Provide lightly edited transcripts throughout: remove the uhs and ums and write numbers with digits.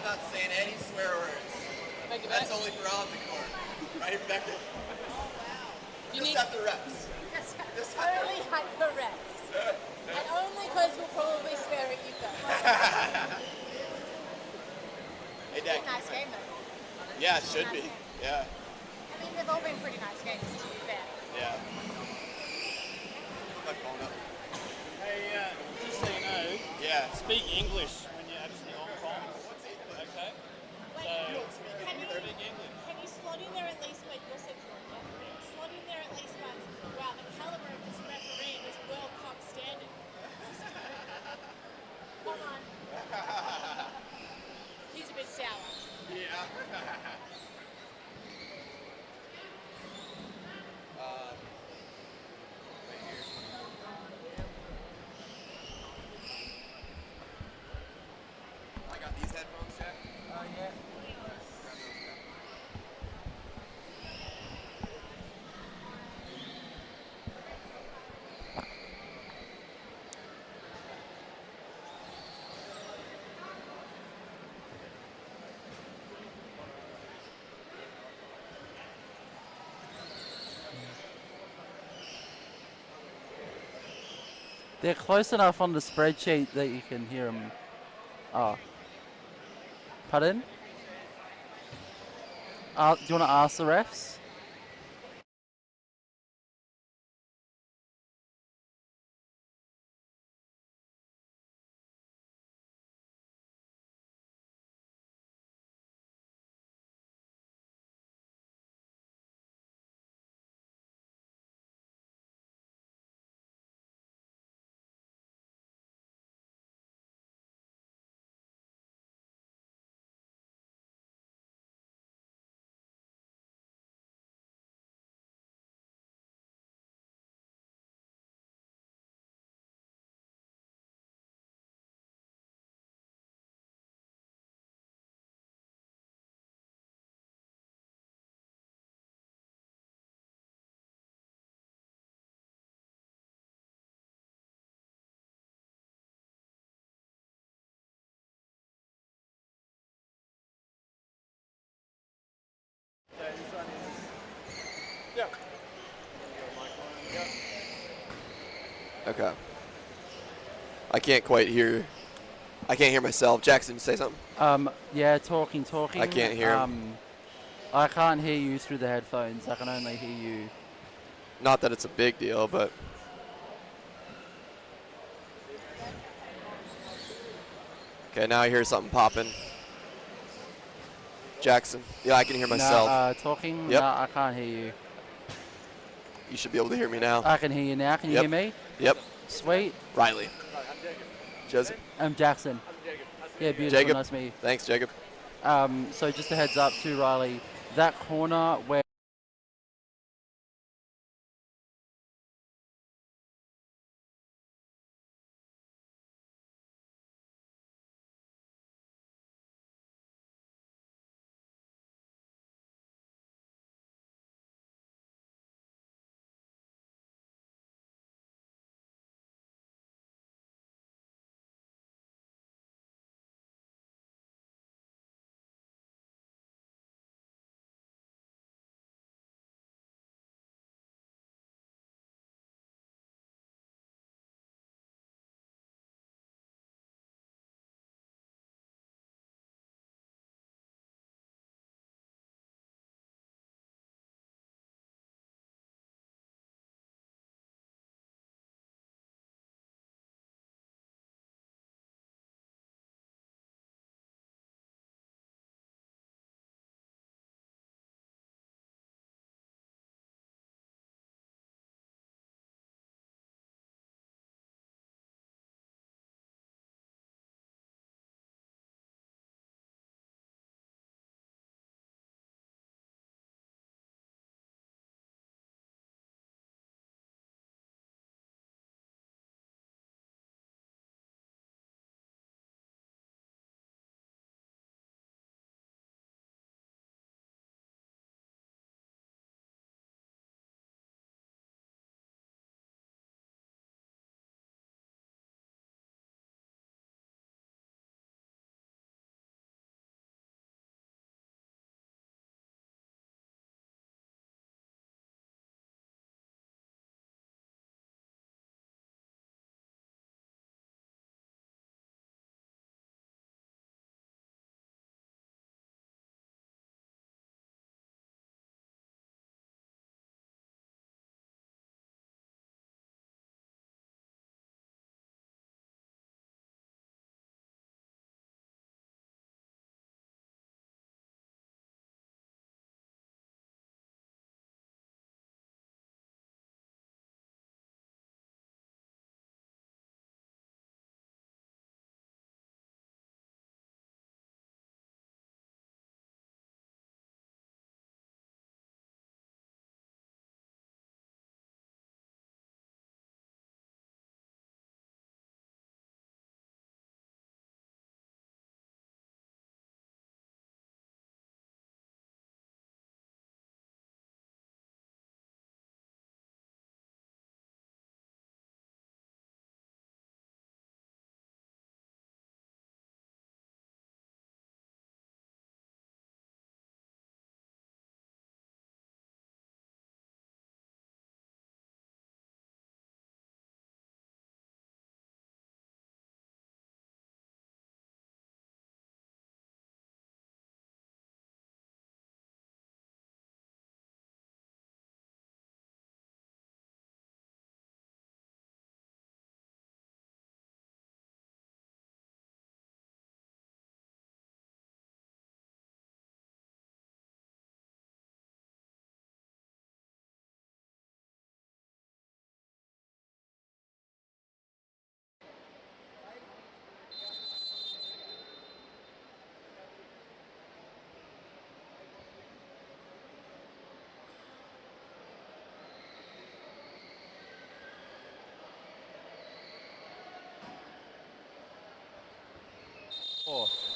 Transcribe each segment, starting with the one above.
not saying any swear words. That's only for on the court. Right, Becca? Just at the reps. Only at the reps. And only because we'll probably swear at you first. Hey, Dad. Nice game though. Yeah, it should be. Yeah. I mean, they've all been pretty nice games, to be fair. Yeah. My phone up. Hey, just so you know, Yeah. speak English when you're actually on comms. Okay? Can you, Speak English. can you slot in there at least, wait, you're Central, yeah? Slot in there at least once, wow, the caliber of this referee is World Cup standard. Come on. He's a bit sour. Yeah. Right here. I got these headphones, Jack. Yeah. They're close enough on the spreadsheet that you can hear them. Oh. Pardon? Do you want to ask the refs? Okay. I can't quite hear. I can't hear myself. Jackson, say something. Yeah, talking. I can't hear 'em. I can't hear you through the headphones. I can only hear you. Not that it's a big deal, but. Okay, now I hear something popping. Jackson. Yeah, I can hear myself. No, talking. Yep. No, I can't hear you. You should be able to hear me now. I can hear you now. Can you Yep. hear me? Yep. Sweet. Riley. Joseph. I'm Jackson. Yeah, beautiful. Jacob. Nice to meet you. Thanks, Jacob. So just a heads up to Riley. That corner where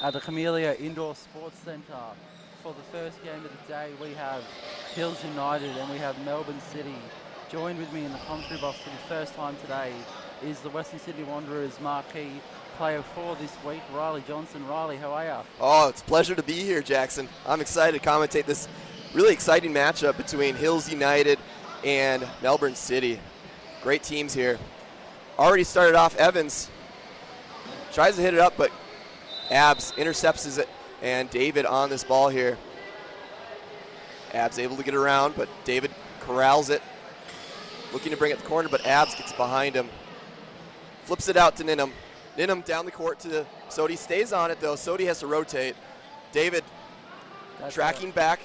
at the Camellia Indoor Sports Centre. For the first game of the day, we have Hills United and we have Melbourne City. Joined with me in the commentary box for the first time today is the Western Sydney Wanderers marquee player for this week, Riley Johnson. Riley, how are you? Oh, it's a pleasure to be here, Jackson. I'm excited to commentate this really exciting matchup between Hills United and Melbourne City. Great teams here. Already started off, Evans tries to hit it up, but Abs intercepts it, and David on this ball here. Abs able to get around, but David corrals it. Looking to bring it to the corner, but Abs gets behind him. Flips it out to Ninham. Ninham down the court to Sodi. Stays on it, though. Sodi has to rotate. David tracking back.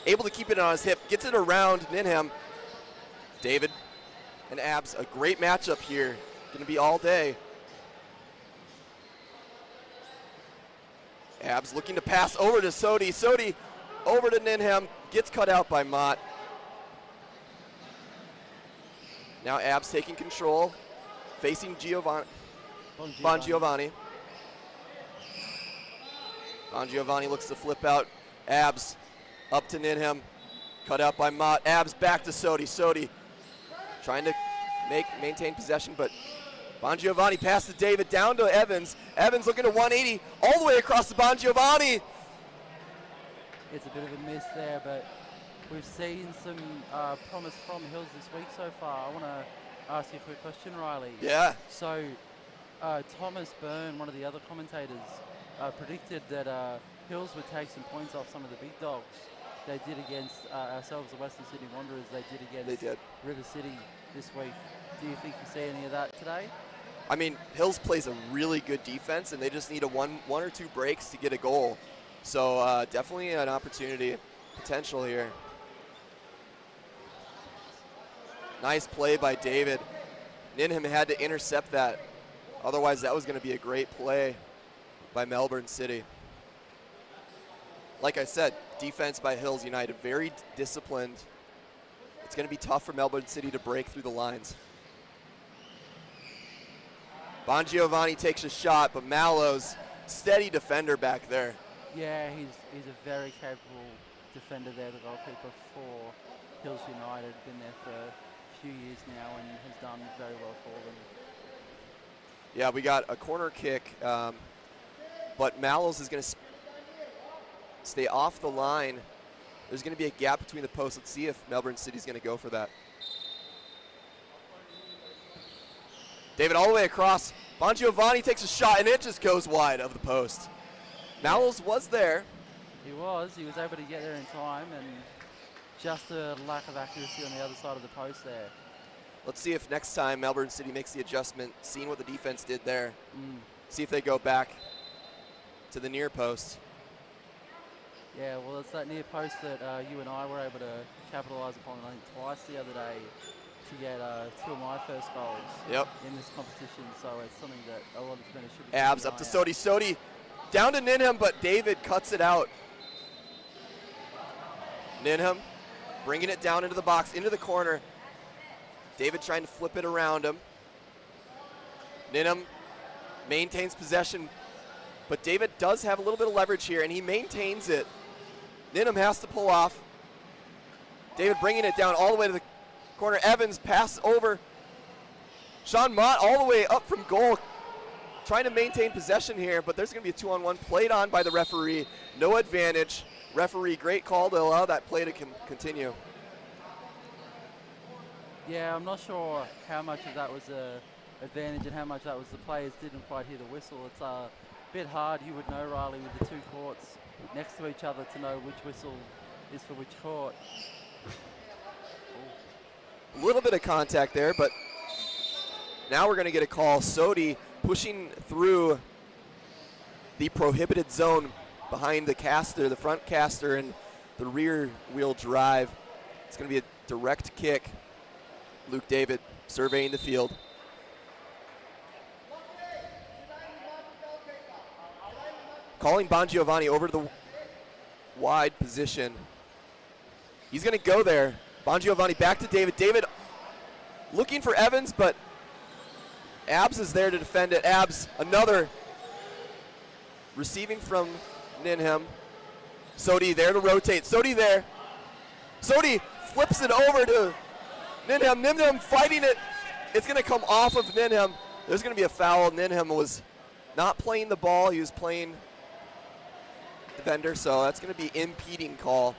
Able to keep it on his hip. Gets it around Ninham. David and Abs, a great matchup here. Going to be all day. Abs looking to pass over to Sodi. Sodi over to Ninham. Gets cut out by Mott. Now Abs taking control. Facing Bon Giovanni. Bon Giovanni looks to flip out. Abs up to Ninham. Cut out by Mott. Abs back to Sodi. Sodi trying to maintain possession, but Bon Giovanni pass to David, down to Evans. Evans looking at 180 all the way across to Bon Giovanni. It's a bit of a miss there, but we've seen some promise from Hills this week so far. I want to ask you a quick question, Riley. Yeah. So Thomas Byrne, one of the other commentators, predicted that Hills would take some points off some of the big dogs. They did against ourselves, the Western Sydney Wanderers. They did against River City this week. Do you think you see any of that today? I mean, Hills plays a really good defense, and they just need one or two breaks to get a goal. So definitely an opportunity, potential here. Nice play by David. Ninham had to intercept that. Otherwise, that was going to be a great play by Melbourne City. Like I said, defense by Hills United, very disciplined. It's going to be tough for Melbourne City to break through the lines. Bon Giovanni takes a shot, but Mallow's steady defender back there. Yeah, he's a very capable defender there, the goalkeeper for Hills United. Been there for a few years now and has done very well for them. Yeah, we got a corner kick, but Mallows is going to stay off the line. There's going to be a gap between the posts. Let's see if Melbourne City's going to go for that. David all the way across. Bon Giovanni takes a shot, and it just goes wide of the post. Mallows was there. He was able to get there in time, and just a lack of accuracy on the other side of the post there. Let's see if next time Melbourne City makes the adjustment, seeing what the defense did there. See if they go back to the near post. Yeah, well, it's that near post that you and I were able to capitalize upon, I think, twice the other day to get two of my first goals in this competition. So it's something that a lot of defenders should be. Abs up to Sodi. Sodi down to Ninham, but David cuts it out. Ninham bringing it down into the box, into the corner. David trying to flip it around him. Ninham maintains possession, but David does have a little bit of leverage here, and he maintains it. Ninham has to pull off. David bringing it down all the way to the corner. Evans pass over. Sean Mott all the way up from goal, trying to maintain possession here, but there's going to be a 2-on-1 played on by the referee. No advantage. Referee, great call to allow that play to continue. Yeah, I'm not sure how much of that was a advantage and how much that was the players didn't quite hear the whistle. It's a bit hard, you would know, Riley, with the two courts next to each other to know which whistle is for which court. A little bit of contact there, but now we're going to get a call. Sodi pushing through the prohibited zone behind the caster, the front caster, and the rear wheel drive. It's going to be a direct kick. Luke David surveying the field. Calling Bon Giovanni over to the wide position. He's going to go there. Bon Giovanni back to David. David looking for Evans, but Abs is there to defend it. Abs, another receiving from Ninham. Sodi there to rotate. Sodi there. Sodi flips it over to Ninham. Ninham fighting it. It's going to come off of Ninham. There's going to be a foul. Ninham was not playing the ball. He was playing defender, so that's going to be impeding call.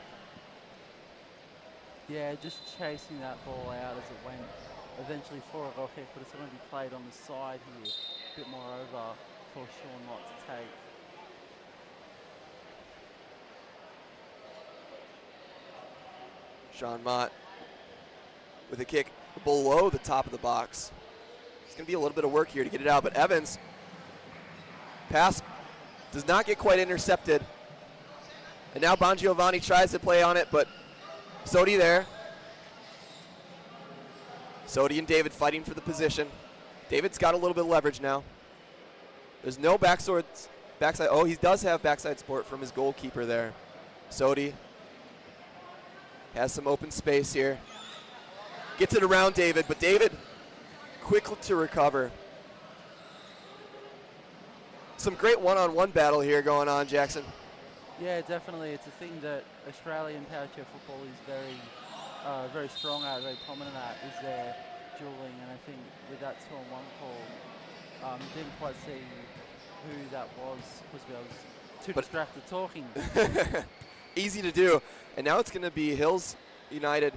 Yeah, just chasing that ball out as it went. Eventually for a goal kick, but it's going to be played on the side here. A bit more over for Sean Mott to take. Sean Mott with a kick below the top of the box. It's going to be a little bit of work here to get it out, but Evans, pass does not get quite intercepted. And now Bongiovanni tries to play on it, but Sodi there. Sodi and David fighting for the position. David's got a little bit of leverage now. There's no backside. Oh, he does have backside support from his goalkeeper there. Sodi has some open space here. Gets it around David, but David quick to recover. Some great one-on-one battle here going on, Jackson. Yeah, definitely. It's a thing that Australian power chair football is very strong at, very prominent at, is their dueling. And I think with that 2-on-1 call, didn't quite see who that was because I was too distracted talking. Easy to do. And now it's going to be Hills United.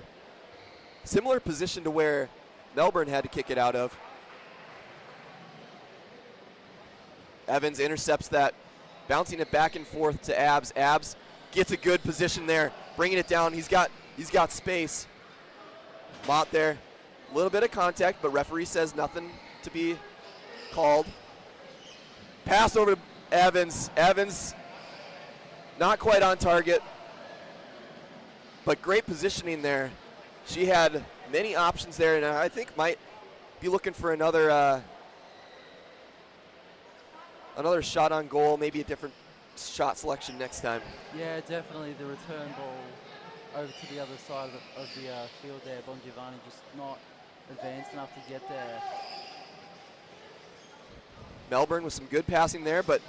Similar position to where Melbourne had to kick it out of. Evans intercepts that, bouncing it back and forth to Abs. Abs gets a good position there, bringing it down. He's got space. Mott there, a little bit of contact, but referee says nothing to be called. Pass over to Evans. Evans not quite on target, but great positioning there. She had many options there, and I think might be looking for another shot on goal, maybe a different shot selection next time. Yeah, definitely the return ball over to the other side of the field there. Bongiovanni just not advanced enough to get there. Melbourne with some good passing there, but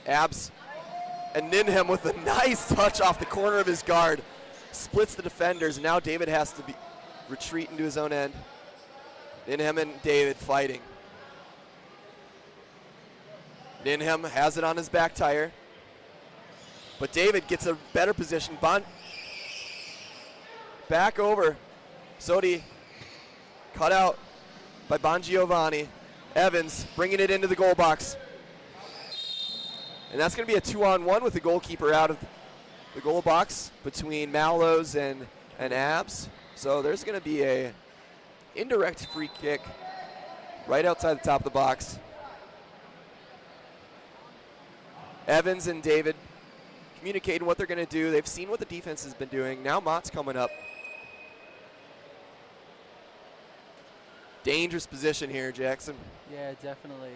Abs and Ninham with a nice touch off the corner of his guard. Splits the defenders, and now David has to retreat into his own end. Ninham and David fighting. Ninham has it on his back tire, but David gets a better position. Back over. Sodi cut out by Bongiovanni. Evans bringing it into the goal box. And that's going to be a 2-on-1 with the goalkeeper out of the goal box between Mallows and Abs. So there's going to be a indirect free kick right outside the top of the box. Evans and David communicating what they're going to do. They've seen what the defense has been doing. Now Mott's coming up. Dangerous position here, Jackson. Yeah, definitely.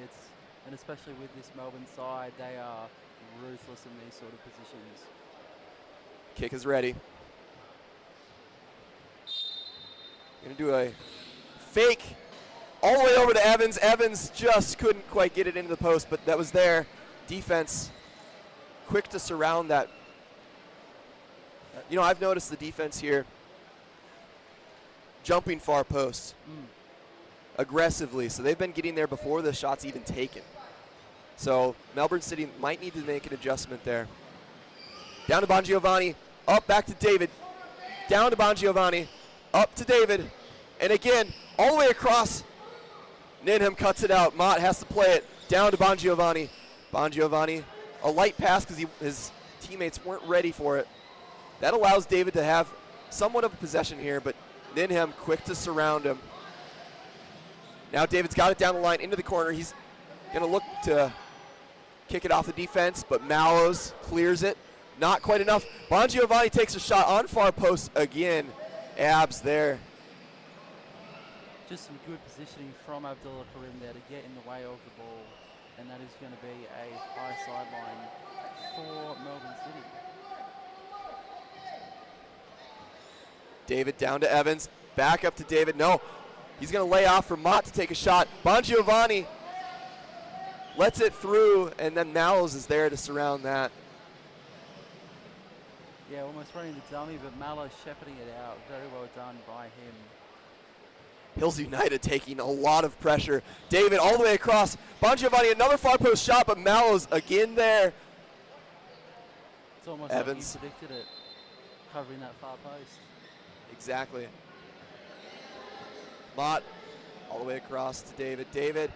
And especially with this Melbourne side, they are ruthless in these sort of positions. Kick is ready. Gonna do a fake all the way over to Evans. Evans just couldn't quite get it into the post, but that was there. Defense quick to surround that. You know, I've noticed the defense here jumping far posts aggressively, so they've been getting there before the shot's even taken. So Melbourne City might need to make an adjustment there. Down to Bongiovanni, up back to David. Down to Bongiovanni, up to David. And again, all the way across. Ninham cuts it out. Mott has to play it down to Bongiovanni. Bongiovanni, a light pass because his teammates weren't ready for it. That allows David to have somewhat of a possession here, but Ninham quick to surround him. Now David's got it down the line into the corner. He's going to look to kick it off the defense, but Mallows clears it. Not quite enough. Bongiovanni takes a shot on far post again. Abs there. Just some good positioning from Abdullah Karim there to get in the way of the ball, and that is going to be a high sideline for Melbourne City. David down to Evans. Back up to David. No. He's going to lay off for Mott to take a shot. Bongiovanni lets it through, and then Mallows is there to surround that. Yeah, almost running the dummy, but Mallow shepherding it out. Very well done by him. Hills United taking a lot of pressure. David all the way across. Bongiovanni, another far post shot, but Mallows again there. It's almost Evans. like you predicted it, covering that far post. Exactly. Mott all the way across to David. David.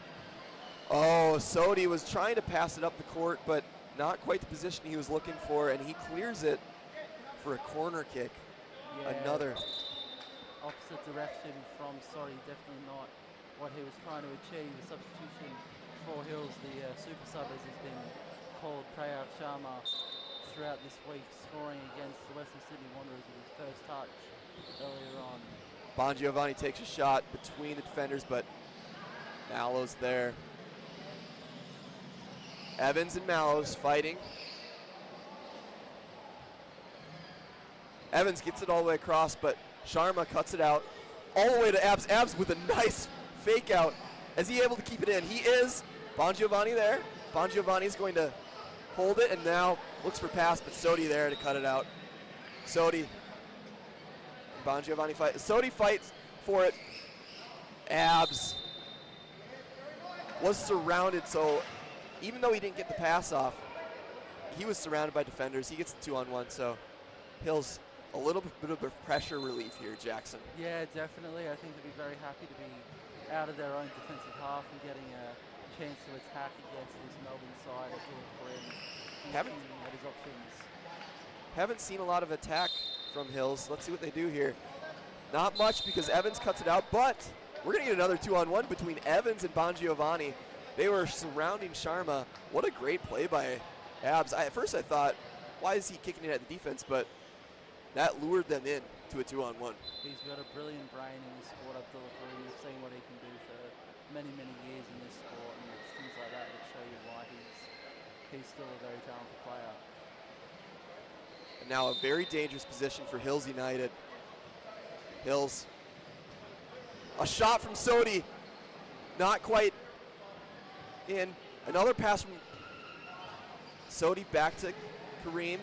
Oh, Sodi was trying to pass it up the court, but not quite the position he was looking for, and he clears it for a corner kick. Yeah, Another. opposite direction from Sodi, definitely not what he was trying to achieve. The substitution for Hills, the super sub as he's been called, Prayat Sharma, throughout this week, scoring against the Western Sydney Wanderers with his first touch earlier on. Bongiovanni takes a shot between the defenders, but Mallows there. Evans and Mallows fighting. Evans gets it all the way across, but Sharma cuts it out all the way to Abs. Abs with a nice fake out. Is he able to keep it in? He is. Bongiovanni there. Bongiovanni is going to hold it and now looks for pass, but Sodi there to cut it out. Sodi. Bongiovanni fight. Sodi fights for it. Abs was surrounded, so even though he didn't get the pass off, he was surrounded by defenders. He gets the 2-on-1, so Hills a little bit of a pressure relief here, Jackson. Yeah, definitely. I think they'll be very happy to be out of their own defensive half and getting a chance to attack against this Melbourne side at Phillip Haven't- looking at his options. Haven't seen a lot of attack from Hills. Let's see what they do here. Not much because Evans cuts it out, but we're going to get another 2-on-1 between Evans and Bongiovanni. They were surrounding Sharma. What a great play by Abs. At first I thought, why is he kicking it at the defense? But that lured them in to a 2-on-1. He's got a brilliant brain in this sport, Abdullah Farouk. You've seen what he can do for many, many years in this sport, and it's things like that that show you why he's still a very talented player. And now a very dangerous position for Hills United. Hills. A shot from Sodi. Not quite in. Another pass from Sodi back to Kareem.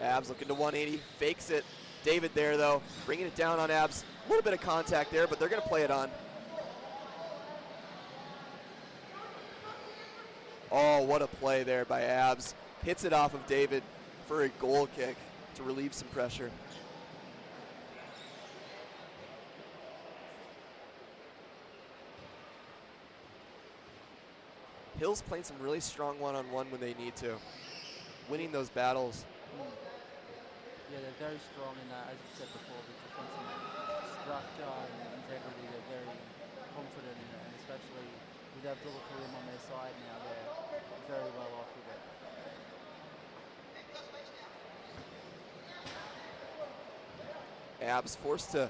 Abs looking to 180, fakes it. David there though, bringing it down on Abs. A little bit of contact there, but they're going to play it on. Oh, what a play there by Abs. Hits it off of David for a goal kick to relieve some pressure. Hill's playing some really strong one-on-one when they need to. Winning those battles. Yeah, they're very strong in that, as you said before, the defensive structure and integrity. They're very confident in it, and especially with Abdullah Karim on their side now, they're very well off with it. Abs forced to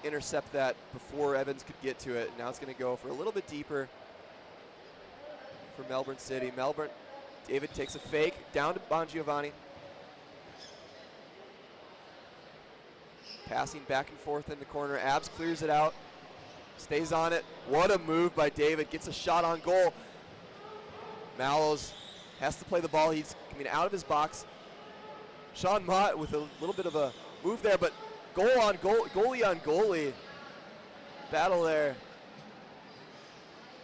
intercept that before Evans could get to it. Now it's going to go for a little bit deeper for Melbourne City. David takes a fake down to Bongiovanni. Passing back and forth in the corner. Abs clears it out. Stays on it. What a move by David. Gets a shot on goal. Mallows has to play the ball. He's coming out of his box. Sean Mott with a little bit of a move there, but goal on goal, goalie on goalie. Battle there.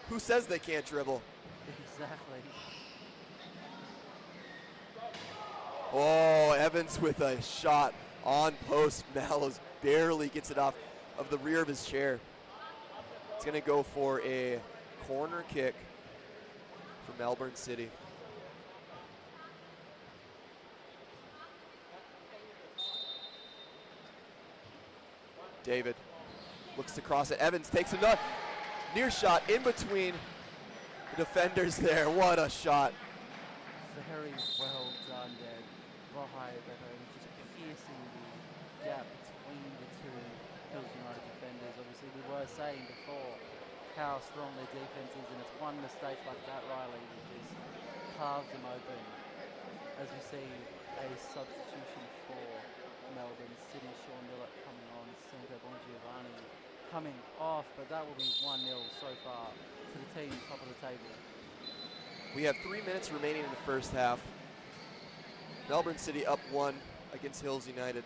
Who says they can't dribble? Exactly. Oh, Evans with a shot on post. Mallows barely gets it off of the rear of his chair. It's going to go for a corner kick for Melbourne City. David looks to cross it. Evans takes another near shot in between the defenders there. What a shot. Very well done there. Rahai Beto just piercing the gap between the two Hills United defenders. Obviously, we were saying before how strong their defense is, and it's one mistake like that, Riley, that just carves them open. As we see a substitution for Melbourne City, Sean Millett coming on, Santo Bongiovanni coming off, but that will be 1-0 so far to the team top of the table. We have 3 minutes remaining in the first half. Melbourne City up 1 against Hills United.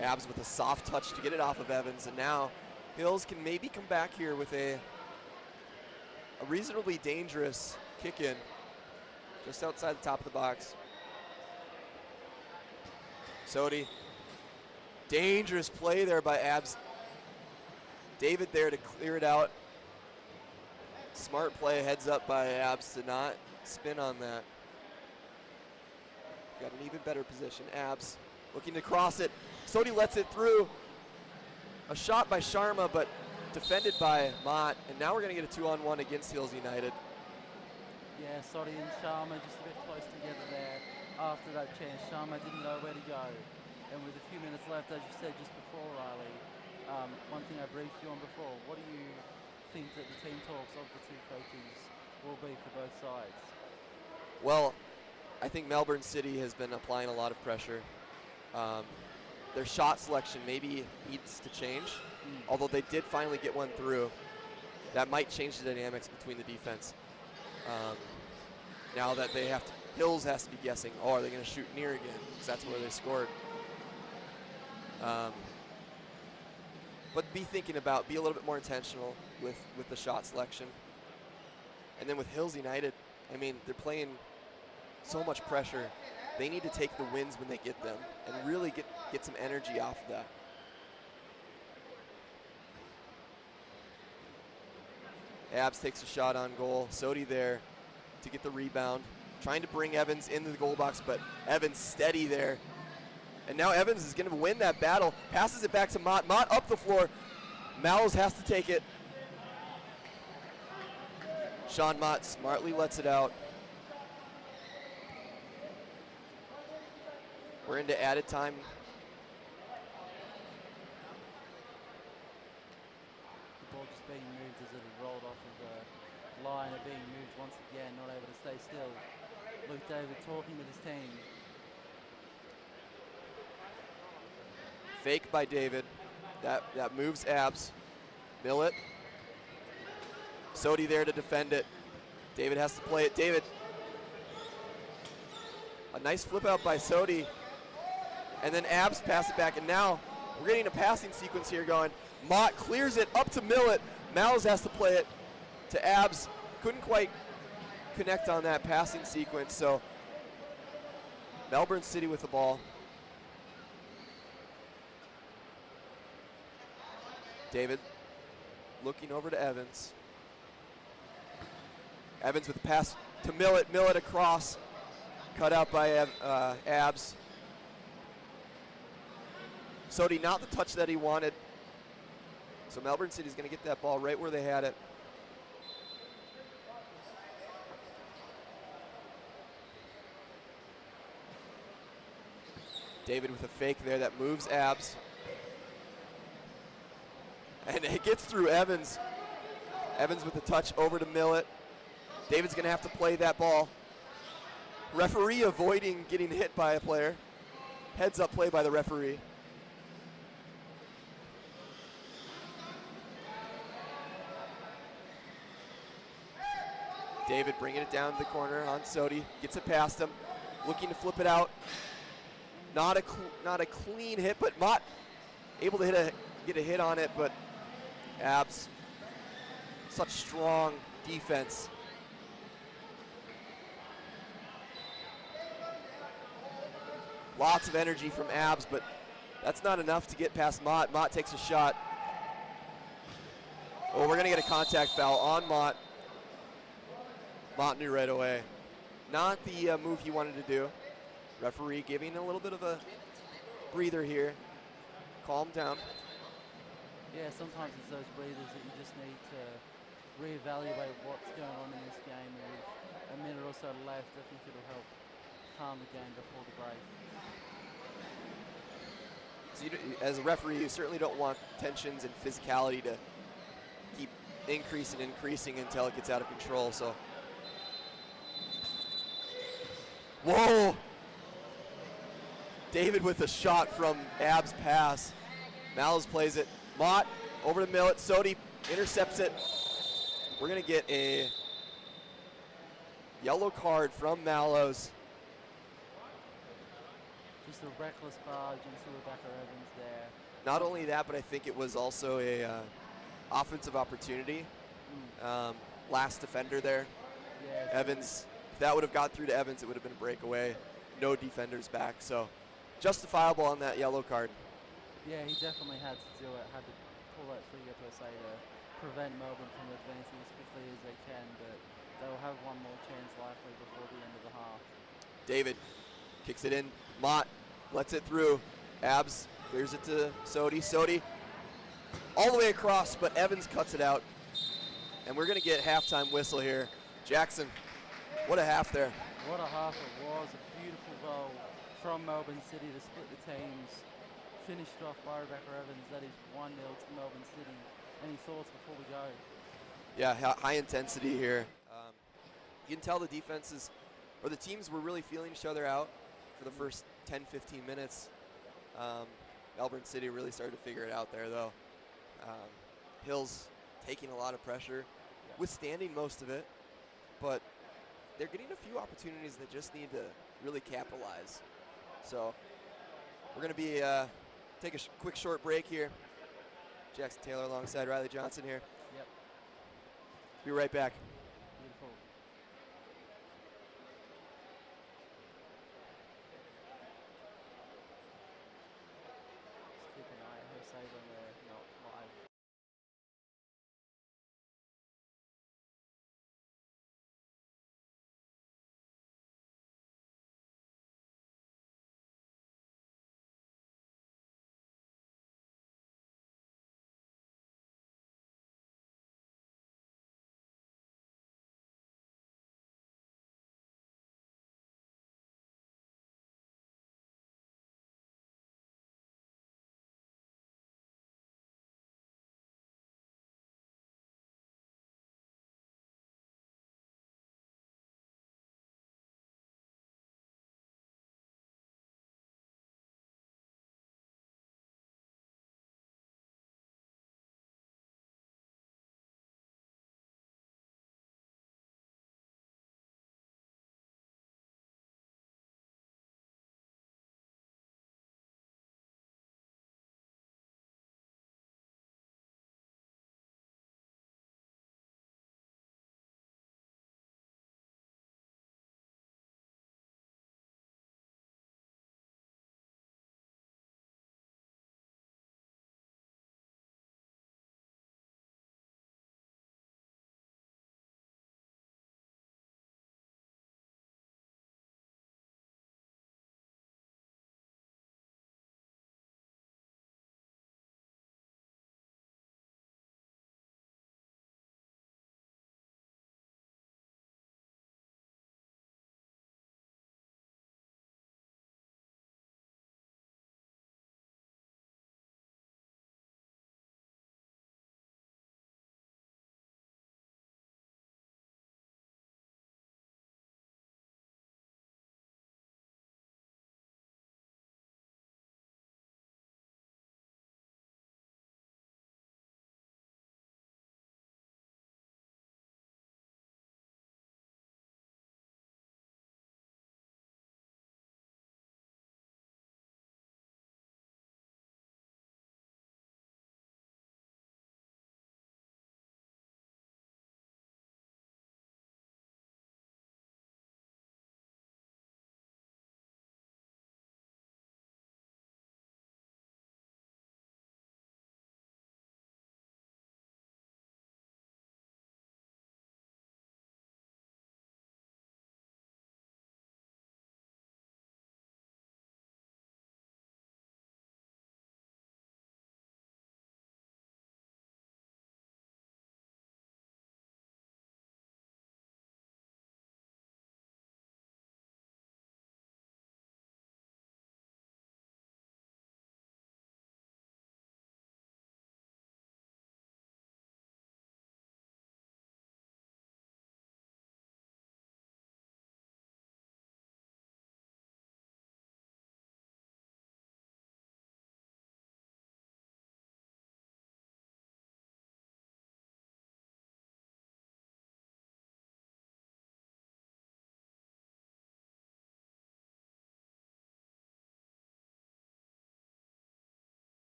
Abs with a soft touch to get it off of Evans, and now Hills can maybe come back here with a reasonably dangerous kick in just outside the top of the box. Sodi, dangerous play there by Abs. David there to clear it out. Smart play, heads up by Abs to not spin on that. Got an even better position. Abs looking to cross it. Sodi lets it through. A shot by Sharma, but defended by Mott. And now we're going to get a 2-on-1 against Hills United. Yeah, Sodi and Sharma just a bit close together there after that chance. Sharma didn't know where to go. And with a few minutes left, as you said just before, Riley, one thing I briefed you on before, what do you think that the team talks of the two coaches will be for both sides? Well, I think Melbourne City has been applying a lot of pressure. Their shot selection maybe needs to change, although they did finally get one through. That might change the dynamics between the defense. Now that they have to, Hills has to be guessing, oh, are they going to shoot near again? Because that's where they scored. But be a little bit more intentional with the shot selection. And then with Hills United, I mean, they're playing so much pressure. They need to take the wins when they get them and really get some energy off of that. Abs takes a shot on goal. Sodi there to get the rebound. Trying to bring Evans into the goal box, but Evans steady there. And now Evans is going to win that battle. Passes it back to Mott. Mott up the floor. Mallows has to take it. Sean Mott smartly lets it out. We're into added time. The ball just being moved as it had rolled off of the line and being moved once again, not able to stay still. Luke David talking with his team. Fake by David. That moves Abs. Millet. Sodi there to defend it. David has to play it. David. A nice flip out by Sodi. And then Abs pass it back. And now we're getting a passing sequence here going. Mott clears it up to Millet. Mallows has to play it to Abs. Couldn't quite connect on that passing sequence. So Melbourne City with the ball. David looking over to Evans. Evans with the pass to Millet. Millet across. Cut out by Abs. Sodi not the touch that he wanted. So Melbourne City's going to get that ball right where they had it. David with a fake there that moves Abs. And it gets through Evans. Evans with the touch over to Millet. David's going to have to play that ball. Referee avoiding getting hit by a player. Heads up play by the referee. David bringing it down to the corner on Sodi. Gets it past him. Looking to flip it out. Not a clean hit, but Mott able to get a hit on it, but Abs. Such strong defense. Lots of energy from Abs, but that's not enough to get past Mott. Mott takes a shot. Oh, we're going to get a contact foul on Mott. Mott knew right away. Not the move he wanted to do. Referee giving a little bit of a breather here. Calm down. Yeah, sometimes it's those breathers that you just need to reevaluate what's going on in this game. With a minute or so left, I think it'll help calm the game before the break. So as a referee, you certainly don't want tensions and physicality to keep increasing until it gets out of control. So, whoa! David with a shot from Abs' pass. Mallows plays it. Mott over to Millet. Sodi intercepts it. We're going to get a yellow card from Mallows. Just a reckless barge into Rebecca Evans there. Not only that, but I think it was also a offensive opportunity. Last defender there. Yeah, Evans, if that would have got through to Evans, it would have been a breakaway. No defenders back, so justifiable on that yellow card. Yeah, he definitely had to do it, had to pull that trigger per se to prevent Melbourne from advancing as quickly as they can, but they'll have one more chance likely before the end of the half. David kicks it in. Mott lets it through. Abs clears it to Sodi. Sodi all the way across, but Evans cuts it out. And we're going to get halftime whistle here. Jackson, what a half there. What a half it was. A beautiful goal from Melbourne City to split the teams. Finished off by Rebecca Evans. That is 1-0 to Melbourne City. Any thoughts before we go? Yeah, high intensity here. You can tell the defenses, or the teams were really feeling each other out for the first 10, 15 minutes. Melbourne City really started to figure it out there, though. Hills taking a lot of pressure, withstanding most of it, but they're getting a few opportunities that just need to really capitalize. So we're going to be take a quick short break here. Jackson Taylor alongside Riley Johnson here. Yep. Be right back. Beautiful. Just keep an eye on her save when we're not live.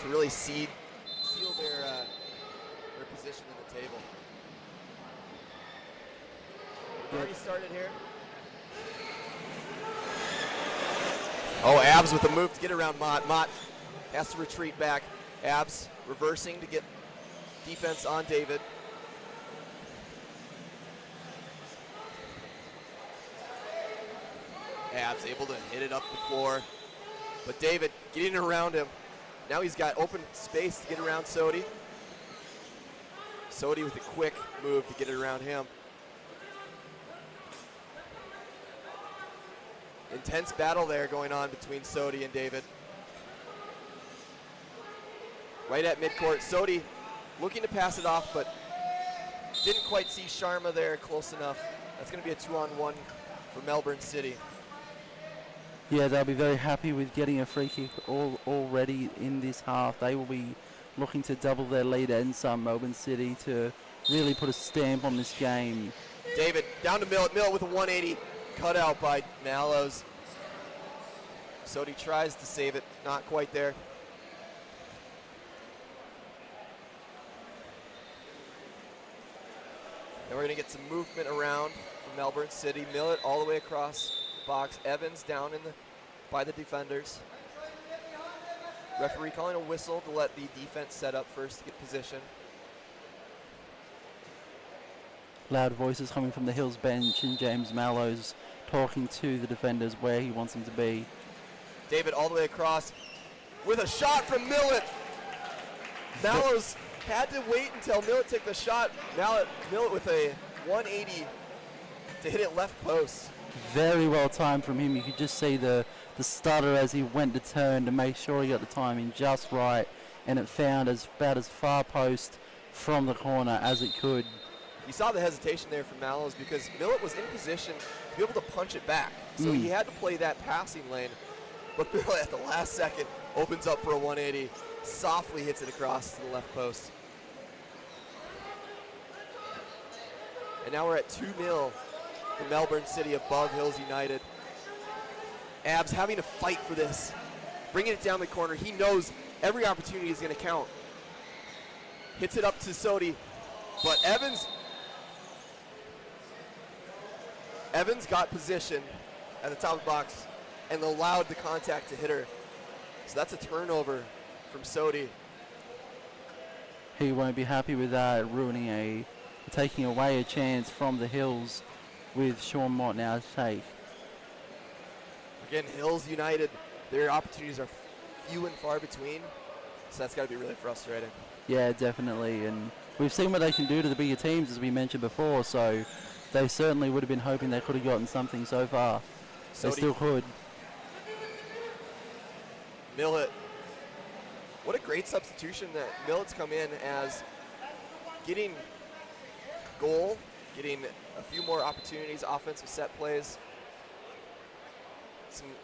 to really seal their position in the table. We've already started here. Oh, Abs with a move to get around Mott. Mott has to retreat back. Abs reversing to get defense on David. Abs able to hit it up the floor. But David getting around him. Now he's got open space to get around Sodi. Sodi with a quick move to get it around him. Intense battle there going on between Sodi and David. Right at midcourt, Sodi looking to pass it off, but didn't quite see Sharma there close enough. That's going to be a 2-on-1 for Melbourne City. Yeah, they'll be very happy with getting a free kick already in this half. They will be looking to double their lead and some, Melbourne City, to really put a stamp on this game. David down to Millet. Millet with a 180 cut out by Mallows. Sodi tries to save it, not quite there. And we're going to get some movement around from Melbourne City. Millet all the way across box. Evans down by the defenders. Referee calling a whistle to let the defense set up first to get position. Loud voices coming from the Hills bench, and James Mallows talking to the defenders where he wants them to be. David all the way across with a shot from Millet. Mallows had to wait until Millet took the shot. Millet with a 180 to hit it left post. Very well timed from him. You could just see the stutter as he went to turn to make sure he got the timing just right, and it found about as far post from the corner as it could. You saw the hesitation there from Mallows because Millet was in position to be able to punch it back. So he had to play that passing lane. But Millet at the last second opens up for a 180, softly hits it across to the left post. And now we're at 2-0 for Melbourne City above Hills United. Abs having to fight for this, bringing it down the corner. He knows every opportunity is going to count. Hits it up to Sodi, but Evans got position at the top of the box and allowed the contact to hit her. So that's a turnover from Sodi. He won't be happy with that, taking away a chance from the Hills with Sean Mott now to take. Again, Hills United, their opportunities are few and far between, so that's got to be really frustrating. Yeah, definitely, and we've seen what they can do to the bigger teams, as we mentioned before, so they certainly would have been hoping they could have gotten something so far. They still could. Millet. What a great substitution that Millet's come in as, getting goal, getting a few more opportunities, offensive set plays.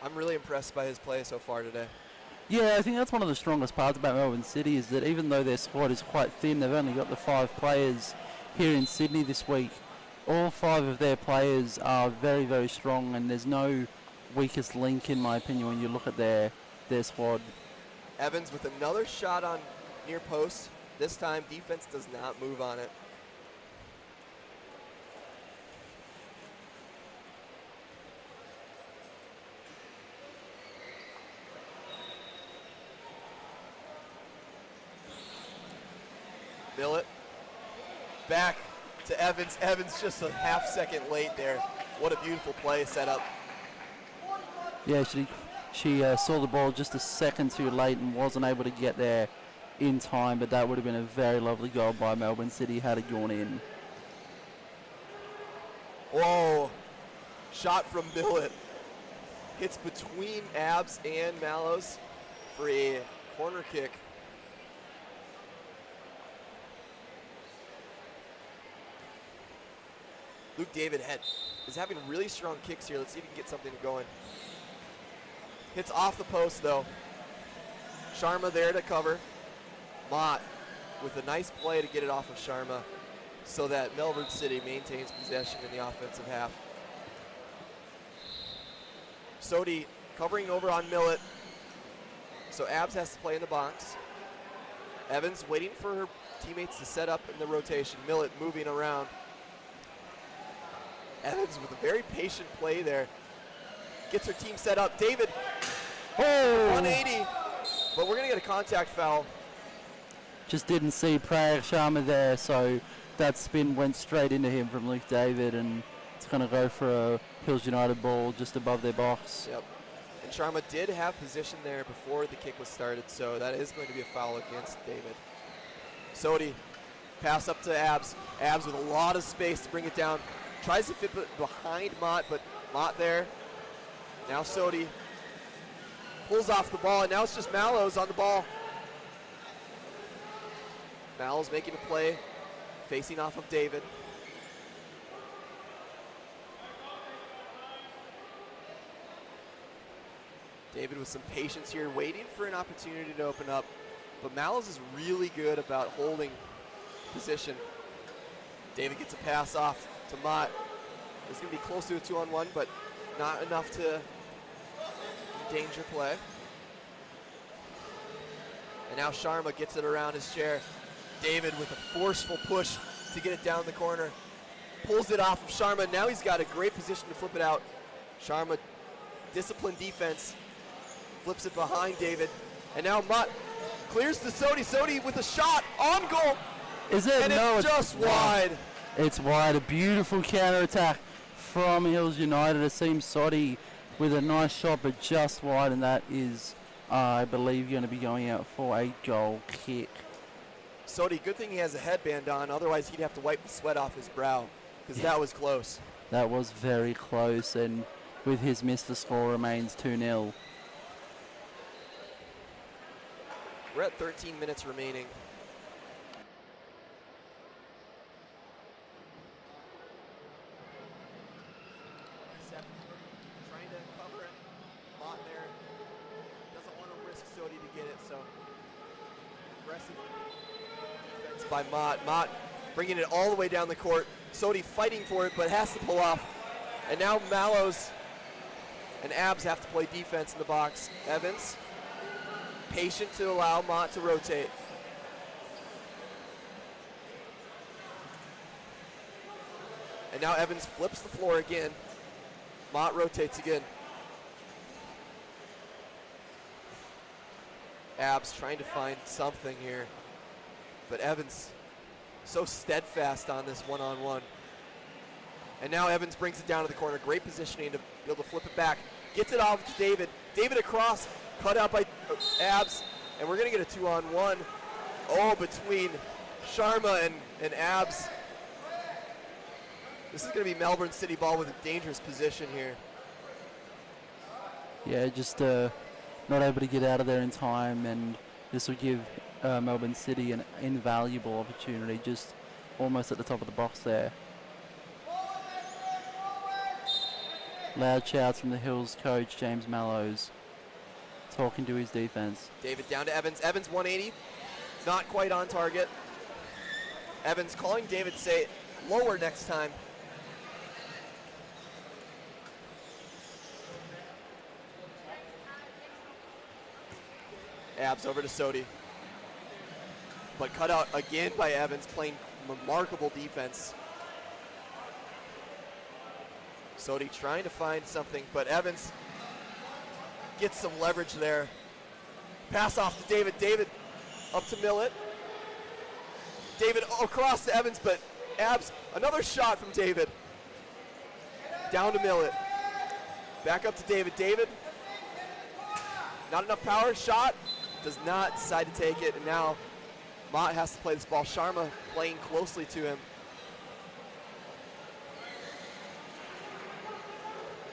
I'm really impressed by his play so far today. Yeah, I think that's one of the strongest parts about Melbourne City is that even though their squad is quite thin, they've only got the 5 players here in Sydney this week. All 5 of their players are very, very strong, and there's no weakest link, in my opinion, when you look at their squad. Evans with another shot on near post. This time, defense does not move on it. Millet back to Evans. Evans just a half second late there. What a beautiful play set up. Yeah, she saw the ball just a second too late and wasn't able to get there in time, but that would have been a very lovely goal by Melbourne City had it gone in. Whoa, shot from Millet. Hits between Abs and Mallows for a corner kick. Luke David is having really strong kicks here. Let's see if he can get something going. Hits off the post though. Sharma there to cover. Mott with a nice play to get it off of Sharma so that Melbourne City maintains possession in the offensive half. Sodi covering over on Millet. So Abs has to play in the box. Evans waiting for her teammates to set up in the rotation. Millett moving around. Evans with a very patient play there. Gets her team set up. David, 180, but we're going to get a contact foul. Just didn't see Prayag Sharma there, so that spin went straight into him from Luke David, and it's going to go for a Hills United ball just above their box. Yep. And Sharma did have position there before the kick was started, so that is going to be a foul against David. Sodi, pass up to Abs. Abs with a lot of space to bring it down. Tries to fit behind Mott, but Mott there. Now Sodi pulls off the ball, and now it's just Mallows on the ball. Mallows making a play, facing off of David. David with some patience here, waiting for an opportunity to open up. But Mallows is really good about holding position. David gets a pass off to Mott. It's going to be close to a 2-on-1, but not enough to endanger play. And now Sharma gets it around his chair. David with a forceful push to get it down the corner. Pulls it off of Sharma. Now he's got a great position to flip it out. Sharma, disciplined defense, flips it behind David. And now Mott clears to Sodi. Sodi with a shot on goal. Is it? And No, it's just wide. It's wide. A beautiful counter attack from Hills United. It seems Sodi with a nice shot, but just wide, and that is, I believe, going to be going out for a goal kick. Sodi, good thing he has a headband on, otherwise he'd have to wipe the sweat off his brow, because that was close. That was very close, and with his miss, the score remains 2-0. We're at 13 minutes remaining. Trying to cover it. Mott there. Doesn't want to risk Sodi to get it, so aggressive defense by Mott. Mott bringing it all the way down the court. Sodi fighting for it, but has to pull off. And now Mallows and Abs have to play defense in the box. Evans, patient to allow Mott to rotate. And now Evans flips the floor again. Mott rotates again. Abs trying to find something here. But Evans so steadfast on this one-on-one. And now Evans brings it down to the corner. Great positioning to be able to flip it back. Gets it off to David. David across, cut out by Abs. And we're going to get a 2-on-1. Oh, between Sharma and Abs. This is going to be Melbourne City ball with a dangerous position here. Yeah, just not able to get out of there in time, and this will give Melbourne City an invaluable opportunity just almost at the top of the box there. Loud shouts from the Hills coach, James Mallows, talking to his defense. David down to Evans. Evans 180, not quite on target. Evans calling David to say lower next time. Abs over to Sodi. But cut out again by Evans, playing remarkable defense. Sodi trying to find something, but Evans gets some leverage there. Pass off to David. David up to Millett. David across to Evans, but Abs, another shot from David. Down to Millett. Back up to David. David, not enough power, shot. Does not decide to take it, and now Mott has to play this ball. Sharma playing closely to him.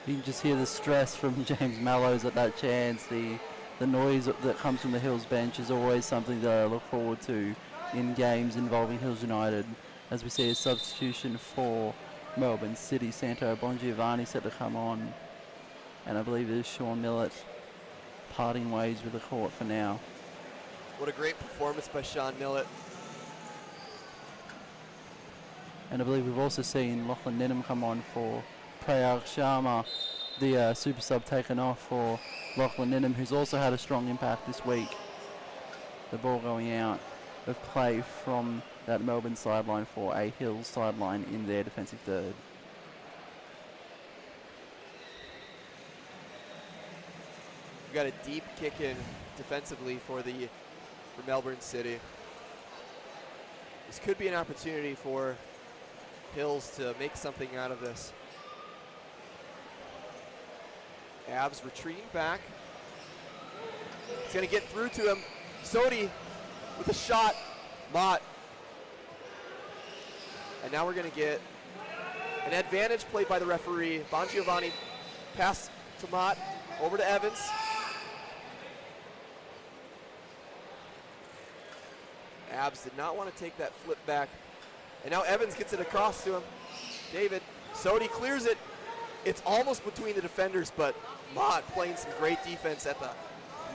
You can just hear the stress from James Mallows at that chance. The noise that comes from the Hills bench is always something that I look forward to in games involving Hills United. As we see a substitution for Melbourne City, Santo Bongiovanni set to come on, and I believe it is Sean Millett parting ways with the court for now. What a great performance by Sean Millett. And I believe we've also seen Lachlan Ninham come on for Prayag Sharma, the super sub taken off for Lachlan Ninham, who's also had a strong impact this week. The ball going out. of play from that Melbourne sideline for a Hills sideline in their defensive third. We got a deep kick in defensively for Melbourne City. This could be an opportunity for Hills to make something out of this. Abs retreating back. He's going to get through to him. Sodi with a shot. Mott. And now we're going to get an advantage played by the referee. Bongiovanni pass to Mott. Over to Evans. Abs did not want to take that flip back. And now Evans gets it across to him. David. Sodi clears it. It's almost between the defenders, but Mott playing some great defense at the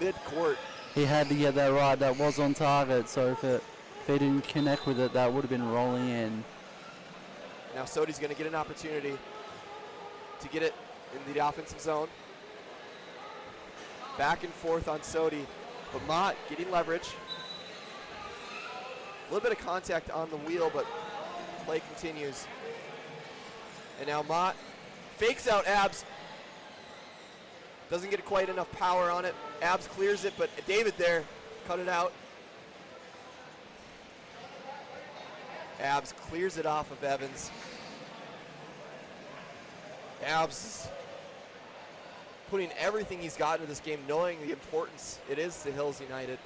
mid-court. He had to get that right. That was on target, so if he didn't connect with it, that would have been rolling in. Now Sodi's going to get an opportunity to get it in the offensive zone. Back and forth on Sodi, but Mott getting leverage. A little bit of contact on the wheel, but play continues. And now Mott fakes out Abs. Doesn't get quite enough power on it. Abs clears it, but David there cut it out. Abs clears it off of Evans. Abs is putting everything he's got into this game, knowing the importance it is to Hills United.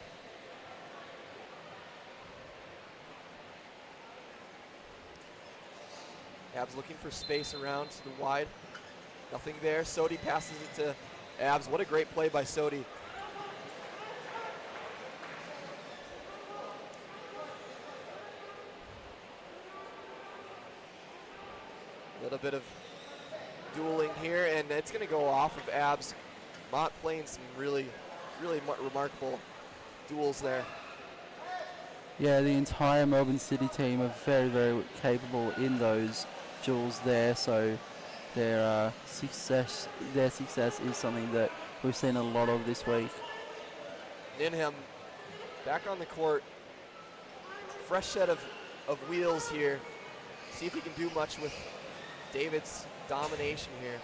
Abs looking for space around to the wide. Nothing there. Sodi passes it to Abs. What a great play by Sodi. A little bit of dueling here, and it's going to go off of Abs. Mott playing some really remarkable duels there. Yeah, the entire Melbourne City team are very, very capable in those duels there, so their success is something that we've seen a lot of this week. Ninham back on the court. Fresh set of wheels here. See if he can do much with David's domination here.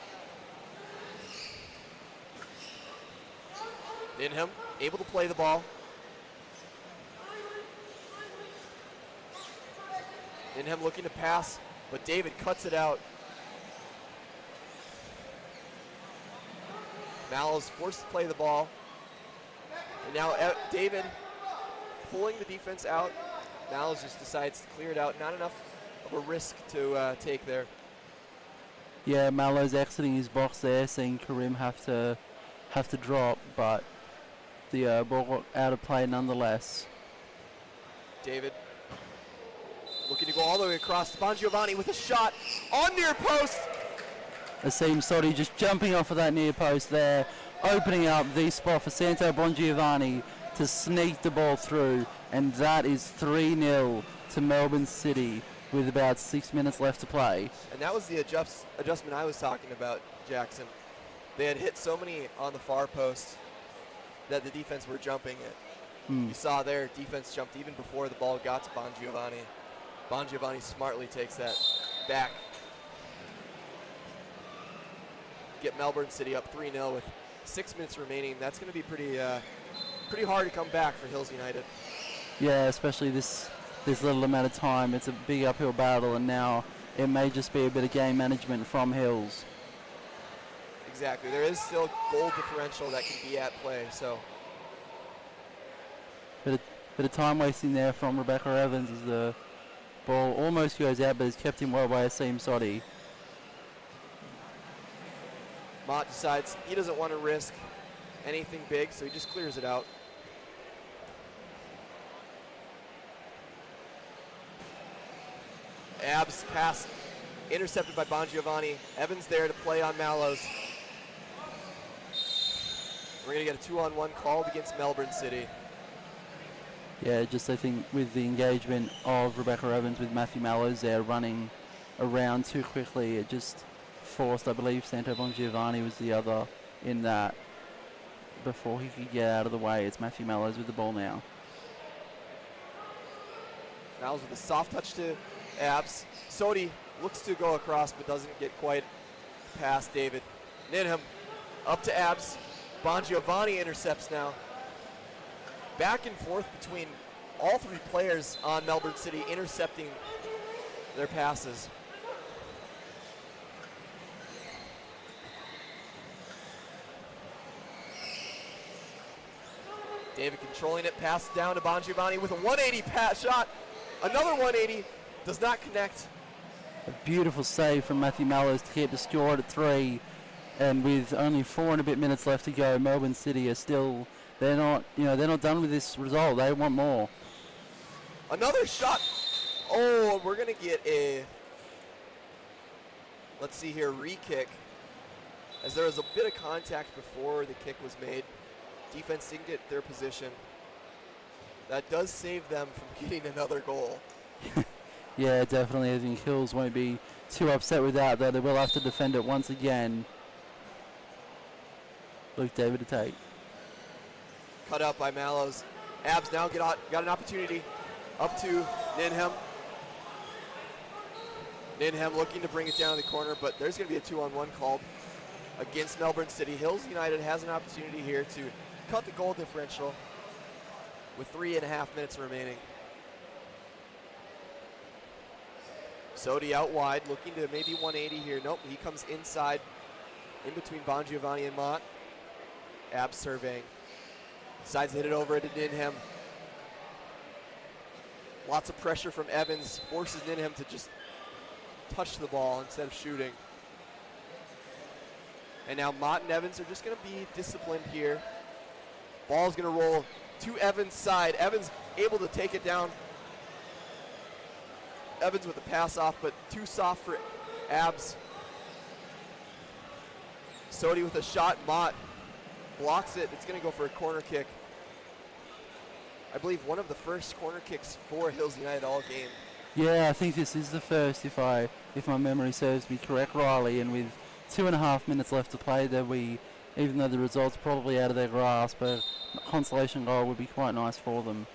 Ninham able to play the ball. Ninham looking to pass, but David cuts it out. Mallow's forced to play the ball. And now David pulling the defense out. Mallows just decides to clear it out. Not enough of a risk to take there. Yeah, Mallow's exiting his box there, seeing Karim have to drop, but the ball got out of play nonetheless. David looking to go all the way across. Bongiovanni with a shot on near post. Asim Sodi just jumping off of that near post there, opening up the spot for Santo Bongiovanni to sneak the ball through, and that is 3-0 to Melbourne City with about 6 minutes left to play. And that was the adjustment I was talking about, Jackson. They had hit so many on the far post that the defense were jumping it. You saw their defense jumped even before the ball got to Bongiovanni. Bongiovanni smartly takes that back. Get Melbourne City up 3-0 with 6 minutes remaining. That's going to be pretty hard to come back for Hills United. Yeah, especially this little amount of time. It's a big uphill battle, and now it may just be a bit of game management from Hills. Exactly. There is still goal differential that can be at play. So Bit of time wasting there from Rebecca Evans as the ball almost goes out, but is kept in well by Asim Sodi. Mott decides he doesn't want to risk anything big, so he just clears it out. Abs pass intercepted by Bongiovanni. Evans there to play on Mallows. We're going to get a 2-on-1 called against Melbourne City. Yeah, just I think with the engagement of Rebecca Evans with Matthew Mallows there running around too quickly, it just forced, I believe Santo Bongiovanni was the other in that before he could get out of the way. It's Matthew Mallows with the ball now. Miles with a soft touch to Abs. Sodi looks to go across but doesn't get quite past David. Ninham up to Abs. Bongiovanni intercepts now. Back and forth between all three players on Melbourne City intercepting their passes. David controlling it, pass down to Bongiovanni with a 180 pass shot. Another 180, does not connect. A beautiful save from Matthew Mallows to keep the score at 3. And with only 4 and a bit minutes left to go, Melbourne City are still, they're not done with this result. They want more. Another shot. Oh, we're gonna get a, let's see here, re-kick. As there was a bit of contact before the kick was made. Defense didn't get their position. That does save them from getting another goal. Yeah, definitely. I think Hills won't be too upset with that, though. They will have to defend it once again. Luke David to take. Cut up by Mallows. Abs now got an opportunity up to Ninham. Ninham looking to bring it down the corner, but there's going to be a 2-on-1 called against Melbourne City. Hills United has an opportunity here to cut the goal differential with 3.5 minutes remaining. Sodi out wide, looking to maybe 180 here. Nope, he comes inside, in between Bongiovanni and Mott. Abs surveying. Decides to hit it over to Ninham. Lots of pressure from Evans, forces Ninham to just touch the ball instead of shooting. And now Mott and Evans are just going to be disciplined here. Ball's going to roll to Evans' side. Evans able to take it down. Evans with the pass off, but too soft for Abs. Sodi with a shot. Mott blocks it. It's going to go for a corner kick. I believe one of the first corner kicks for Hills United all game. Yeah, I think this is the first, if my memory serves me correct, Riley. And with 2.5 minutes left to play, that even though the result's probably out of their grasp, a consolation goal would be quite nice for them.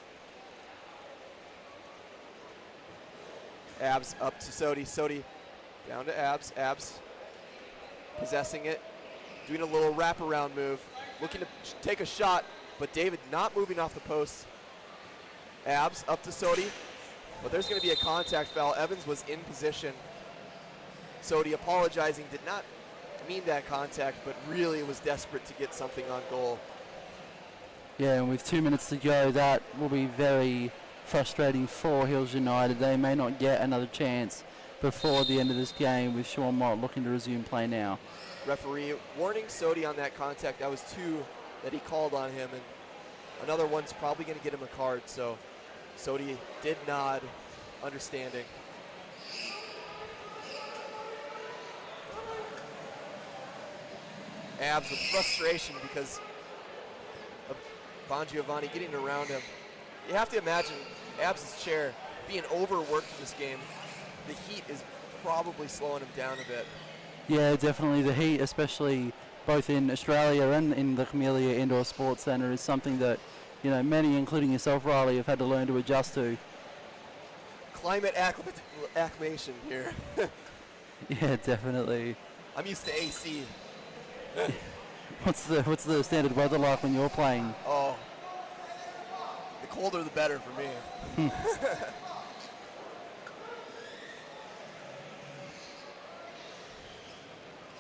Abs up to Sodi. Sodi down to Abs. Abs possessing it, doing a little wraparound move, looking to take a shot, but David not moving off the post. Abs up to Sodi, but there's going to be a contact foul. Evans was in position. Sodi apologizing, did not mean that contact, but really was desperate to get something on goal. Yeah, and with 2 minutes to go, that will be very frustrating for Hills United. They may not get another chance before the end of this game, with Sean Mott looking to resume play now. Referee warning Sodi on that contact. That was 2 that he called on him, and another one's probably going to get him a card, so Sodi did nod, understanding. Abs with frustration because of Bongiovanni getting around him. You have to imagine Abs' chair being overworked in this game. The heat is probably slowing him down a bit. Yeah, definitely. The heat, especially both in Australia and in the Camellia Indoor Sports Centre, is something that, many, including yourself, Riley, have had to learn to adjust to. Climate acclimation here. Yeah, definitely. I'm used to AC. What's the standard weather like when you're playing? Oh, the colder the better for me.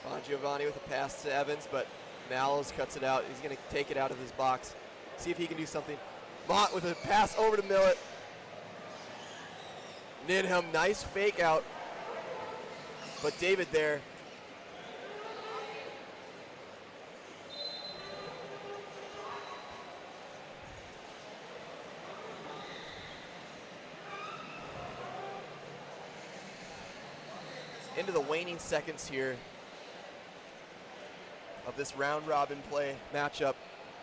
Bongiovanni with a pass to Evans, but Mallows cuts it out. He's going to take it out of his box. See if he can do something. Mott with a pass over to Millett. Ninham, nice fake out. But David there. Into the waning seconds here of this round robin play matchup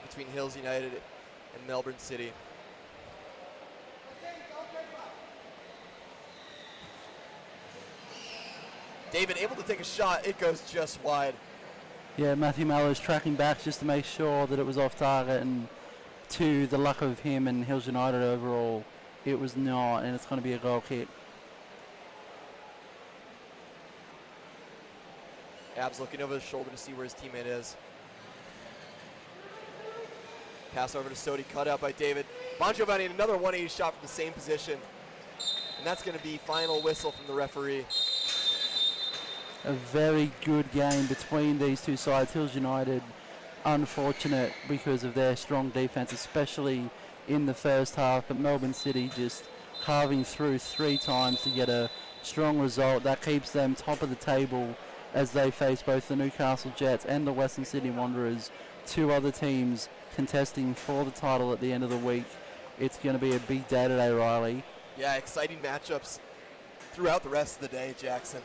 between Hills United and Melbourne City. David able to take a shot, it goes just wide. Yeah, Matthew Mallows tracking back just to make sure that it was off target, and to the luck of him and Hills United overall, It was not, and it's going to be a goal kick. Abs looking over his shoulder to see where his teammate is. Pass over to Sodi, cut out by David. Bon Giovanni, another 180 shot from the same position. And that's going to be final whistle from the referee. A very good game between these two sides. Hills United, unfortunate because of their strong defense, especially in the first half, but Melbourne City just carving through 3 times to get a strong result. That keeps them top of the table as they face both the Newcastle Jets and the Western Sydney Wanderers, 2 other teams contesting for the title at the end of the week. It's going to be a big day today, Riley. Yeah, exciting matchups throughout the rest of the day, Jackson.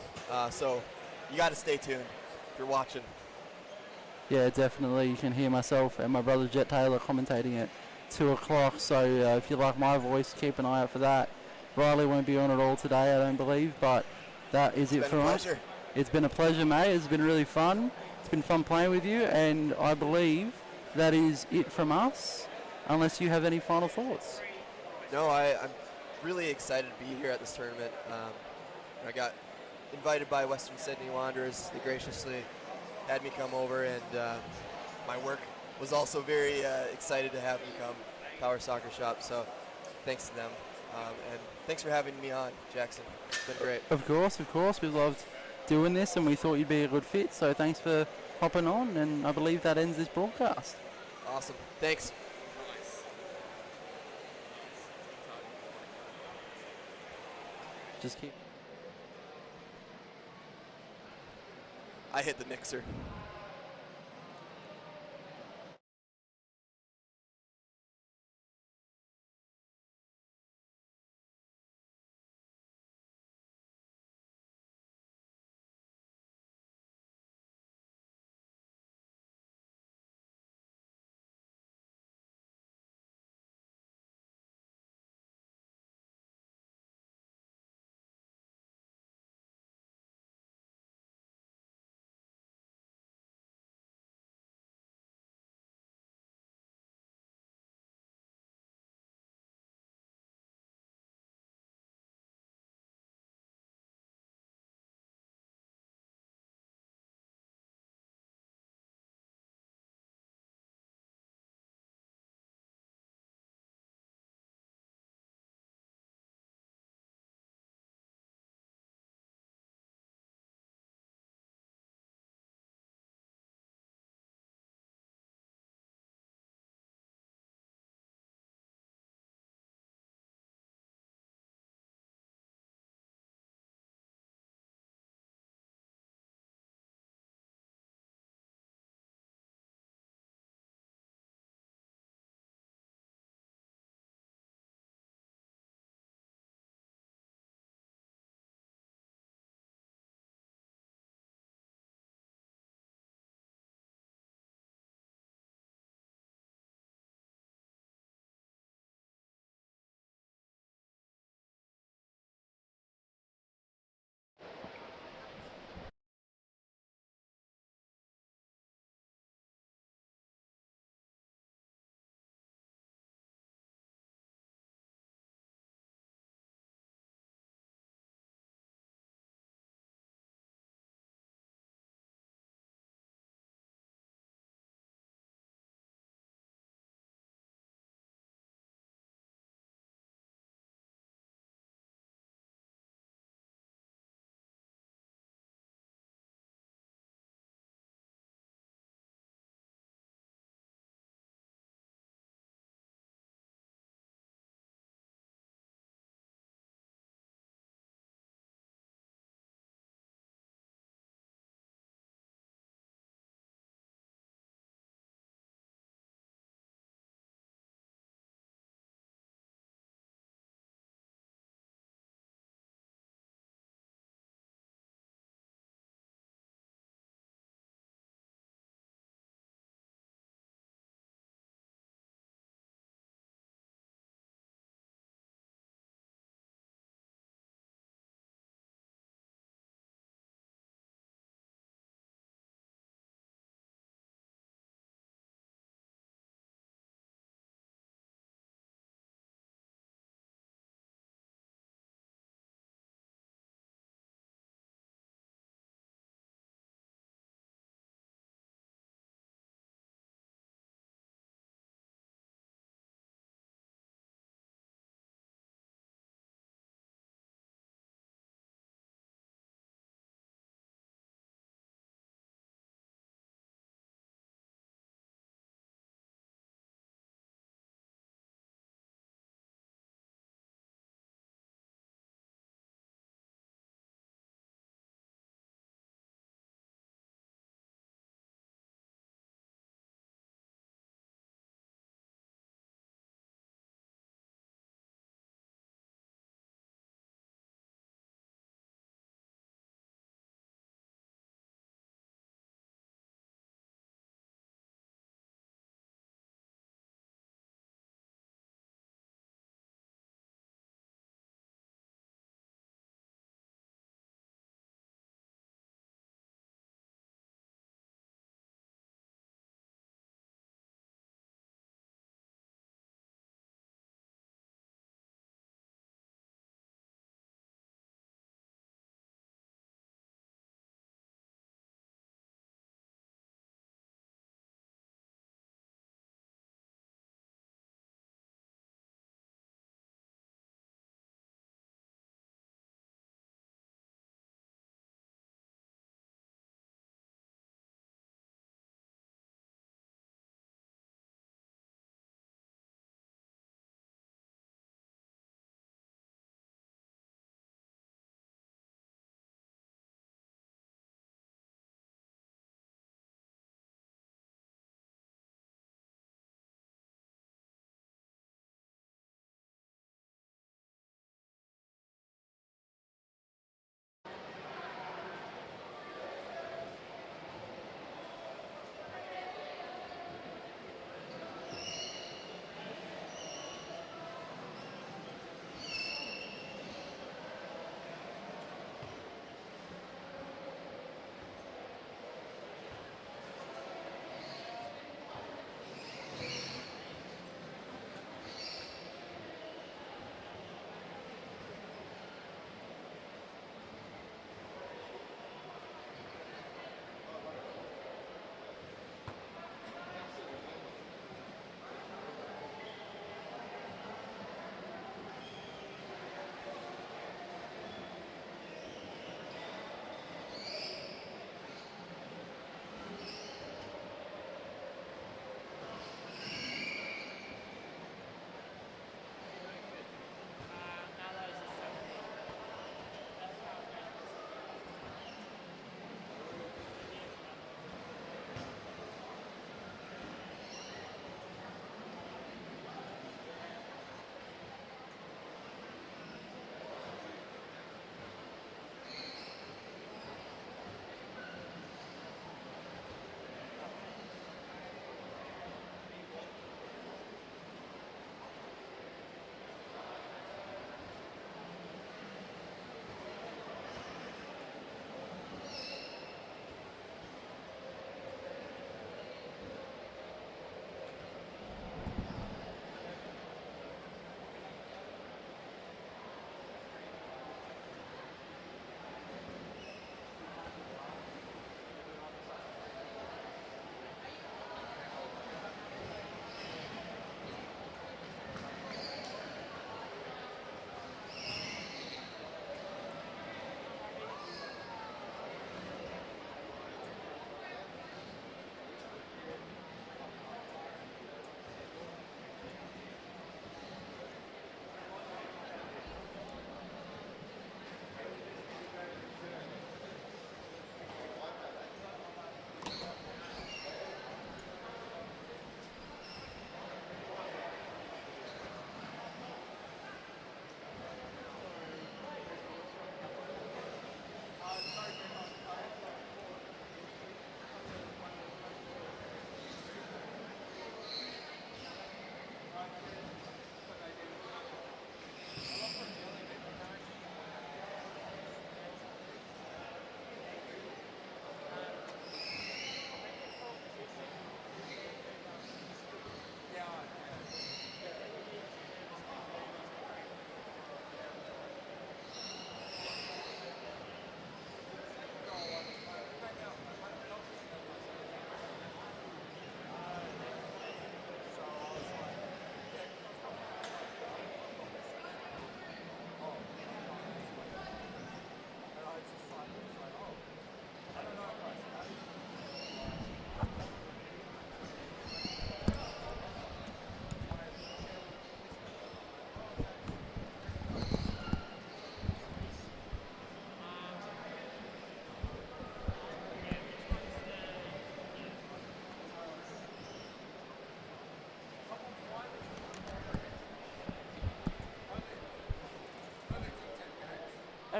So you got to stay tuned if you're watching. Yeah, definitely. You can hear myself and my brother Jet Taylor commentating at 2 o'clock. So if you like my voice, keep an eye out for that. Riley won't be on at all today, I don't believe, but that is it for us. It's been a pleasure, mate. It's been really fun. It's been fun playing with you, and I believe that is it from us, unless you have any final thoughts. No, I'm really excited to be here at this tournament. I got invited by Western Sydney Wanderers. They graciously had me come over, and my work was also very excited to have me come, Power Soccer Shop, so thanks to them. And thanks for having me on, Jackson. It's been great. Of course. We loved doing this, and we thought you'd be a good fit, so thanks for hopping on, and I believe that ends this broadcast. Awesome. Thanks. Just keep... I hit the mixer.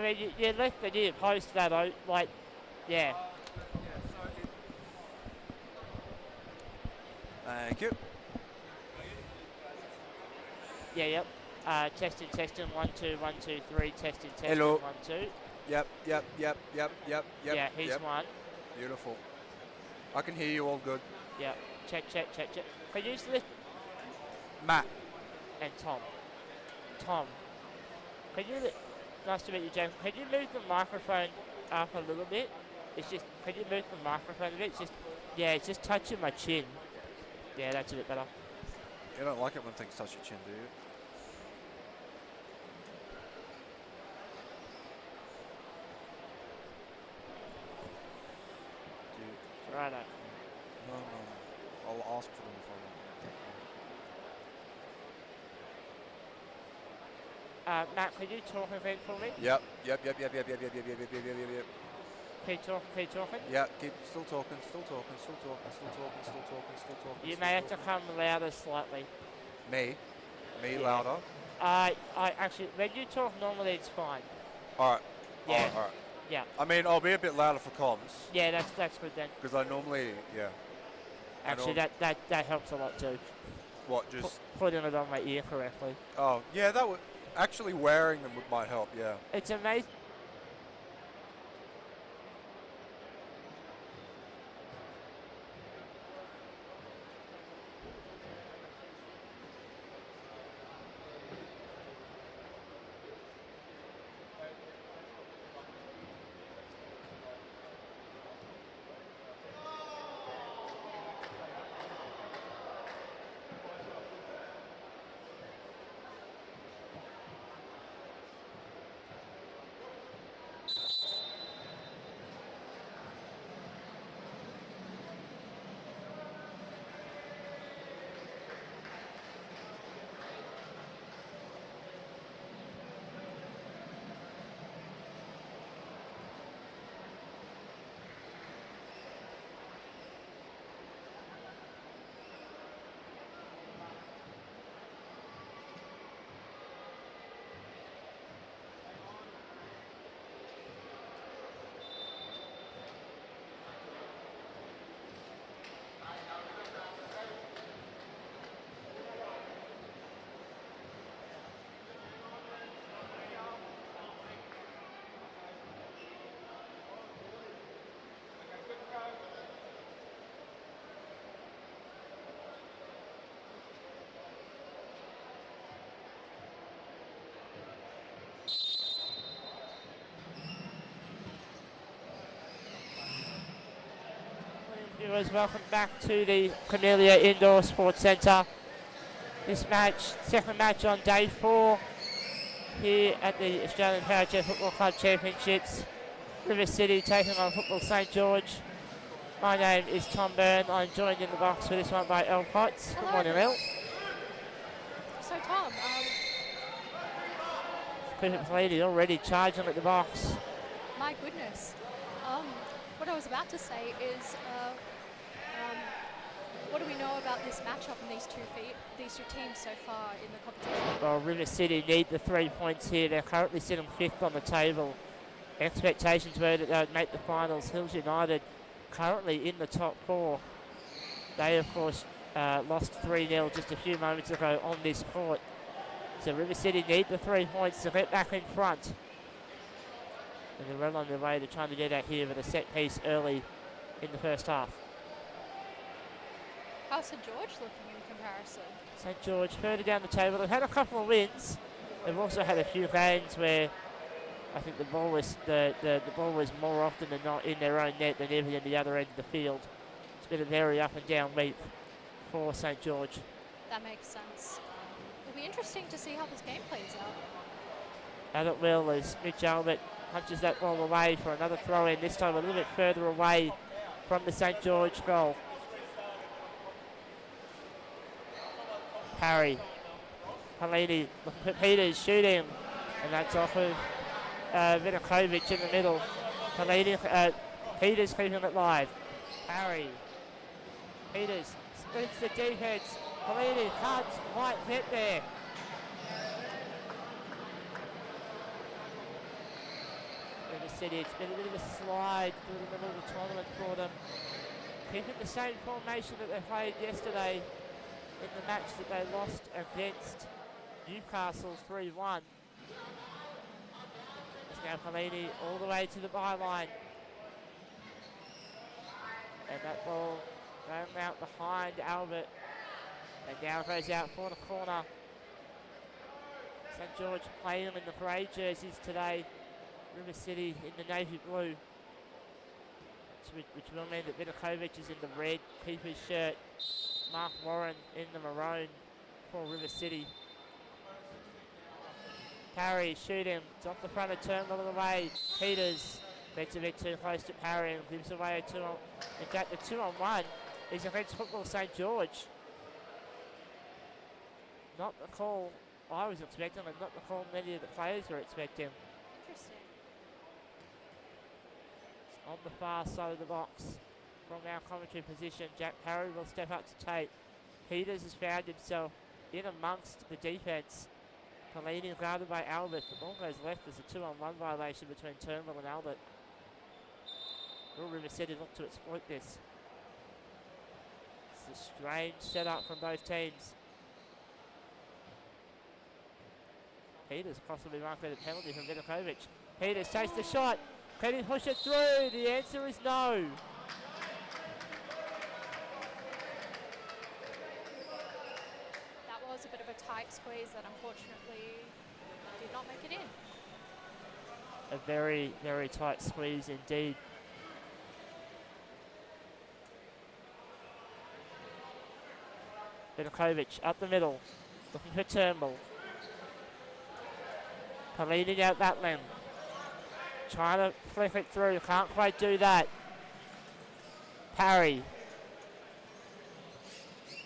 I mean, you left the near post that, like, yeah. Thank you. Yeah, yep. Testing, 1 2 1 2 3. Testing, Hello. 1 2. Yep. Yeah, he's one. Beautiful. I can hear you all good. Yeah. Check. Can you lift Matt. and Tom? Can you? Nice to meet you, James. Can you move the microphone up a little bit? It's just. Can you move the microphone a bit? It's just. Yeah, it's just touching my chin. Yeah, that's a bit better. You don't like it when things touch your chin, do you? Righto. No. I'll ask for them if I want. Matt, can you talk a bit for me? Yep. Keep talking. Yeah, keep still talking. You may have to come louder slightly. Me Yeah. louder. I actually, when you talk normally, it's fine. All right. Yeah. All right. Yeah. I mean, I'll be a bit louder for comms Yeah, that's good then. because I normally, yeah. Actually, that helps a lot too. What? Just Putting it on my ear correctly. oh, yeah. That would actually wearing them might help. Yeah. It's amazing. Viewers, welcome back to the Cornelia Indoor Sports Centre. This match, second match on day 4 here at the Australian Parachair Football Club Championships. River City taking on Football St George. My name is Tom Byrne. I'm joined in the box for this one by Elle Potts. Good morning, Elle. So Tom, Clifford Lady already charging at the box. my goodness. What I was about to say is, what do we know about this matchup and these two teams so far in the competition? Well, River City need the 3 points here. They're currently sitting 5th on the table. Expectations were that they would make the finals. Hills United currently in the top 4. They, of course, lost 3-0 just a few moments ago on this court. So River City need the 3 points to get back in front. And they're well on their way to trying to do that here with a set piece early in the first half. How's St George looking in comparison? St George further down the table. They've had a couple of wins. They've also had a few games where I think the ball was more often than not in their own net than even in the other end of the field. It's been a very up and down week for St George. That makes sense. It'll be interesting to see how this game plays out. And it will as Mitch Albert punches that ball away for another throw in, this time a little bit further away from the St George goal. Parry. Palini looking for Peters shooting, and that's off of Vidakovic in the middle. Palini, Peters keeping it live. Parry. Peters splits the defense. Palini can't quite get there. City. It's been a bit of a slide through the middle of the tournament for them. Keeping the same formation that they played yesterday in the match that they lost against Newcastle 3-1. It's now Pelini all the way to the byline. And that ball going out behind Albert. And now goes out for the corner. St George playing in the grey jerseys today. River City in the navy blue. Which will mean that Vidakovic is in the red keeper's shirt. Mark Warren in the maroon for River City. Parry shooting. It's off the front of Turnbull of the way. Peters gets a bit too close to Parry and gives away a 2-on. In fact, the 2-on-1 is against Football St George. Not the call I was expecting, and not the call many of the players were expecting. Interesting. On the far side of the box from our commentary position, Jack Parry will step up to take. Peters has found himself in amongst the defence. Pelini guarded by Albert. The ball goes left. There's a 2-on-1 violation between Turnbull and Albert. Will River City look to exploit this? It's a strange setup from both teams. Peters possibly might get a penalty from Vidakovic. Peters takes the shot. Can he push it through? The answer is no. That was a bit of a tight squeeze that unfortunately did not make it in. A very, very tight squeeze indeed. Vidakovic up the middle, looking for Turnbull. Pelini out battling. Trying to flick it through, can't quite do that. Parry.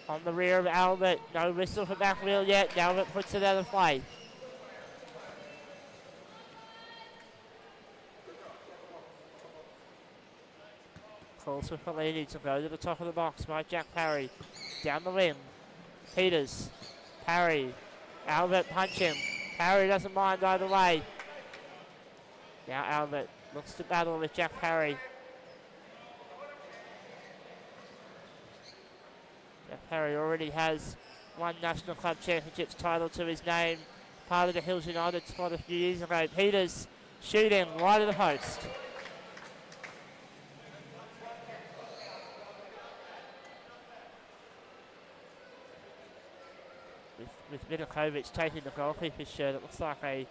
On the rear of Albert, no whistle for back wheel yet. Albert puts it out of play. Calls for Pelini to go to the top of the box by Jack Parry. Down the limb. Peters. Parry. Albert punching. Parry doesn't mind either way. Now Albert looks to battle with Jack Parry. Jack Parry already has one National Club Championships title to his name. Part of the Hills United squad a few years ago. Peters shooting wide of the post. With Vidakovic taking the goalkeeper's shirt, it looks like a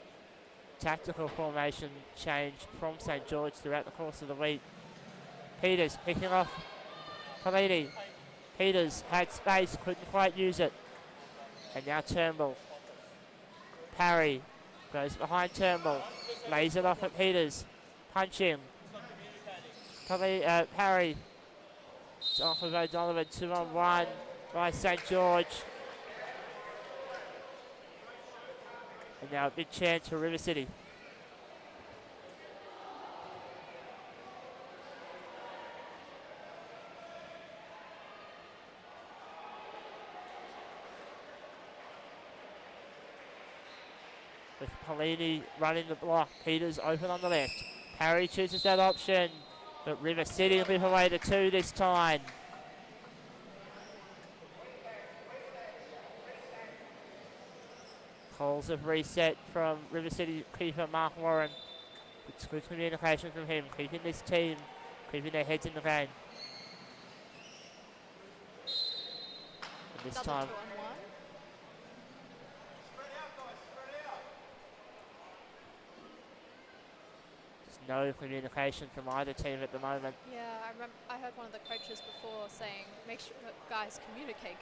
tactical formation change from St George throughout the course of the week. Peters picking off Pelini. Peters had space, couldn't quite use it. And now Turnbull. Parry goes behind Turnbull, lays it off at Peters. Punch him. Parry. It's off of O'Donovan, 2-on-1 by St George. And now a big chance for River City. With Pelini running the block, Peters open on the left. Parry chooses that option, but River City live away to 2 this time. Calls of reset from River City keeper Mark Warren. It's good communication from him, keeping this team, keeping their heads in the game. And this time, 2-on-1. there's no communication from either team at the moment. Yeah, I heard one of the coaches before saying, make sure guys communicate.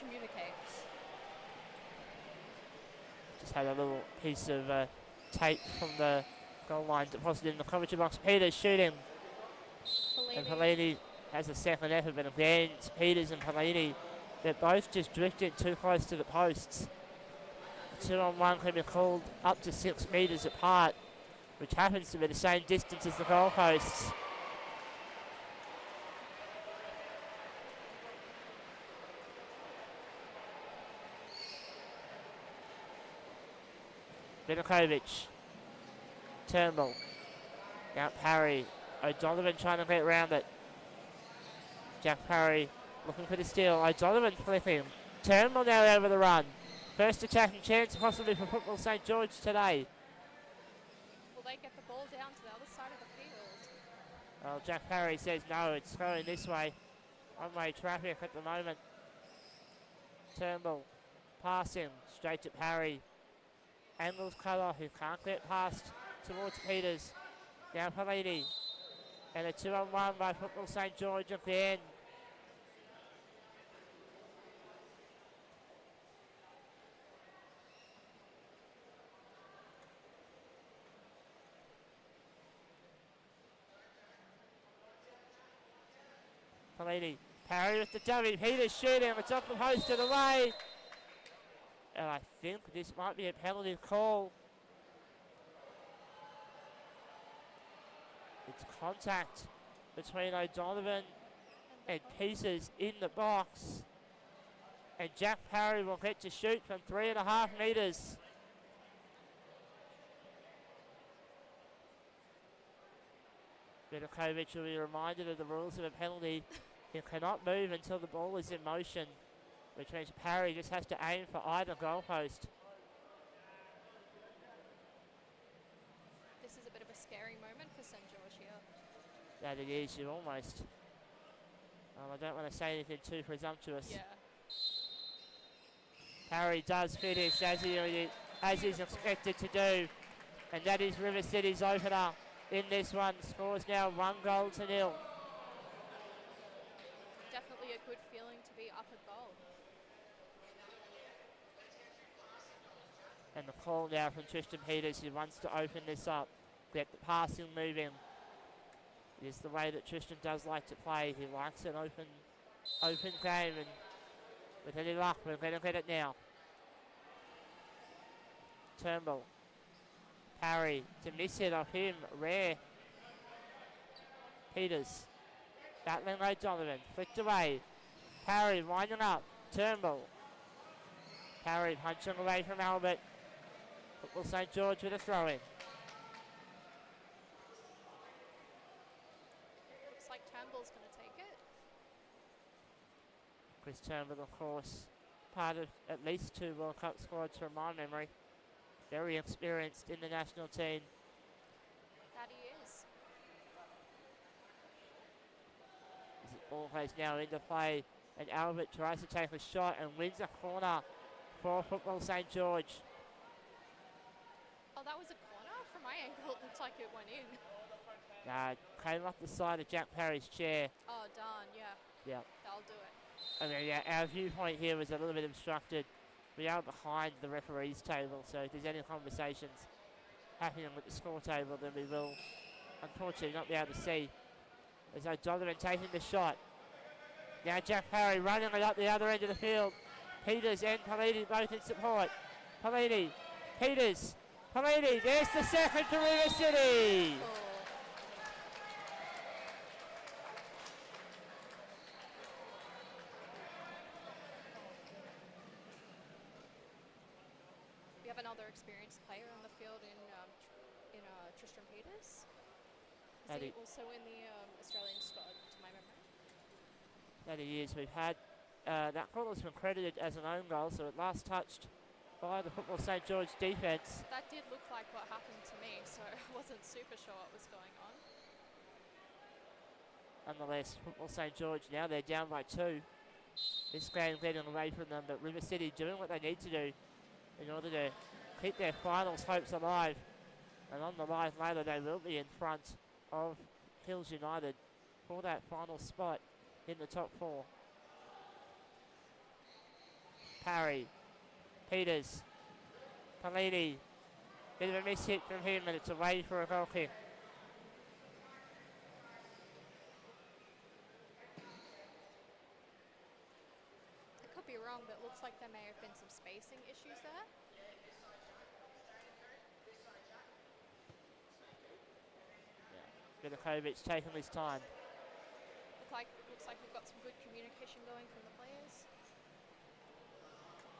Just had a little piece of tape from the goal line deposited in the commentary box. Peters shooting. And Pelini has a second effort, but again, it's Peters and Pelini. They're both just drifting too close to the posts. The 2-on-1 can be called up to 6 metres apart, which happens to be the same distance as the goalposts. Vidakovic. Turnbull. Now Parry. O'Donovan trying to get around it. Jack Parry looking for the steal. O'Donovan flipping. Turnbull now over the run. First attacking chance possibly for Football St. George today. Will they get the ball down to the other side of the field? Well, Jack Parry says no, it's going this way. One-way traffic at the moment. Turnbull passing straight to Parry. Angles Colour, who can't get past towards Peters. Now Pelini. And a 2-on-1 by Football St. George at the end. Pelini. Parry with the dummy. Peters shooting. It's off the post and away. And I think this might be a penalty call. It's contact between O'Donovan and Peters in the box. And Jack Parry will get to shoot from 3.5 metres. Vidakovic will be reminded of the rules of a penalty. He cannot move until the ball is in motion, which means Parry just has to aim for either goalpost. This is a bit of a scary moment for St. George here. That it is, you almost. I don't want to say anything too presumptuous. Yeah. Parry does finish as he's expected to do. And that is River City's opener in this one. Scores now 1-0. Definitely a good feeling to be up a goal. And the call now from Tristan Peters, who wants to open this up, get the passing moving. It is the way that Tristan does like to play. He likes an open game, and with any luck, we're going to get it now. Turnbull. Parry to miss it off him. Rare. Peters. Battling O'Donovan. Flicked away. Parry winding up. Turnbull. Parry punching away from Albert. Football St. George with a throw-in. Looks like Turnbull's going to take it. Chris Turnbull, of course, part of at least 2 World Cup squads from my memory. Very experienced in the national team. That he is. As it ball plays now into play, and Albert tries to take a shot and wins a corner for Football St. George. Oh, that was a corner? From my angle, it looked like it went in. Came off the side of Jack Parry's chair. Oh, darn, yeah. Yeah. That'll do it. I mean, yeah, our viewpoint here was a little bit obstructed. We are behind the referees table, so if there's any conversations happening with the score table, then we will, unfortunately, not be able to see. As O'Donovan taking the shot. Now Jack Parry running it up the other end of the field. Peters and Pelini both in support. Pelini, Peters, Pelini, there's the second for River City. Oh. We have another experienced player on the field in Tristan Peters. Is he also in the Australian squad, to my memory? That he is. We've had that goal has been credited as an own goal, so it last touched by the Football St. George defence. That did look like what happened to me, so I wasn't super sure what was going on. Nonetheless, Football St. George now they're down by 2. This game getting away from them, but River City doing what they need to do in order to keep their finals hopes alive. And on the live later, they will be in front of Hills United for that final spot in the top 4. Parry, Peters, Pelini, bit of a miss hit from him, and it's away for a goal kick. I could be wrong, but it looks like there may have been some spacing issues there. Vidakovic taking his time. Looks like we've got some good communication going from the players.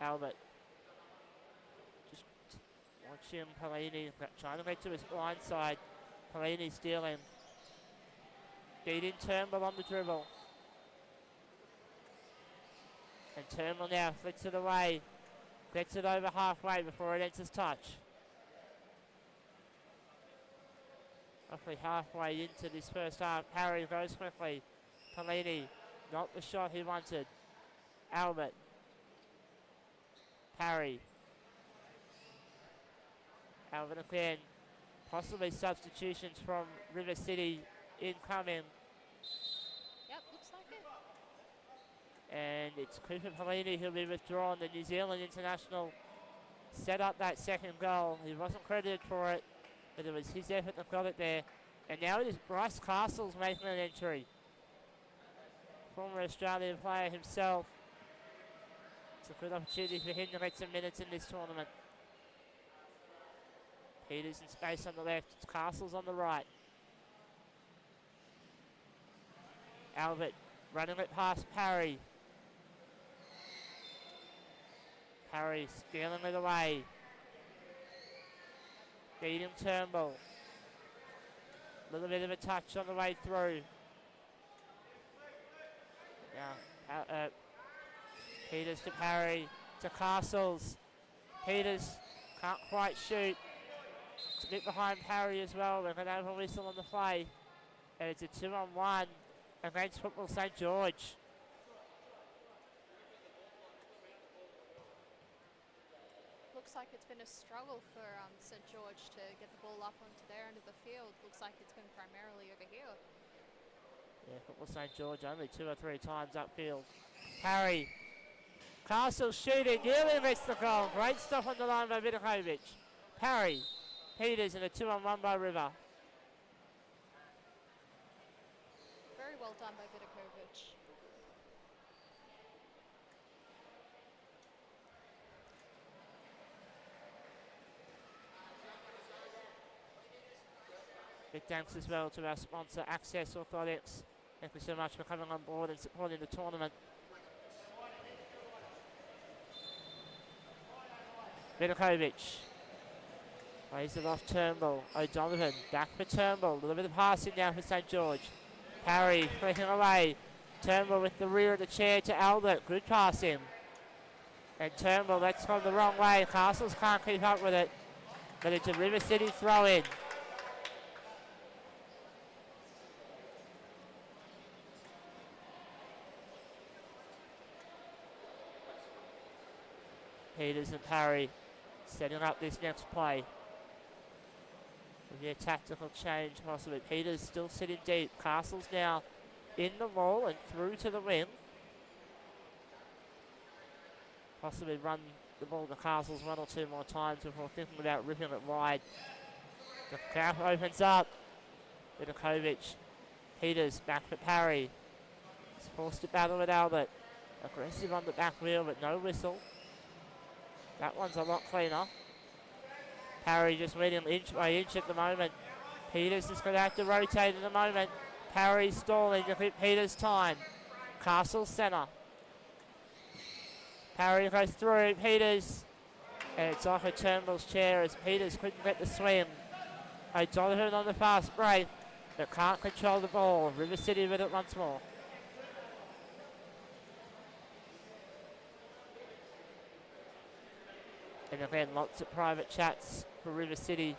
Albert. Just watching Pelini trying to get to his blind side. Pelini stealing. Beating Turnbull on the dribble. And Turnbull now flicks it away. Gets it over halfway before it enters touch. Roughly halfway into this first half. Parry goes quickly. Pelini, not the shot he wanted. Albert. Parry. Albert again. Possibly substitutions from River City incoming. Yep, looks like it. And it's Cooper Pelini who'll be withdrawn. The New Zealand international set up that second goal. He wasn't credited for it, but it was his effort that got it there. And now it is Bryce Castles making an entry. Former Australian player himself. It's a good opportunity for him to get some minutes in this tournament. Peters in space on the left. It's Castles on the right. Albert running it past Parry. Parry stealing it away. Beating Turnbull. A little bit of a touch on the way through. Now, Peters to Parry, to Castles. Peters can't quite shoot. It's a bit behind Parry as well. We're going to have a whistle on the play. And it's a 2-on-1 against Football St. George. Looks like it's been a struggle for St. George to get the ball up onto their end of the field. Looks like it's been primarily over here. Yeah, Football St. George only 2 or 3 times upfield. Parry. Castle shooting, nearly missed the goal. Great stuff on the line by Vidakovic. Parry. Peters in a 2-on-1 by River. Very well done by Vidakovic. Big thanks as well to our sponsor, Access Orthotics. Thank you so much for coming on board and supporting the tournament. Vidakovic plays it off Turnbull. O'Donovan back for Turnbull. A little bit of passing now for St. George. Parry flicking away. Turnbull with the rear of the chair to Albert. Good passing. And Turnbull, that's gone the wrong way. Castles can't keep up with it. But it's a River City throw in. Peters and Parry setting up this next play. Maybe a tactical change possibly. Peters still sitting deep. Castles now in the ball and through to the wing. Possibly run the ball to Castles 1 or 2 more times before thinking about ripping it wide. The gap opens up. Vidakovic. Peters back for Parry. He's forced to battle with Albert. Aggressive on the back wheel but no whistle. That one's a lot cleaner. Parry just winning inch by inch at the moment. Peters is going to have to rotate at the moment. Parry stalling to keep Peters' time. Castle centre. Parry goes through. Peters. And it's off of Turnbull's chair as Peters couldn't get the swim. O'Donovan on the fast break, but can't control the ball. River City with it once more. And again, lots of private chats for River City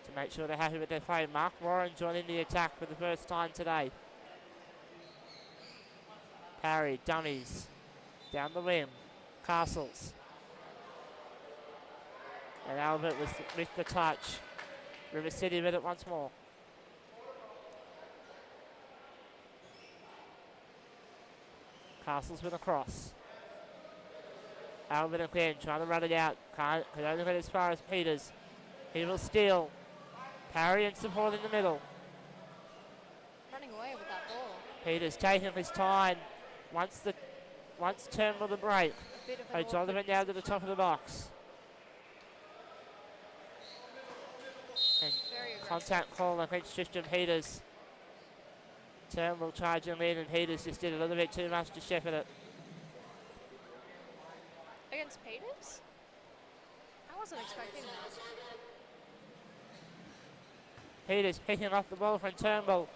to make sure they're happy with their play. Mark Warren joining the attack for the first time today. Parry, dummies, down the wing. Castles. And Albert with the touch. River City with it once more. Castles with a cross. Albert again trying to run it out. Can only get as far as Peters. He will steal. Parry and support in the middle. Running away with that ball. Peters taking his time. Once Turnbull to break. O'Donovan down to the top of the box. And contact call against Tristan Peters. Turnbull charging in and Peters just did a little bit too much to shepherd it. Against Peters? I wasn't expecting that. Peters picking off the ball from Turnbull.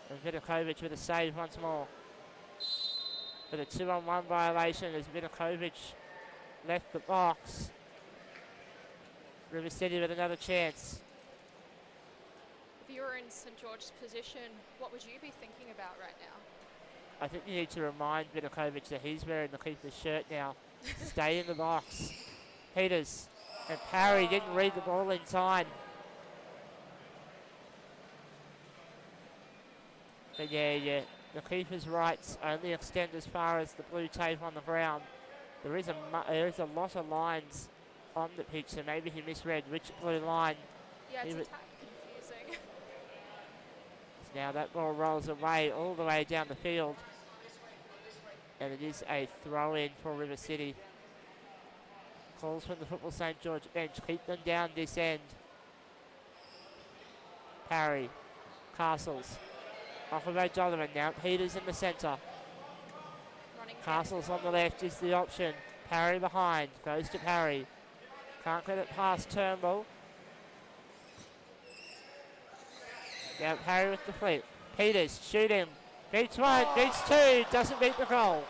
And Vidakovic with a save once more. But a 2-on-1 violation as Vidakovic left the box. River City with another chance. If you were in St George's position, what would you be thinking about right now? I think you need to remind Vidakovic that he's wearing the keeper's shirt now. Stay in the box. Peters and Parry didn't read the ball in time. But yeah, the keeper's rights only extend as far as the blue tape on the ground. There is a lot of lines on the pitch, so maybe he misread which blue line. Yeah, it's a tad confusing. Now that ball rolls away all the way down the field. And it is a throw-in for River City. Calls from the Football St George bench. Keep them down this end. Parry. Castles. Off of O'Donovan now. Peters in the centre. Castles on the left is the option. Parry behind. Goes to Parry. Can't get it past Turnbull. Now Parry with the flip. Peters shooting. Beats one, beats two, doesn't beat the goal.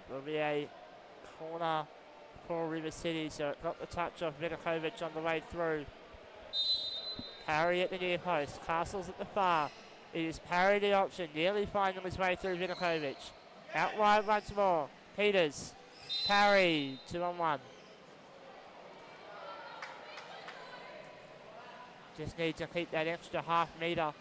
Will be a corner for River City, so it got the touch of Vidakovic on the way through. Parry at the near post, Castles at the far. It is Parry the option, nearly finding his way through Vidakovic. Out wide once more, Peters. Parry, 2-on-1. Just need to keep that extra half metre.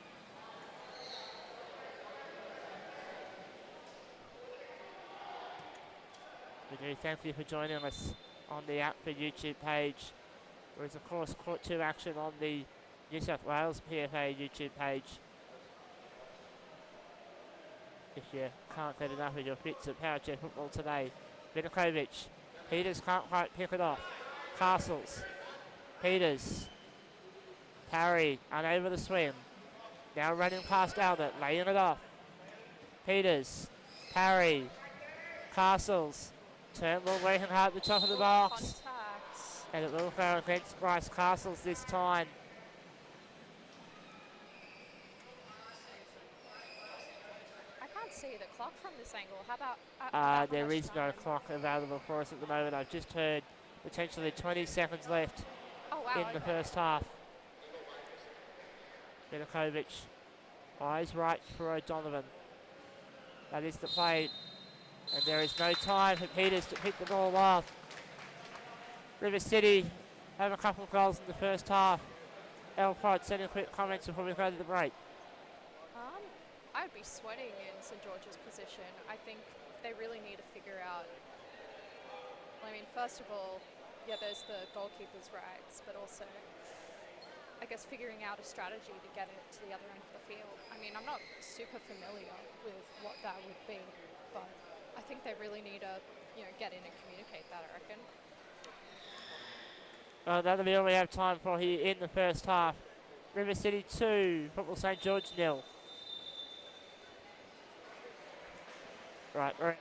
We do thank you for joining us on the APFA YouTube page. There is of course Court 2 action on the New South Wales PFA YouTube page. If you can't get enough of your fits at Power Chair Football today. Vidakovic. Peters can't quite pick it off. Castles. Peters. Parry, unable to swim. Now running past Albert, laying it off. Peters. Parry. Castles. Turnbull working hard at the top of the box. Contact. And it will go against Bryce Castles this time. See the clock from this angle. How about there is no clock available for us at the moment. I've just heard potentially 20 seconds left in the first half. Vidakovic, eyes right for O'Donovan. That is the play. And there is no time for Peters to pick the ball off. River City have a couple of goals in the first half. Elford, sending quick comments before we go to the break. I'd be sweating in St George's position. I think they really need to figure out, I mean, first of all, yeah, there's the goalkeeper's rights, but also, I guess, figuring out a strategy to get it to the other end of the field. I mean, I'm not super familiar with what that would be, but I think they really need to, get in and communicate that, I reckon. That'll be all we have time for here in the first half. River City 2, Football St George 0. Right, we're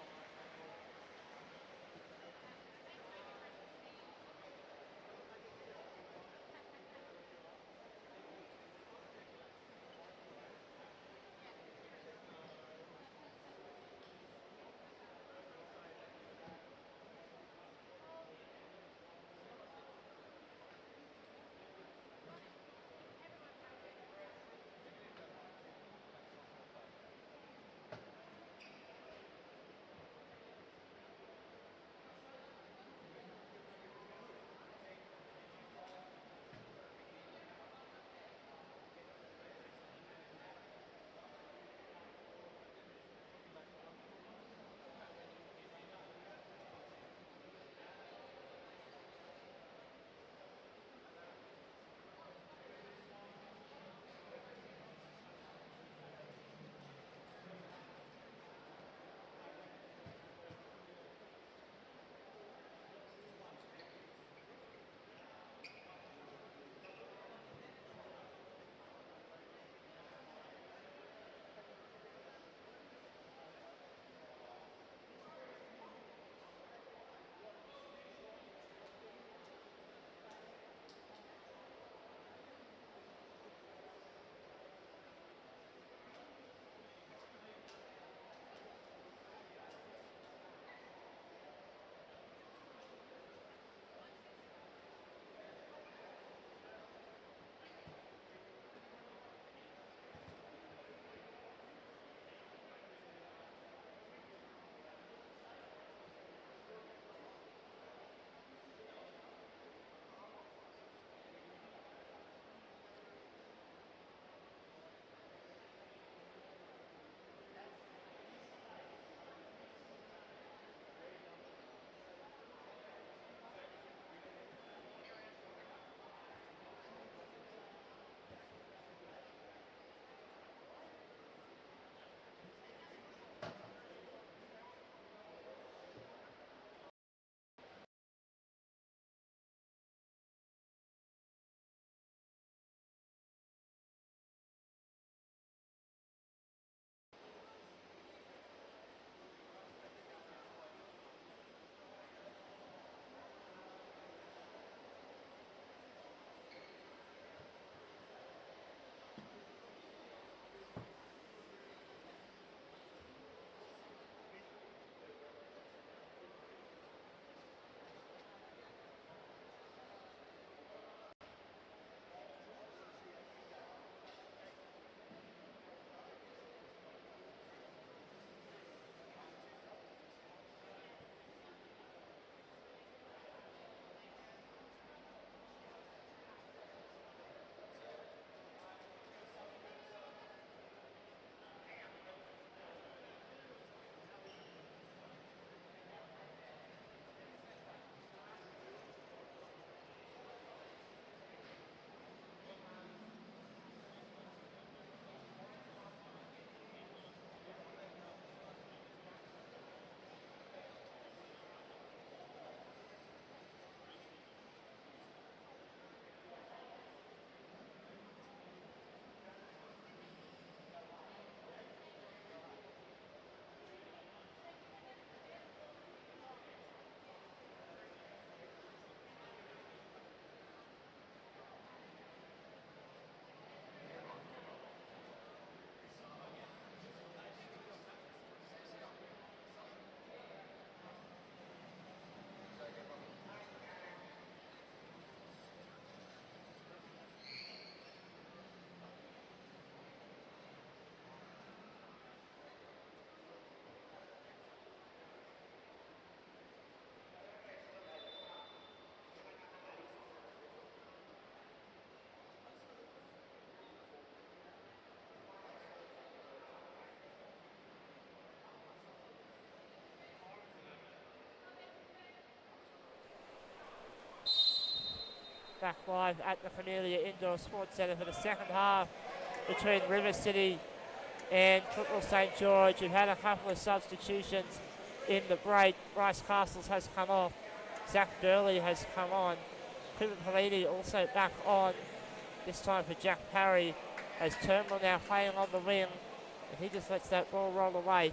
back live at the Cornelia Indoor Sports Centre for the second half between River City and Football St George. We've had a couple of substitutions in the break. Bryce Castles has come off. Zach Burley has come on. Clifford Pelini also back on. This time for Jack Parry, as Turnbull now playing on the wing, and he just lets that ball roll away.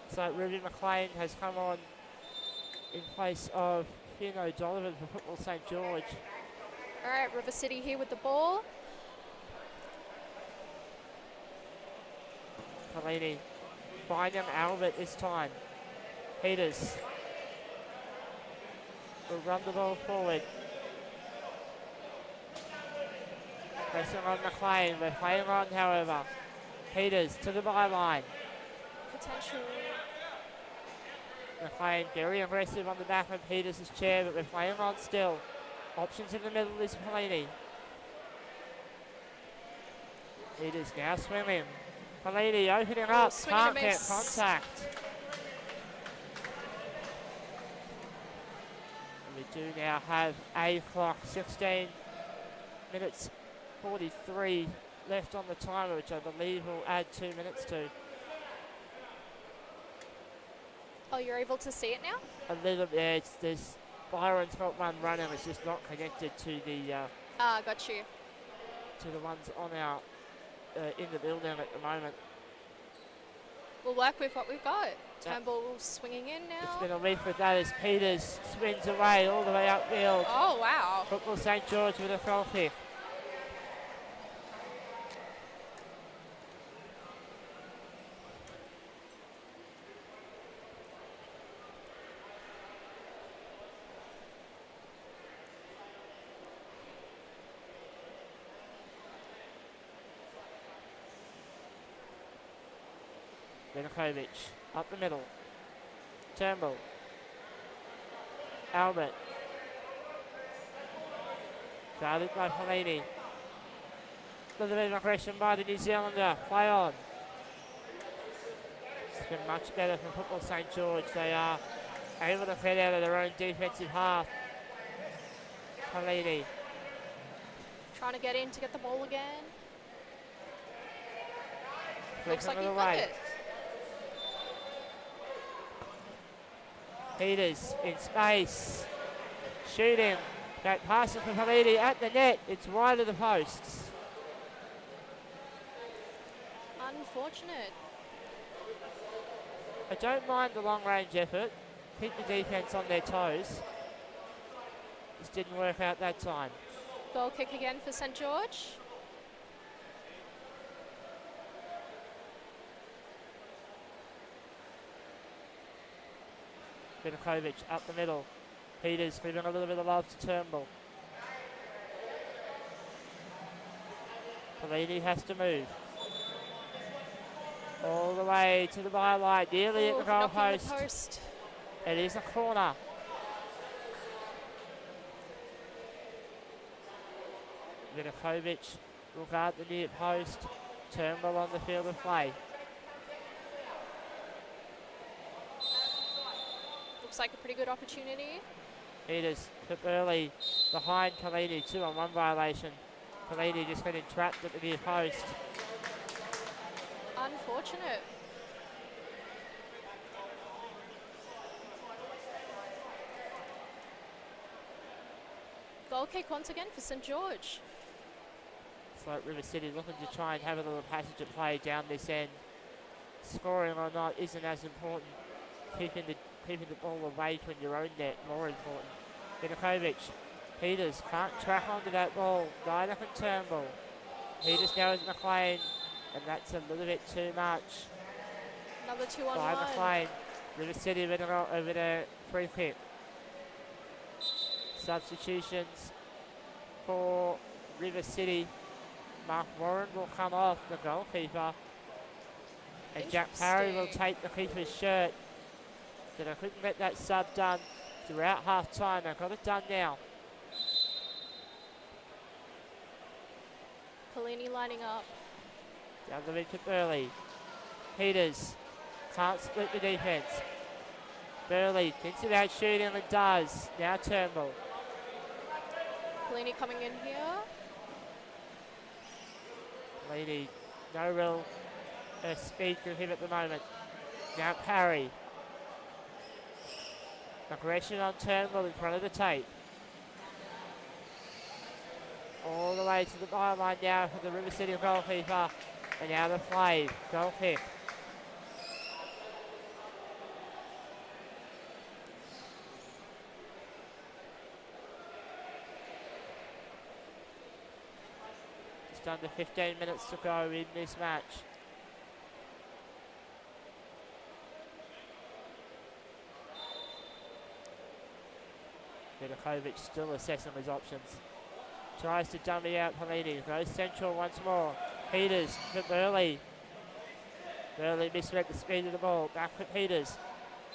So Ruby McLean has come on in place of Hugh O'Donovan for Football St George. All right, River City here with the ball. Pelini finding Albert this time. Peters will run the ball forward. Pressing on McLean. We're playing on, however. Peters to the byline. Potential. McLean very aggressive on the back of Peters' chair, but we're playing on still. Options in the middle is Pelini. Peters now swimming. Pelini opening up, swing and can't a get miss. contact. And we do now have a clock, 16 minutes 43 left on the timer, which I believe will add 2 minutes to. Oh, you're able to see it now? A little bit, there's Byron's got one running, it's just not connected to the Got you. to the ones on our in the building at the moment. We'll work with what we've got. Yeah. Turnbull swinging in It's now. been a week with that as Peters swings away all the way upfield. Oh, wow. Football St George with a foul kick. Vinokovic up the middle. Turnbull. Albert. Guarded by Pelini. A little bit of aggression by the New Zealander. Play on. It's been much better for Football St George. They are able to head out of their own defensive half. Pelini. Trying to get in to get the ball again. Flicks Looks like it you've got away. it. Peters in space. Shooting. That passing for Pelini at the net. It's wide of the posts. Unfortunate. I don't mind the long range effort. Keep the defense on their toes. Just didn't work out that time. Goal kick again for St George. Vinokovic up the middle. Peters giving a little bit of love to Turnbull. Pelini has to move. All the way to the byline, nearly at the goal knocking post. the post. It is a corner. Vinokovic will guard the near post. Turnbull on the field of play. Looks like a pretty good opportunity. Peters took early behind Pelini, 2-on-1 violation. Pelini just getting trapped at the near post. Unfortunate. Goal kick once again for St George. It's like River City looking to try and have a little passage of play down this end. Scoring or not isn't as important. Keeping the ball away from your own net more important. Vinokovic. Peters can't track onto that ball. Neither can Turnbull. Peters now is McLean, and that's a little bit too much. Another 2-on-1. By McLean. River City with a free kick. Substitutions for River City. Mark Warren will come off, the goalkeeper. And Jack Parry will take the keeper's shirt. But I couldn't get that sub done throughout half time. I've got it done now. Pelini lining up. Down the wicket early. Peters can't split the defence. Burley thinks about shooting and does. Now Turnbull. Pelini coming in here. Lady, no real speed to him at the moment. Now Parry. Aggression on Turnbull in front of the tape. All the way to the byline now for the River City goalkeeper. And now the play. Goal kick. Just under 15 minutes to go in this match. Vidakovic still assessing his options. Tries to dummy out Pelini. Goes central once more. Peters for Burley. Burley misread the speed of the ball. Back for Peters.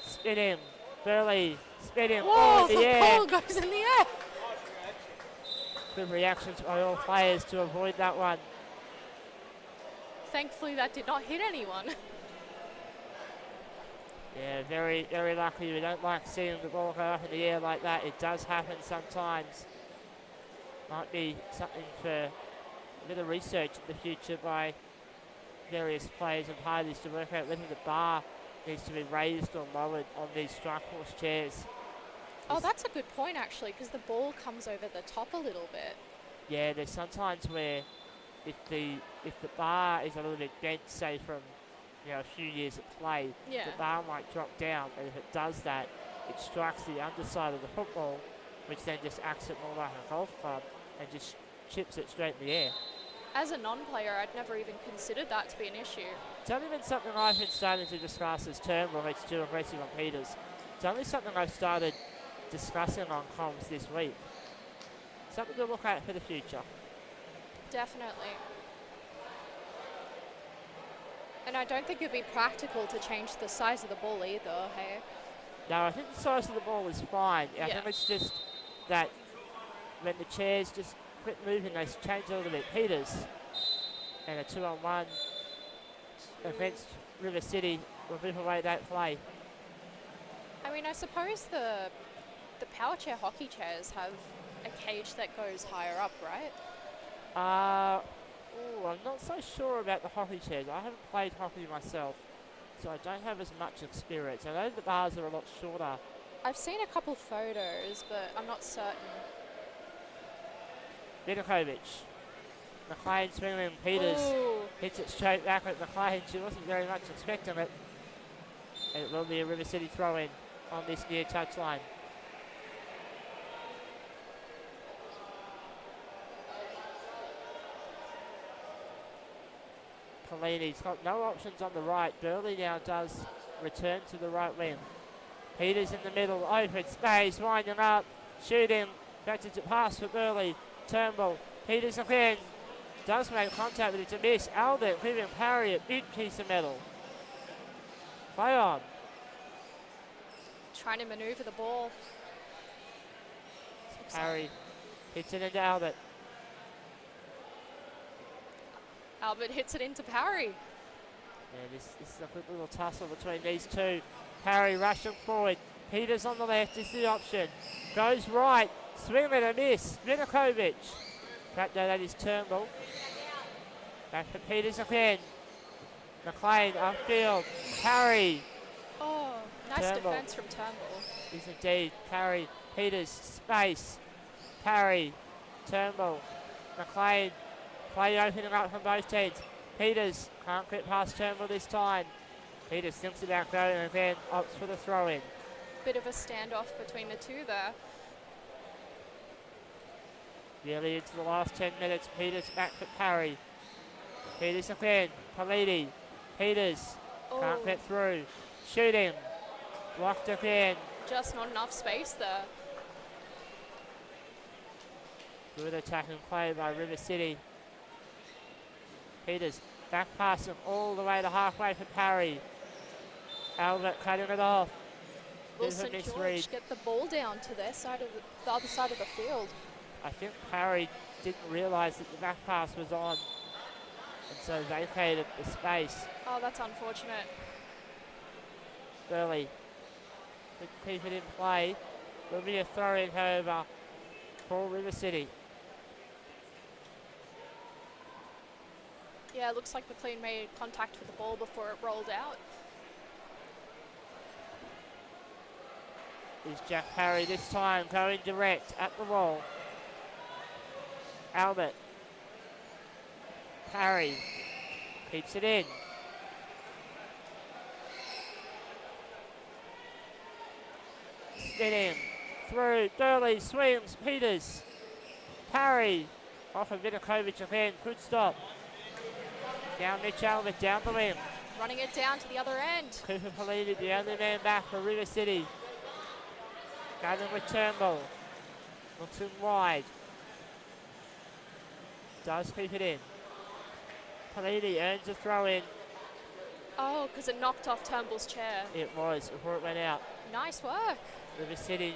Spin him. Burley. Spin him. Whoa, Ball in the the air. ball goes in the air. Good reactions by all players to avoid that one. Thankfully, that did not hit anyone. Yeah, very, very lucky. We don't like seeing the ball go up in the air like that. It does happen sometimes. Might be something for a bit of research in the future by various players and parties to work out whether the bar needs to be raised or lowered on these strike force chairs. Oh, that's a good point, actually, because the ball comes over the top a little bit. Yeah, there's sometimes where if the bar is a little bit bent, say from a few years of play, Yeah. the bar might drop down, and if it does that, it strikes the underside of the football, which then just acts it more like a golf club and just chips it straight in the air. As a non-player, I'd never even considered that to be an issue. It's only been something I've been starting to discuss as Turnbull makes too aggressive on Peters. It's only something I've started discussing on comms this week. Something to look at for the future. Definitely. And I don't think it'd be practical to change the size of the ball either, hey? No, I think the size of the ball is fine. I Yeah. think it's just that when the chairs just quit moving, they change a little bit. Peters and a 2-on-1 against River City will rip away that play. I mean, I suppose the power chair hockey chairs have a cage that goes higher up, right? I'm not so sure about the hockey chairs. I haven't played hockey myself, so I don't have as much experience. I know the bars are a lot shorter. I've seen a couple photos, but I'm not certain. Vidakovic. McLean swinging. Peters Ooh. hits it straight back at McLean. She wasn't very much expecting it. And it will be a River City throw-in on this near touchline. Pelini's got no options on the right. Burley now does return to the right wing. Peters in the middle, open space, winding up, shooting, back to pass for Burley. Turnbull, Peters again, does make contact, but it's a miss. Albert giving Parry a big piece of metal. Play on. Trying to maneuver the ball. Parry hits it into Albert. Albert hits it into Parry. Yeah, this is a good little tussle between these two. Parry rushing forward. Peters on the left is the option. Goes right. Swing and a miss. Vidakovic. That is Turnbull. Back for Peters again. McLean upfield. Parry. Oh, nice Turnbull. defense from Turnbull. Is indeed Parry. Peters. Space. Parry. Turnbull. McLean. Play opening up from both teams. Peters can't get past Turnbull this time. Peters thinks about going and then opts for the throw-in. Bit of a standoff between the two there. Nearly into the last 10 minutes. Peters back for Parry. Peters again. Pelini. Peters can't get through. Shooting. Blocked again. Just not enough space there. Good attacking play by River City. Peters back passing all the way to halfway for Parry. Albert cutting it off. Will Bit of a St. misread. George get the ball down to their side of the other side of the field? I think Parry didn't realise that the back pass was on, and so vacated the space. Oh, that's unfortunate. Burley could keep it in play. There'll be a throw in, however, for River City. Yeah, it looks like McLean made contact with the ball before it rolled out. Is Jack Parry this time going direct at the wall. Albert. Parry keeps it in. Spinning through. Durley swings. Peters. Parry off of Vidakovic again. Good stop. Down Mitch Albert, down the wing. Running it down to the other end. Cooper Politi, the only man back for River City. Going with Turnbull. Looks in wide. Does keep it in. Politi earns a throw in. Oh, because it knocked off Turnbull's chair. It was before it went out. Nice work. River City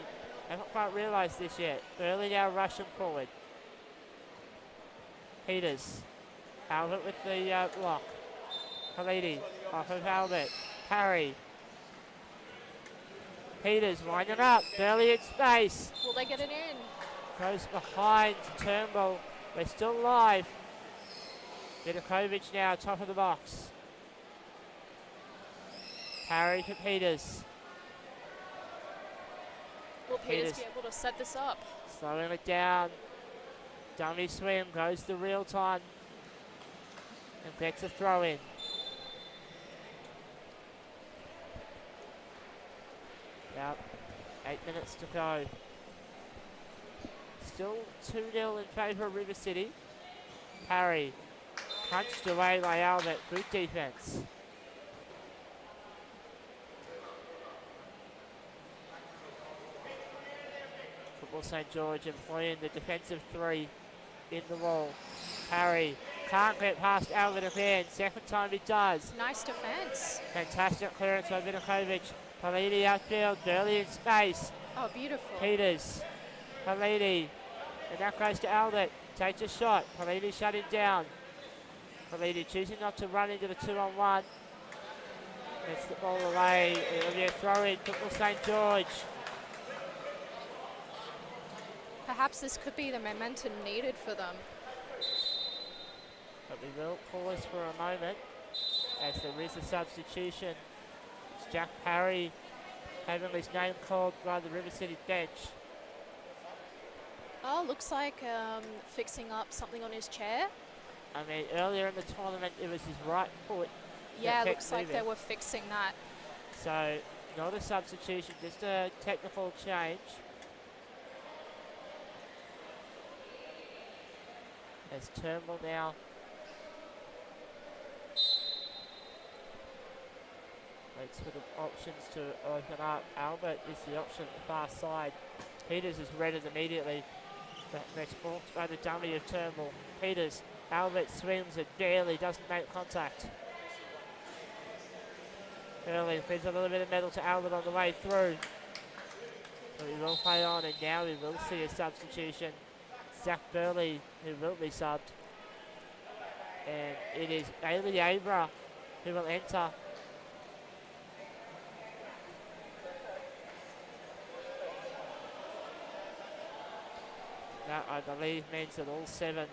haven't quite realised this yet. Early now rushing forward. Peters. Albert with the block. Politi off of Albert. Parry. Peters winding up. Burley in space. Will they get it in? Goes behind Turnbull. We're still live. Vidakovic now top of the box. Parry for Peters. Will Peters be able to set this up? Slowing it down. Dummy swim goes to real time. And gets a throw in. Yep. 8 minutes to go. Still 2-0 in favour of River City. Parry. Punched away by Albert. Good defence. Football St George employing the defensive three in the wall. Parry can't get past Albert again. Second time he does. Nice defence. Fantastic clearance by Vidakovic. Politi outfield. Burley in space. Oh, beautiful. Peters. Politi. And that goes to Albert. Takes a shot. Politi shutting down. Politi choosing not to run into the 2-on-1. Gets the ball away. It'll be a throw in. Football St George. Perhaps this could be the momentum needed for them. But we will pause for a moment as there is a substitution. It's Jack Parry having his name called by the River City bench. Oh, looks like fixing up something on his chair. I mean, earlier in the tournament, it was his right foot. Yeah, looks like they were fixing that. So, not a substitution, just a technical change. As Turnbull now waits for the options to open up. Albert is the option at the far side. Peters is read it immediately. That next ball by the dummy of Turnbull. Peters, Albert swings it barely, doesn't make contact. Early, there's a little bit of metal to Albert on the way through. But we will play on, and now we will see a substitution. Zach Burley, who will be subbed. And it is Bailey Abra who will enter. That, I believe, means that all 7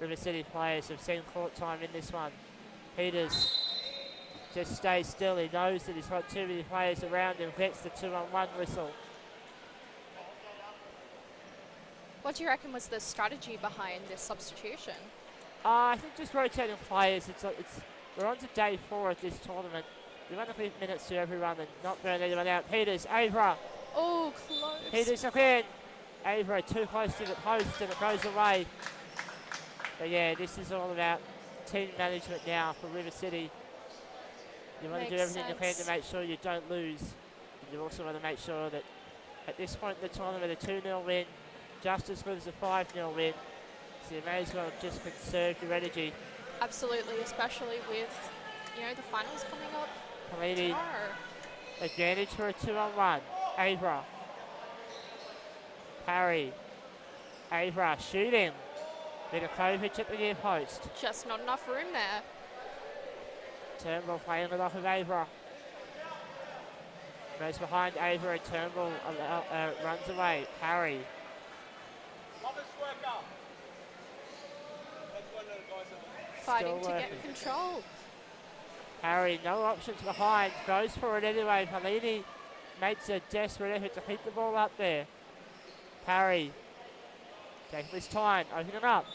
River City players have seen court time in this one. Peters just stays still. He knows that he's got too many players around him. Gets the 2-on-1 whistle. What do you reckon was the strategy behind this substitution? I think just rotating players. We're on to day 4 of this tournament. We want to give minutes to everyone and not burn anyone out. Peters, Abra. Oh, close. Peters again. Abra too close to the post and it goes away. But yeah, this is all about team management now for River City. You want to do everything you can to make sure you don't lose. And you also want to make sure that at this point in the tournament, a 2-0 win, just as good as a 5-0 win. So you may as well just conserve your energy. Absolutely, especially with, the finals coming up Politi, tomorrow. advantage for a 2-on-1. Abra. Parry. Abra shooting. Vidakovic at the near post. Just not enough room there. Turnbull playing it off of Abra. Goes behind Abra and Turnbull runs away. Parry. fighting to Still get control. Harry, no options behind, goes for it anyway. Pelini makes a desperate effort to keep the ball up there. Parry, taking his time, opening it up.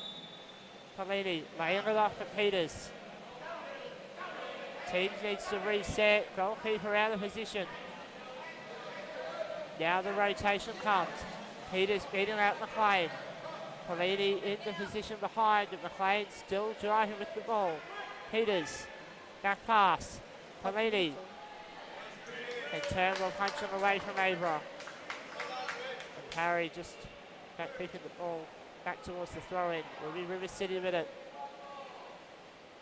Pelini laying it off for Peters. Teams needs to reset, goalkeeper out of position. Now the rotation comes. Peters beating out McLean. Pelini in the position behind, and McLean still driving with the ball. Peters, back pass. Pelini. And Turnbull punching away from Abra. And Parry just back kicking the ball back towards the throw-in. Will be River City with it.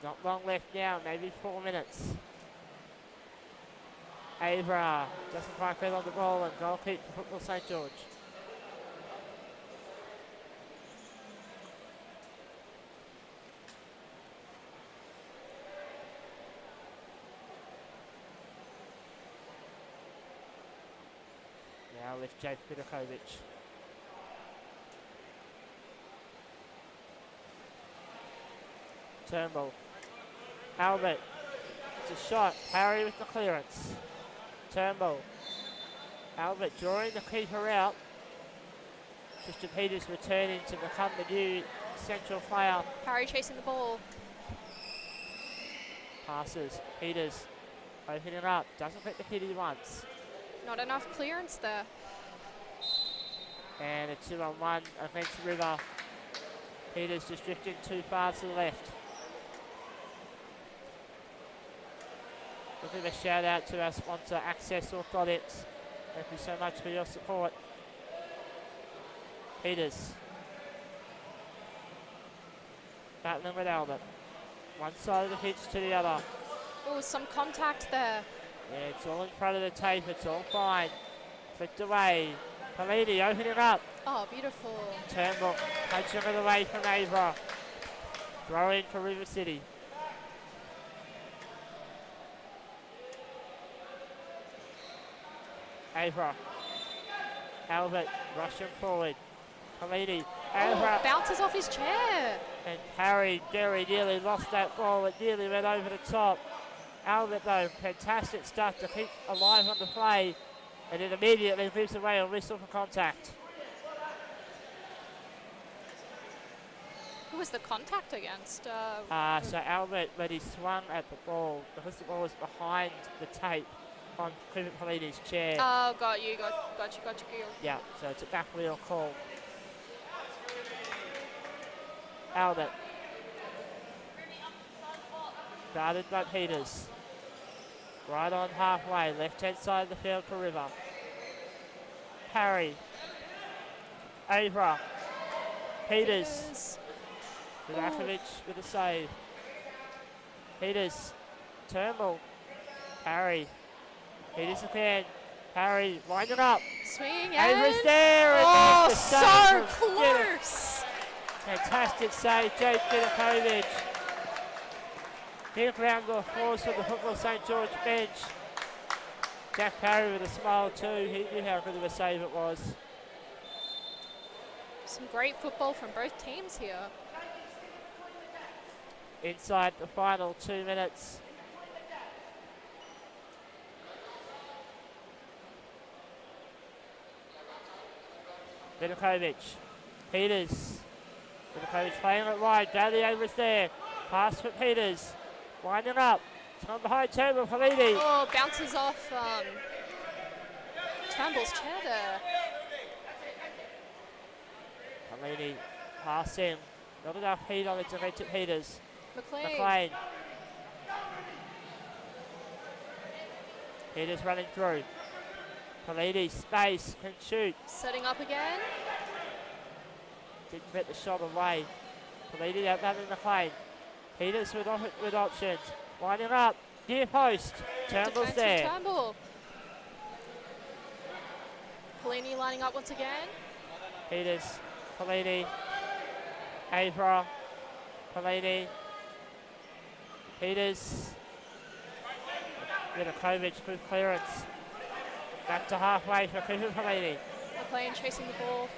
Not long left now, maybe 4 minutes. Abra doesn't quite get on the ball, and goal kick for Football St George. Now with Jake Vidakovic. Turnbull. Albert. It's a shot. Harry with the clearance. Turnbull. Albert drawing the keeper out. Christian Peters returning to become the new central player. Parry chasing the ball. Passes. Peters opening it up. Doesn't get the hit he wants. Not enough clearance there. And a 2-on-1 against River. Peters just drifting too far to the left. A bit of a shout out to our sponsor, Access Orthotics. Thank you so much for your support. Peters. Battling with Albert. One side of the pitch to the other. Oh, some contact there. Yeah, it's all in front of the tape. It's all fine. Flicked away. Pelini opening up. Oh, beautiful. Turnbull punching it away from Abra. Throw in for River City. Abra. Albert rushing forward. Pelini. Abra. Bounces off his chair. And Harry very nearly lost that ball. It nearly went over the top. Albert, though, fantastic stuff to keep alive on the play. And it immediately moves away on whistle for contact. Who was the contact against? So Albert, when he swung at the ball, because the ball was behind the tape on Cooper Pelini's chair. Oh, got you. Yeah, so it's a back wheel call. Albert. Guarded by Peters. Right on halfway, left-hand side of the field for River. Parry. Abra. Peters. Vidakovic with a save. Peters. Turnbull. Parry. Peters again. Parry winding up. Swinging Abra's and there. And oh, that's the so save from close. Fantastic save, Jake Vidakovic. Big round of applause for the Football St George bench. Jack Parry with a smile too. He knew how good of a save it was. Some great football from both teams here. Inside the final 2 minutes. Vidakovic. Peters. Vidakovic playing it wide. Bailey was there. Pass for Peters. Winding up. It's on behind Turnbull. Pelini. Oh, bounces off Turnbull's chair there. Pelini passing. Not enough heat on it to reach it Peters. McLean. Peters running through. Pelini, space, can shoot. Setting up again. Didn't get the shot away. Pelini out that in McLean. Peters with options. Winding up. Near post. Turnbull's Defense there. from Turnbull. Pelini lining up once again. Peters. Pelini. Abra. Pelini. Peters. Vidakovic, good clearance. Back to halfway for Cooper Pelini. McLean chasing the ball.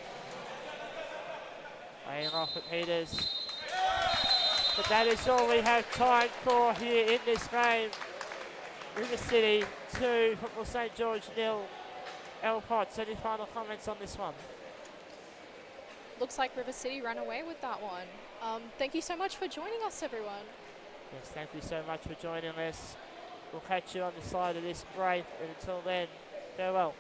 Laying off at Peters. But that is all we have time for here in this game. River City 2, Football St George 0. L Potts, any final comments on this one? Looks like River City ran away with that one. Thank you so much for joining us, everyone. Yes, thank you so much for joining us. We'll catch you on the side of this break, and until then, farewell.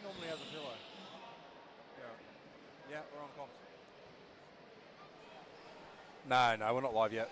normally has a pillow. Yeah. Yeah, we're on comms. No, we're not live yet.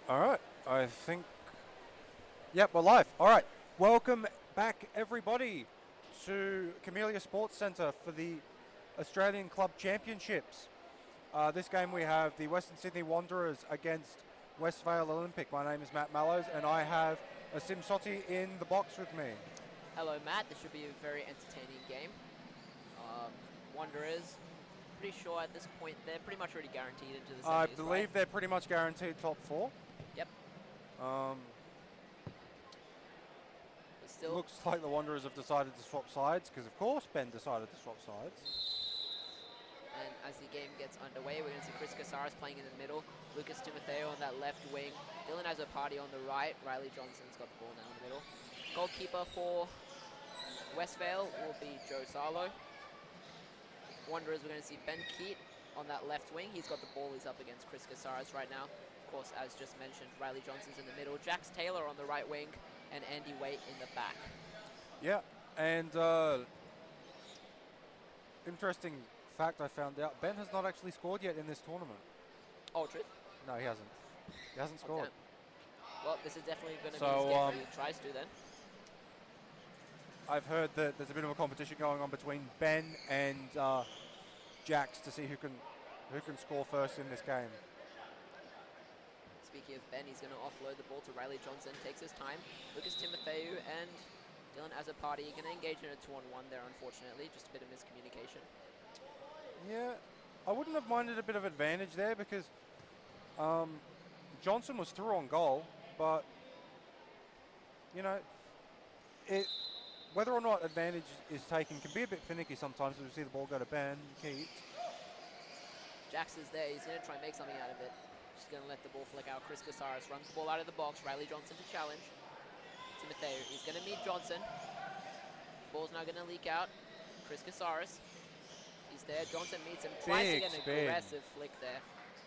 All right, I think. Yep, we're live. All right, welcome back, everybody, to Camellia Sports Centre for the Australian Club Championships. This game we have the Western Sydney Wanderers against Westvale Olympic. My name is Matt Mallows, and I have Asim Soti in the box with me. Hello, Matt. This should be a very entertaining game. Wanderers, pretty sure at this point they're pretty much already guaranteed into the semis, I believe right? they're pretty much guaranteed top four. Yep. But still, Looks like the Wanderers have decided to swap sides, because of course Ben decided to swap sides. and as the game gets underway, we're going to see Chris Casares playing in the middle, Lucas Timotheo on that left wing, Dylan Azzopardi on the right, Riley Johnson's got the ball now in the middle. Goalkeeper for Westvale will be Joe Sarlo. Wanderers, we're going to see Ben Keat on that left wing. He's got the ball. He's up against Chris Casares right now. Of course, as just mentioned, Riley Johnson's in the middle. Jax Taylor on the right wing and Andy Waite in the back. Yeah, and interesting fact I found out, Ben has not actually scored yet in this tournament. Oh, truth? No, he hasn't. He hasn't scored. Okay. Well, this is definitely going to So, be his game if he tries to then. I've heard that there's a bit of a competition going on between Ben and Jax to see who can score first in this game. Speaking of Ben, he's going to offload the ball to Riley Johnson. Takes his time. Lucas Timotheo and Dylan Azzopardi going to engage in a 2-on-1 there, unfortunately. Just a bit of miscommunication. Yeah, I wouldn't have minded a bit of advantage there because Johnson was through on goal, but you know, whether or not advantage is taken can be a bit finicky sometimes as we see the ball go to Ben Keat. Jax is there. He's going to try and make something out of it. Just going to let the ball flick out. Chris Casares runs the ball out of the box. Riley Johnson to challenge. Timotheo, he's going to meet Johnson. Ball's now going to leak out. Chris Casares. He's there. Johnson meets him. Tries to Big get an spin. aggressive flick there.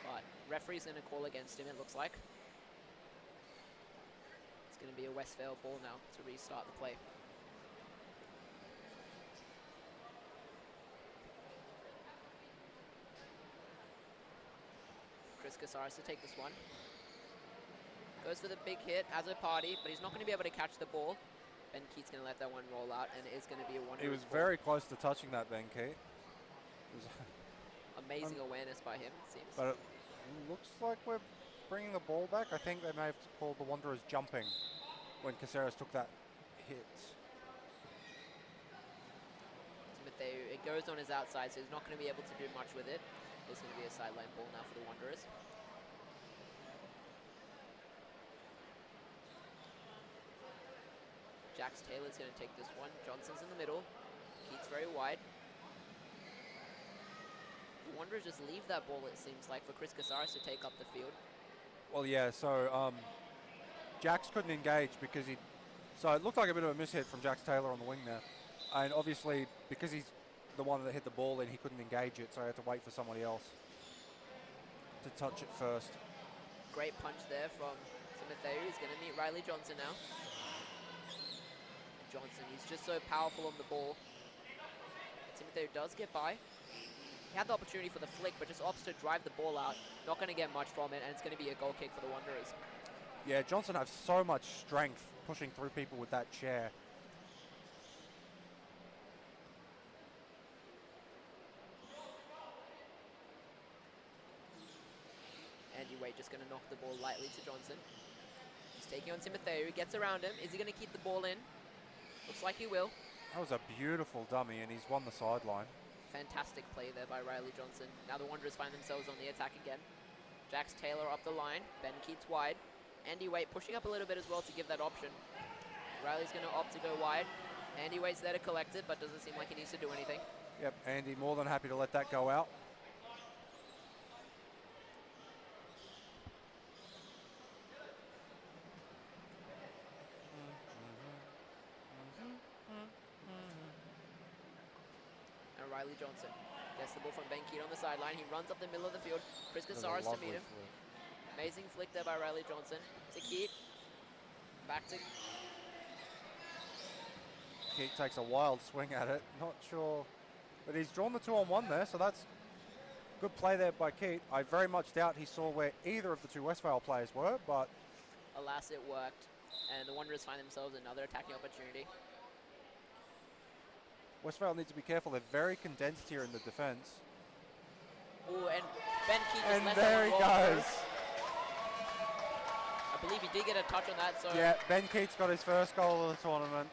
But referee's going to call against him, it looks like. It's going to be a Westvale ball now to restart the play. Chris Casares to take this one. Goes for the big hit as a party, but he's not going to be able to catch the ball. Ben Keith's going to let that one roll out, and it is going to be a one. He was very close to touching that, Ben Keith. Amazing awareness by him, it seems. But it looks like we're bringing the ball back. I think they may have called the Wanderers jumping when Caceres took that hit. Timothy, it goes on his outside, so he's not going to be able to do much with it. It's going to be a sideline ball now for the Wanderers. Jax Taylor's going to take this one. Johnson's in the middle. Keith's very wide. The Wanderers just leave that ball, it seems like, for Chris Casares to take up the field. Well, yeah, so Jax couldn't engage because he... So it looked like a bit of a mishit from Jax Taylor on the wing there. And obviously, because he's the one that hit the ball in, he couldn't engage it, so he had to wait for somebody else to touch it first. Great punch there from Timothy. He's going to meet Riley Johnson now. Johnson, he's just so powerful on the ball. Timothy does get by. He had the opportunity for the flick, but just opts to drive the ball out. Not going to get much from it, and it's going to be a goal kick for the Wanderers. Yeah, Johnson has so much strength pushing through people with that chair. Andy Wade just going to knock the ball lightly to Johnson. He's taking on Timothy, who gets around him. Is he going to keep the ball in? Looks like he will. That was a beautiful dummy, and he's won the sideline. Fantastic play there by Riley Johnson. Now the Wanderers find themselves on the attack again. Jax Taylor up the line. Ben Keats wide. Andy Waite pushing up a little bit as well to give that option. Riley's going to opt to go wide. Andy Waite's there to collect it, but doesn't seem like he needs to do anything. Yep, Andy more than happy to let that go out. And Riley Johnson gets the ball from Ben Keat on the sideline. He runs up the middle of the field. Chris Casares to meet him. Amazing flick there by Riley Johnson. To Keat. Back to... Keat takes a wild swing at it. Not sure. But he's drawn the 2-on-1 there, so that's good play there by Keat. I very much doubt he saw where either of the two Westvale players were, but... Alas, it worked. And the Wanderers find themselves another attacking opportunity. Westvale needs to be careful. They're very condensed here in the defense. Oh, and Ben Keat just And left there he goes. I believe he did get a touch on that, so... Yeah, Ben Keat's got his first goal of the tournament.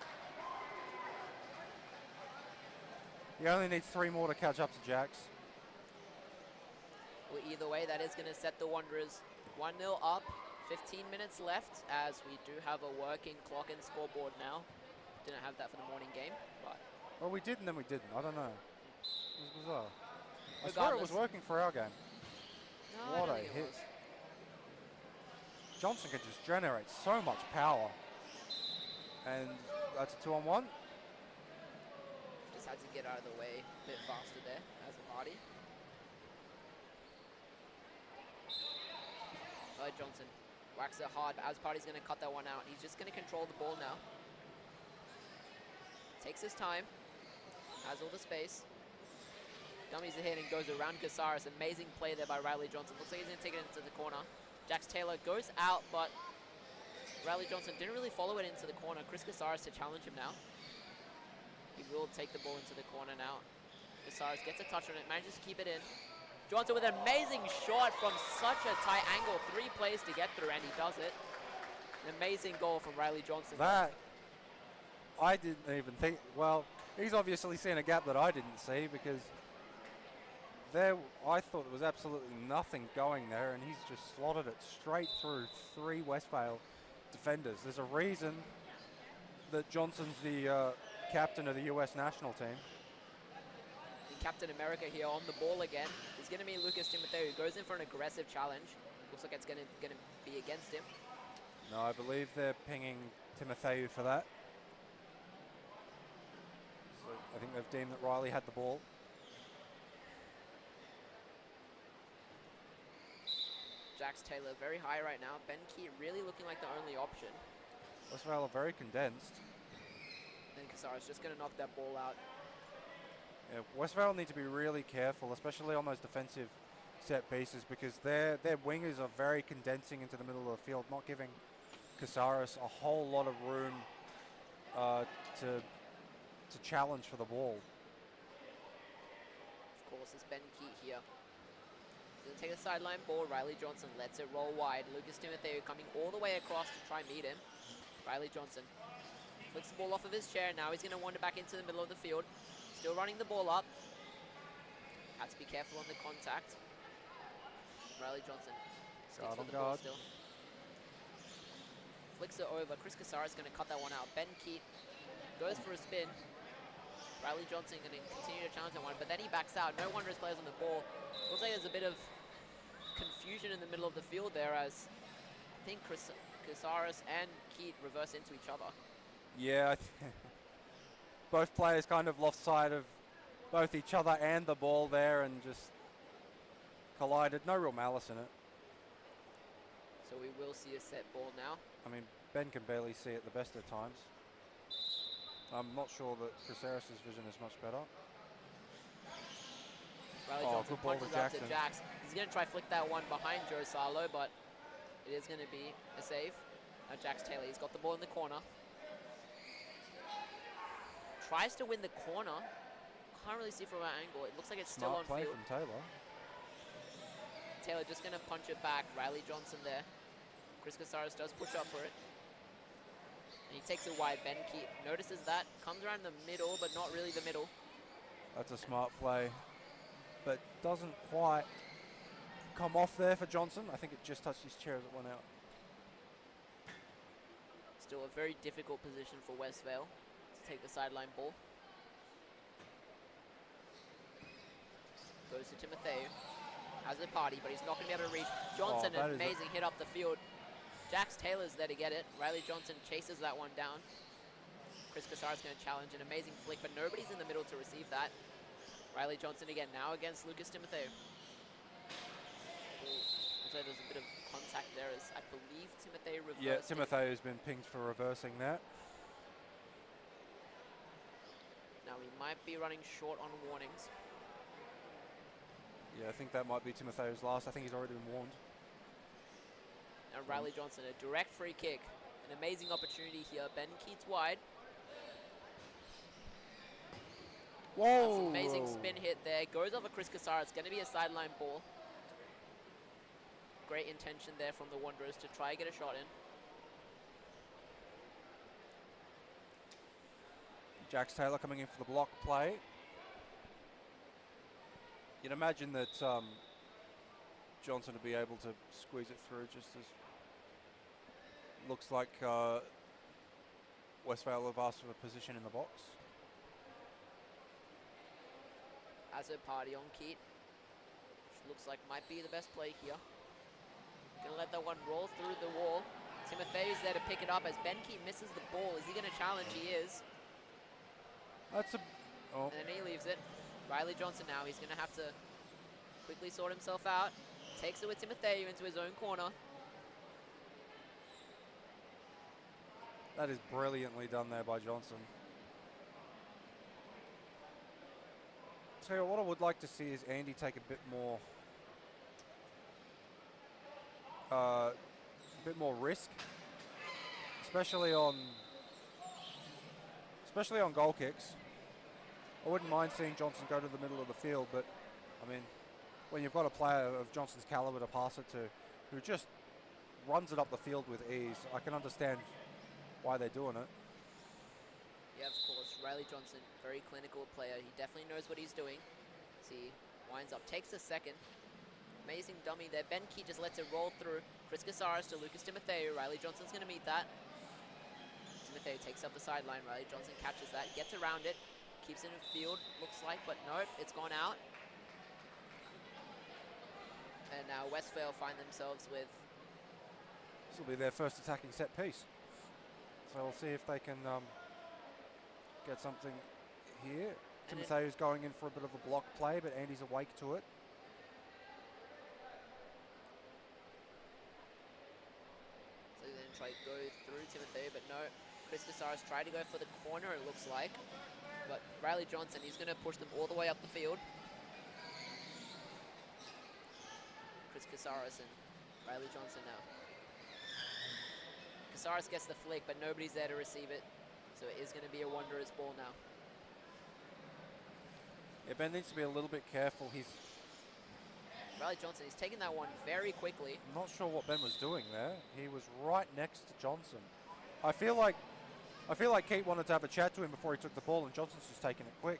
He only needs 3 more to catch up to Jax. Well, either way, that is going to set the Wanderers 1-0 up. 15 minutes left, as we do have a working clock and scoreboard now. Didn't have that for the morning game, but... Well, we did and then we didn't. I don't know. It was bizarre. I swear it Regardless. was working for our game. No, What I don't a think it hit. was. Johnson can just generate so much power. And that's a 2-on-1. Just had to get out of the way a bit faster there as a party. Johnson whacks it hard, but as party's going to cut that one out. He's just going to control the ball now. Takes his time. Has all the space. Dummies ahead and goes around Casares. Amazing play there by Riley Johnson. Looks like he's going to take it into the corner. Jax Taylor goes out, but Riley Johnson didn't really follow it into the corner. Chris Casares to challenge him now. He will take the ball into the corner now. Casares gets a touch on it, manages to keep it in. Johnson with an amazing shot from such a tight angle. 3 plays to get through, and he does it. An amazing goal from Riley Johnson. That, I didn't even think, well, he's obviously seen a gap that I didn't see, because there, I thought there was absolutely nothing going there, and he's just slotted it straight through 3 Westvale defenders. There's a reason that Johnson's the captain of the US national team. Captain America here on the ball again. It's going to be Lucas Timothy, who goes in for an aggressive challenge. Looks like it's going to be against him. No, I believe they're pinging Timotheu for that. think they've deemed that Riley had the ball. Jax Taylor very high right now. Ben Keat really looking like the only option. Westvale are very condensed. And Casares just going to knock that ball out. Yeah, Westvale need to be really careful, especially on those defensive set pieces, because their wingers are very condensing into the middle of the field, not giving Casares a whole lot of room to challenge for the ball. Of course, it's Ben Keat here. He's going to take a sideline ball. Riley Johnson lets it roll wide. Lucas Timotheo coming all the way across to try and meet him. Riley Johnson flicks the ball off of his chair. Now he's going to wander back into the middle of the field. Still running the ball up. Has to be careful on the contact. Riley Johnson sticks with the ball still. Flicks it over. Chris Casares going to cut that one out. Ben Keat goes for a spin. Riley Johnson going to continue to challenge that one, but then he backs out. No Wanderers players on the ball. Looks like there's a bit of confusion in the middle of the field there, as I think Casares and Keat reverse into each other. Yeah, both players kind of lost sight of both each other and the ball there and just collided. No real malice in it. So we will see a set ball now. I mean, Ben can barely see it the best of times. I'm not sure that Casares' vision is much better. Riley Johnson punches up to Jax. He's going to try flick that one behind Joe Salo, but it is going to be a save. Now Jax Taylor, he's got the ball in the corner. Tries to win the corner. Can't really see from that angle. It looks like it's still on Smart play field. from Taylor. Taylor just going to punch it back. Riley Johnson there. Chris Casares does push up for it. And he takes it wide. Ben Keat notices that. Comes around the middle, but not really the middle. That's a smart play, but doesn't quite come off there for Johnson. I think it just touched his chair as it went out. Still a very difficult position for Westvale to take the sideline ball. Goes to Timotheo. Has a party, but he's not going to be able to reach. Johnson, an amazing hit up the field. Jax Taylor's there to get it. Riley Johnson chases that one down. Chris Casares going to challenge an amazing flick, but nobody's in the middle to receive that. Riley Johnson again, now against Lucas Timotheo. So there's a bit of contact there, as I believe Timotheo reversed. Yeah, Timotheo's been pinged for reversing that. Now we might be running short on warnings. Yeah, I think that might be Timotheo's last. I think he's already been warned. Now Riley Johnson, a direct free kick. An amazing opportunity here. Ben Keats wide. Whoa! That's an amazing spin hit there. Goes over Chris Casares. It's going to be a sideline ball. Great intention there from the Wanderers to try and get a shot in. Jax Taylor coming in for the block play. You'd imagine that Johnson would be able to squeeze it through, just as looks like Westvale have asked for a position in the box. As a party on Keat, which looks like might be the best play here. Gonna let that one roll through the wall. Timotheo's there to pick it up as Ben Keat misses the ball. Is he gonna challenge? He is. That's a... Oh. And then he leaves it. Riley Johnson now, he's gonna have to quickly sort himself out. Takes it with Timotheo into his own corner. That is brilliantly done there by Johnson. Tell you what I would like to see is Andy take a bit more risk, especially on goal kicks. I wouldn't mind seeing Johnson go to the middle of the field, but I mean, when you've got a player of Johnson's caliber to pass it to, who just runs it up the field with ease, I can understand why they're doing it. Yeah, of course. Riley Johnson, very clinical player. He definitely knows what he's doing. See, winds up, takes a second. Amazing dummy there. Ben Keat just lets it roll through. Chris Casares to Lucas Timotheo. Riley Johnson's going to meet that. Timotheo takes up the sideline. Riley Johnson catches that, gets around it, keeps it in field, looks like, but nope, it's gone out. And now Westvale find themselves with... This will be their first attacking set piece. So we'll see if they can get something here. And then- Timotheo's going in for a bit of a block play, but Andy's awake to it. So then try to go through Timotheo, but no. Chris Casares tried to go for the corner, it looks like. But Riley Johnson, he's going to push them all the way up the field. Chris Casares and Riley Johnson now. Casares gets the flick, but nobody's there to receive it. So it is going to be a Wanderers ball now. Yeah, Ben needs to be a little bit careful. Riley Johnson, he's taking that one very quickly. I'm not sure what Ben was doing there. He was right next to Johnson. I feel like Keith wanted to have a chat to him before he took the ball, and Johnson's just taking it quick.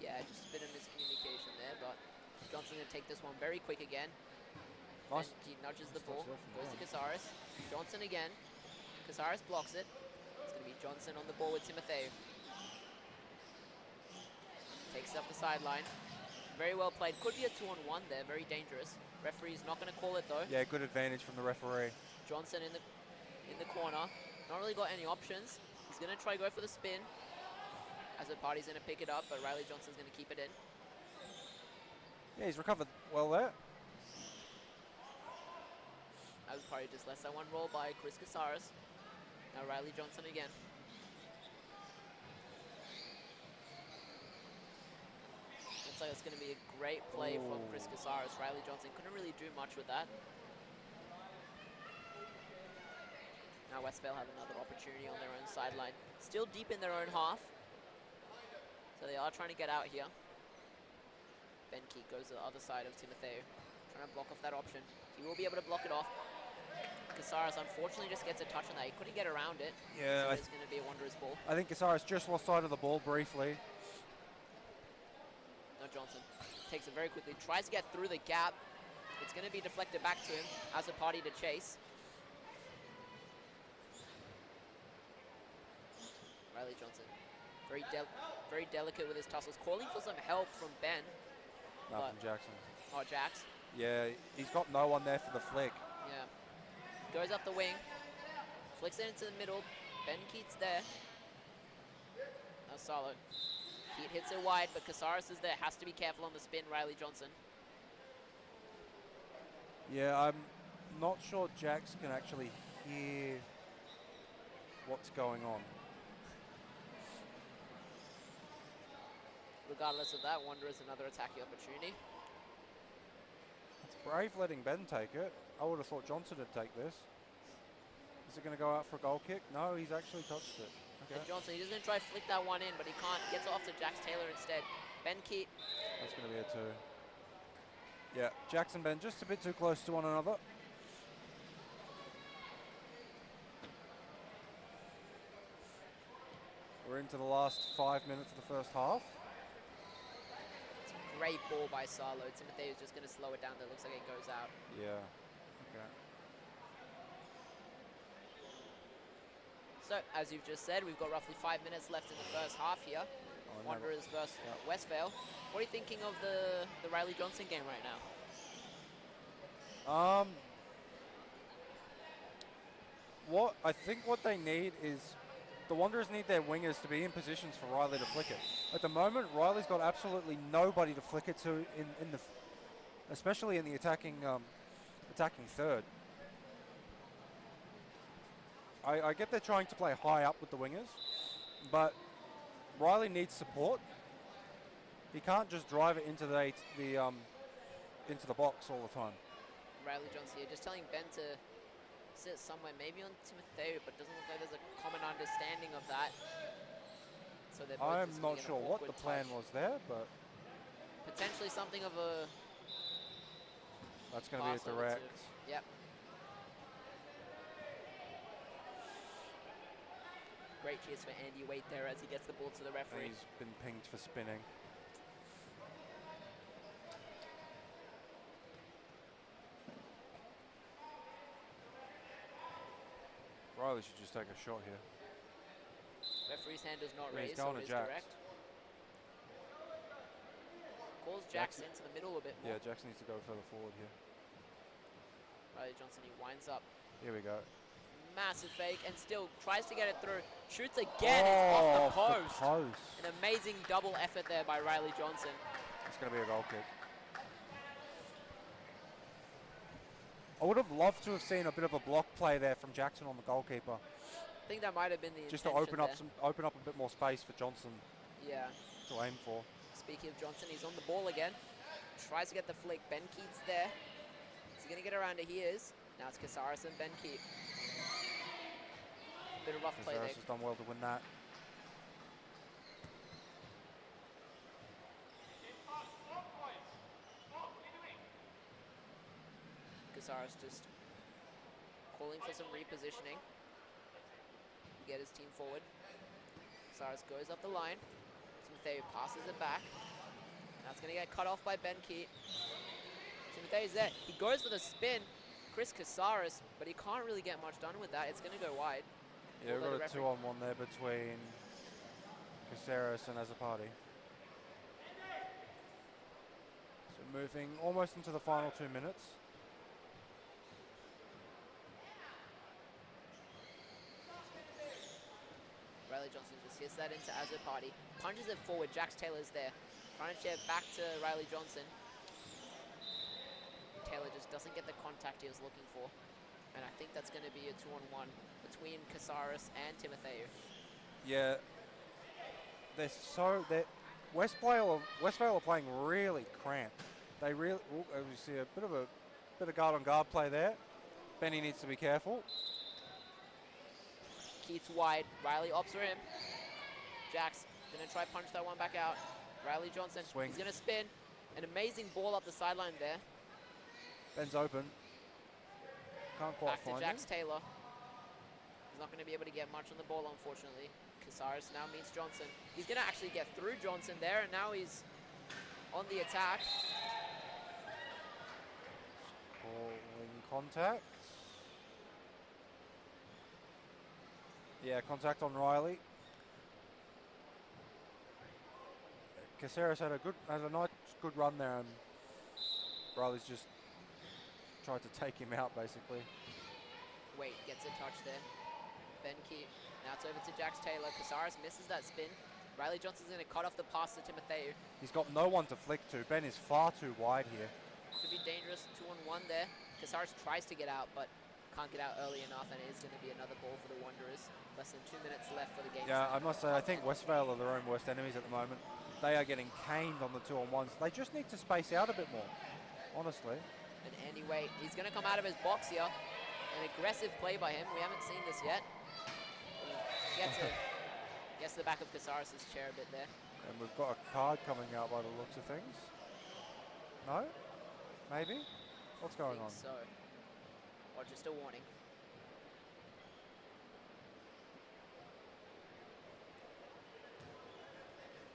Yeah, just a bit of miscommunication there, but Johnson's going to take this one very quick again. Nice. And he nudges the Nice ball, touch there from goes to Casares. Johnson again. Casares blocks it. It's going to be Johnson on the ball with Timotheo. Takes it up the sideline. Very well played. Could be a 2-on-1 there. Very dangerous. Referee's not going to call it though. Yeah, good advantage from the referee. Johnson in the corner. Not really got any options. He's going to try to go for the spin. As the party's going to pick it up, but Riley Johnson's going to keep it in. Yeah, he's recovered well there. As party just lets that one roll by Chris Casares. Now Riley Johnson again. Looks like it's going to be a great play from Chris Casares. Riley Johnson couldn't really do much with that. Now Westvale have another opportunity on their own sideline. Still deep in their own half. So they are trying to get out here. Ben Keat goes to the other side of Timotheo. Trying to block off that option. He will be able to block it off. Casares unfortunately just gets a touch on that. He couldn't get around it. Yeah, So it's going to be a Wanderers ball. I think Casares just lost sight of the ball briefly. No, Johnson takes it very quickly. Tries to get through the gap. It's going to be deflected back to him as a party to chase. Riley Johnson, very delicate with his tussles. Calling for some help from Ben. From Jackson. Oh, Jax. Yeah, he's got no one there for the flick. Yeah. Goes up the wing. Flicks it into the middle. Ben Keat's there. Now Salo. Keat hits it wide, but Casares is there. Has to be careful on the spin, Riley Johnson. Yeah, I'm not sure Jax can actually hear what's going on. Regardless of that, Wanderers another attacking opportunity. It's brave letting Ben take it. I would have thought Johnson would take this. Is it going to go out for a goal kick? No, he's actually touched it. Okay. And Johnson, he's going to try to flick that one in, but he can't. Gets it off to Jax Taylor instead. Ben Keat. That's going to be a 2. Yeah, Jax and Ben just a bit too close to one another. We're into the last 5 minutes of the first half. It's a great ball by Salo. Timotheo's just going to slow it down. That looks like it goes out. Yeah. Okay. So, as you've just said, we've got roughly 5 minutes left in the first half here. Wanderers versus Westvale. What are you thinking of the Riley Johnson game right now? I think what they need is the Wanderers need their wingers to be in positions for Riley to flick it. At the moment, Riley's got absolutely nobody to flick it to in the, especially in the attacking third. I get they're trying to play high up with the wingers, but Riley needs support. He can't just drive it into into the box all the time. Riley Johnson here, just telling Ben to sit somewhere, maybe on Timotheo, but doesn't look like there's a common understanding of that. So they're both I'm just not getting sure an what the awkward plan touch. was there, but Potentially something of a that's going to be pass a over direct. to- Yep. Great cheers for Andy Waite there as he gets the ball to the And referee. he's been pinged for spinning. Riley should just take a shot here. Referee's hand is not Yeah, he's raised, so going it to is Jax. direct. Calls Jax into the middle a bit more. Yeah, Jackson needs to go further forward here. Riley Johnson, he winds up. Here we go. massive fake and still tries to get it through. Shoots again, it's off the post. An amazing double effort there by Riley Johnson. It's going to be a goal kick. I would have loved to have seen a bit of a block play there from Jackson on the goalkeeper. I think that might have been the just to intention open up a bit more space for Johnson. Yeah. To aim for. Speaking of Johnson, he's on the ball again. Tries to get the flick. Ben Keats there. Is he going to get around to? He is. Now it's Casares and Ben Keat. Bit of rough play there. Casares has done well to win that. Casares just calling for some repositioning. Get his team forward. Casares goes up the line. Timothy passes it back. That's going to get cut off by Ben Keat. Timothy's there. He goes for the spin. Chris Casares, but he can't really get much done with that. It's going to go wide. Yeah, we've got a 2-on-1 there between Casares and Azzopardi. So moving almost into the final 2 minutes. Riley Johnson just hits that into Azzopardi. Punches it forward. Jax Taylor's there. Trying to share back to Riley Johnson. Taylor just doesn't get the contact he was looking for. And I think that's going to be a 2-on-1 between Casares and Timothy. Yeah. Westvale are playing really cramped. They really, we see a bit of guard on guard play there. Benny needs to be careful. Keats wide. Riley opts for him. Jax going to try punch that one back out. Riley Johnson, Swing. He's going to spin. An amazing ball up the sideline there. Ben's open. Can't quite back to find Jax him. Taylor. He's not going to be able to get much on the ball, unfortunately. Casares now meets Johnson. He's going to actually get through Johnson there, and now he's on the attack. Calling contact. Yeah, contact on Riley. Casares had a nice good run there, and Riley's just tried to take him out basically. Wait, gets a touch there. Ben Keat. Now it's over to Jax Taylor. Casares misses that spin. Riley Johnson's going to cut off the pass to Timothy. He's got no one to flick to. Ben is far too wide here. Could be dangerous. 2-on-1 there. Casares tries to get out, but can't get out early enough, and it is going to be another ball for the Wanderers. Less than 2 minutes left for the game. Yeah, I must say, I think Westvale are their own worst enemies at the moment. They are getting caned on the 2-on-1s. They just need to space out a bit more, honestly. And Andy Waite, he's going to come out of his box here. An aggressive play by him. We haven't seen this yet. He gets the back of Casares' chair a bit there. And we've got a card coming out by the looks of things. No? Maybe? What's going on? So, or just a warning.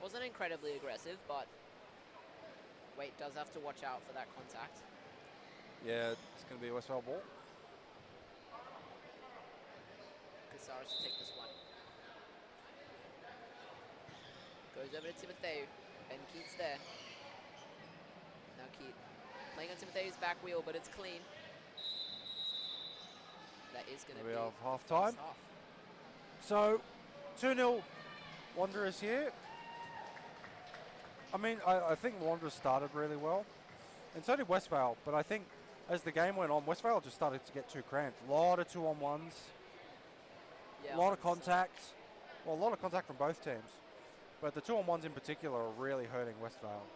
Wasn't incredibly aggressive, but Waite does have to watch out for that contact. Yeah, it's going to be a Westvale ball. Casares to take this one. Goes over to Timothy. Ben Keat's there. Now Keat playing on Timothy's back wheel, but it's clean. That is going to be off half time. half. So, 2-0 Wanderers here. I mean, I think Wanderers started really well, and so did Westvale, but I think as the game went on, Westvale just started to get too cramped. A lot of 2-on-1s, Yeah, a lot of contact. Well, a lot of contact from both teams, but the 2-on-1s in particular are really hurting Westvale.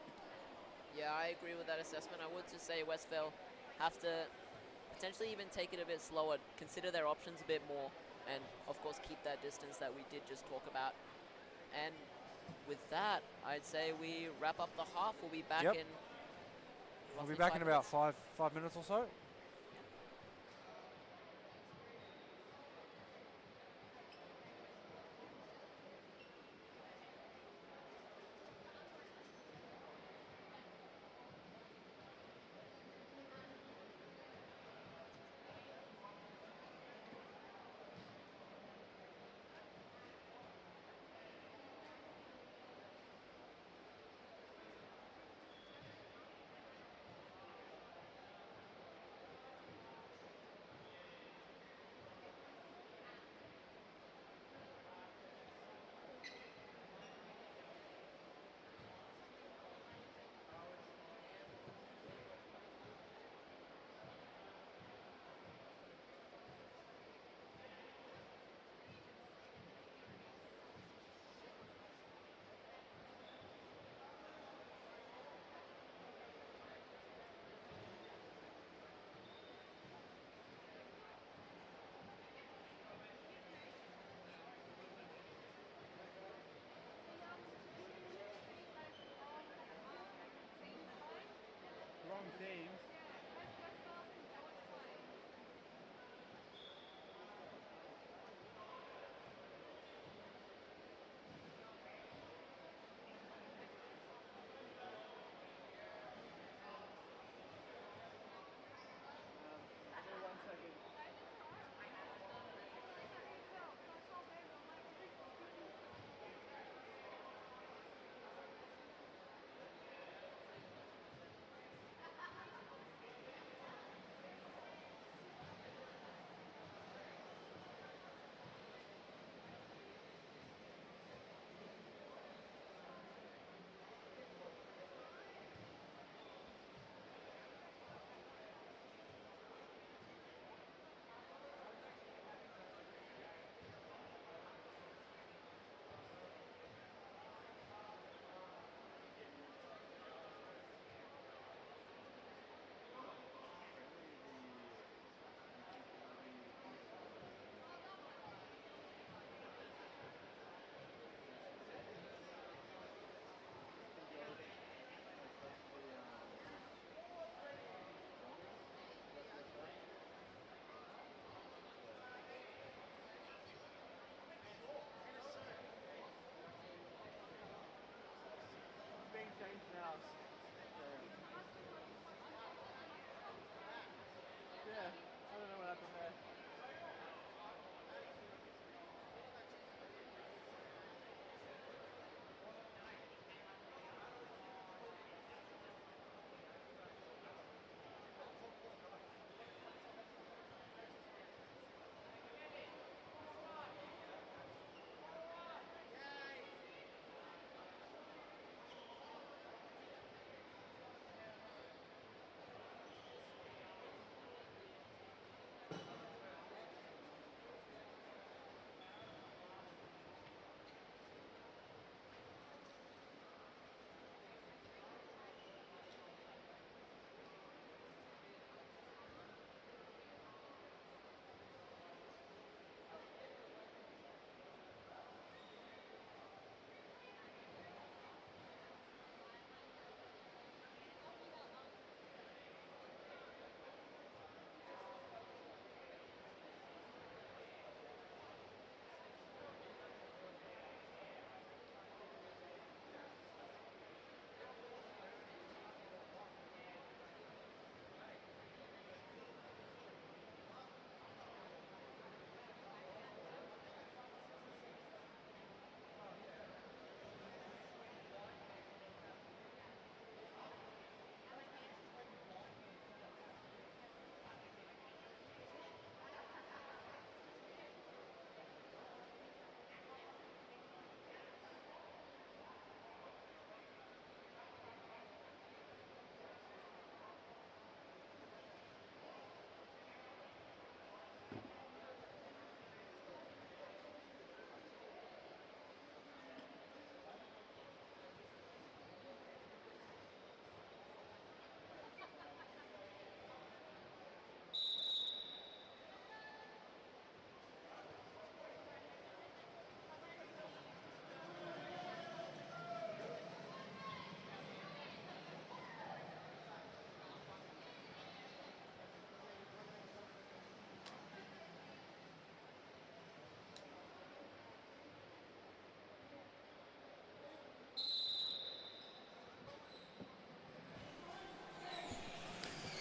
Yeah, I agree with that assessment. I would just say Westvale have to potentially even take it a bit slower, consider their options a bit more, and of course keep that distance that we did just talk about. And with that, I'd say we wrap up the half. We'll be back in. We'll be back in about 5 minutes or so. teams.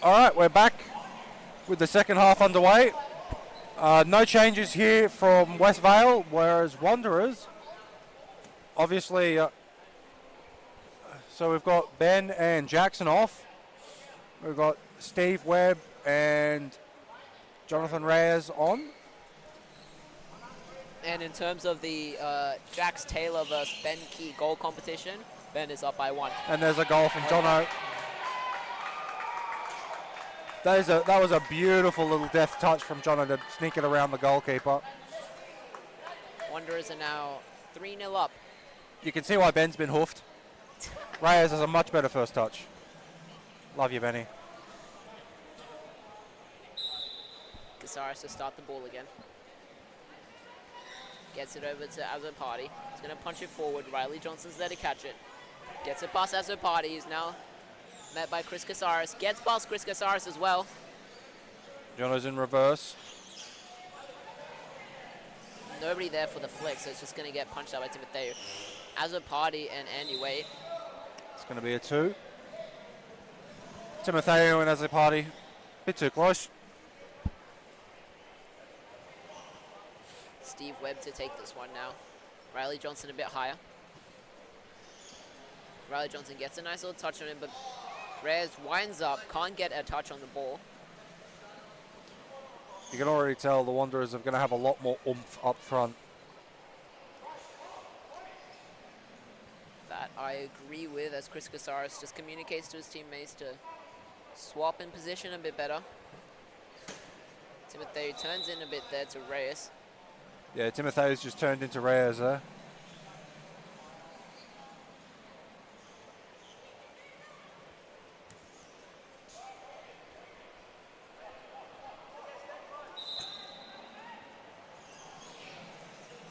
All right, we're back with the second half underway. No changes here from West Vale, whereas Wanderers, obviously, so we've got Ben and Jackson off. We've got Steve Webb and Jonathan Reyes on. And in terms of the Jax Taylor versus Ben Key goal competition, Ben is up by 1. And there's a goal from Jono. That was a beautiful little death touch from Jono to sneak it around the goalkeeper. Wanderers are now 3-0 up. You can see why Ben's been hoofed. Reyes has a much better first touch. Love you, Benny. Casares to start the ball again. Gets it over to Azzopardi. He's going to punch it forward. Riley Johnson's there to catch it. Gets it past Azzopardi. He's now met by Chris Casares. Gets past Chris Casares as well. Jono's in reverse. Nobody there for the flick, so it's just going to get punched out by Timoteo. As a party and Andy Wade. It's going to be a 2. Timoteo and as a party. Bit too close. Steve Webb to take this one now. Riley Johnson a bit higher. Riley Johnson gets a nice little touch on him, but Reyes winds up, can't get a touch on the ball. You can already tell the Wanderers are going to have a lot more oomph up front. That I agree with, as Chris Casares just communicates to his teammates to swap in position a bit better. Timoteo turns in a bit there to Reyes. Yeah, Timotheo's just turned into Reyes there.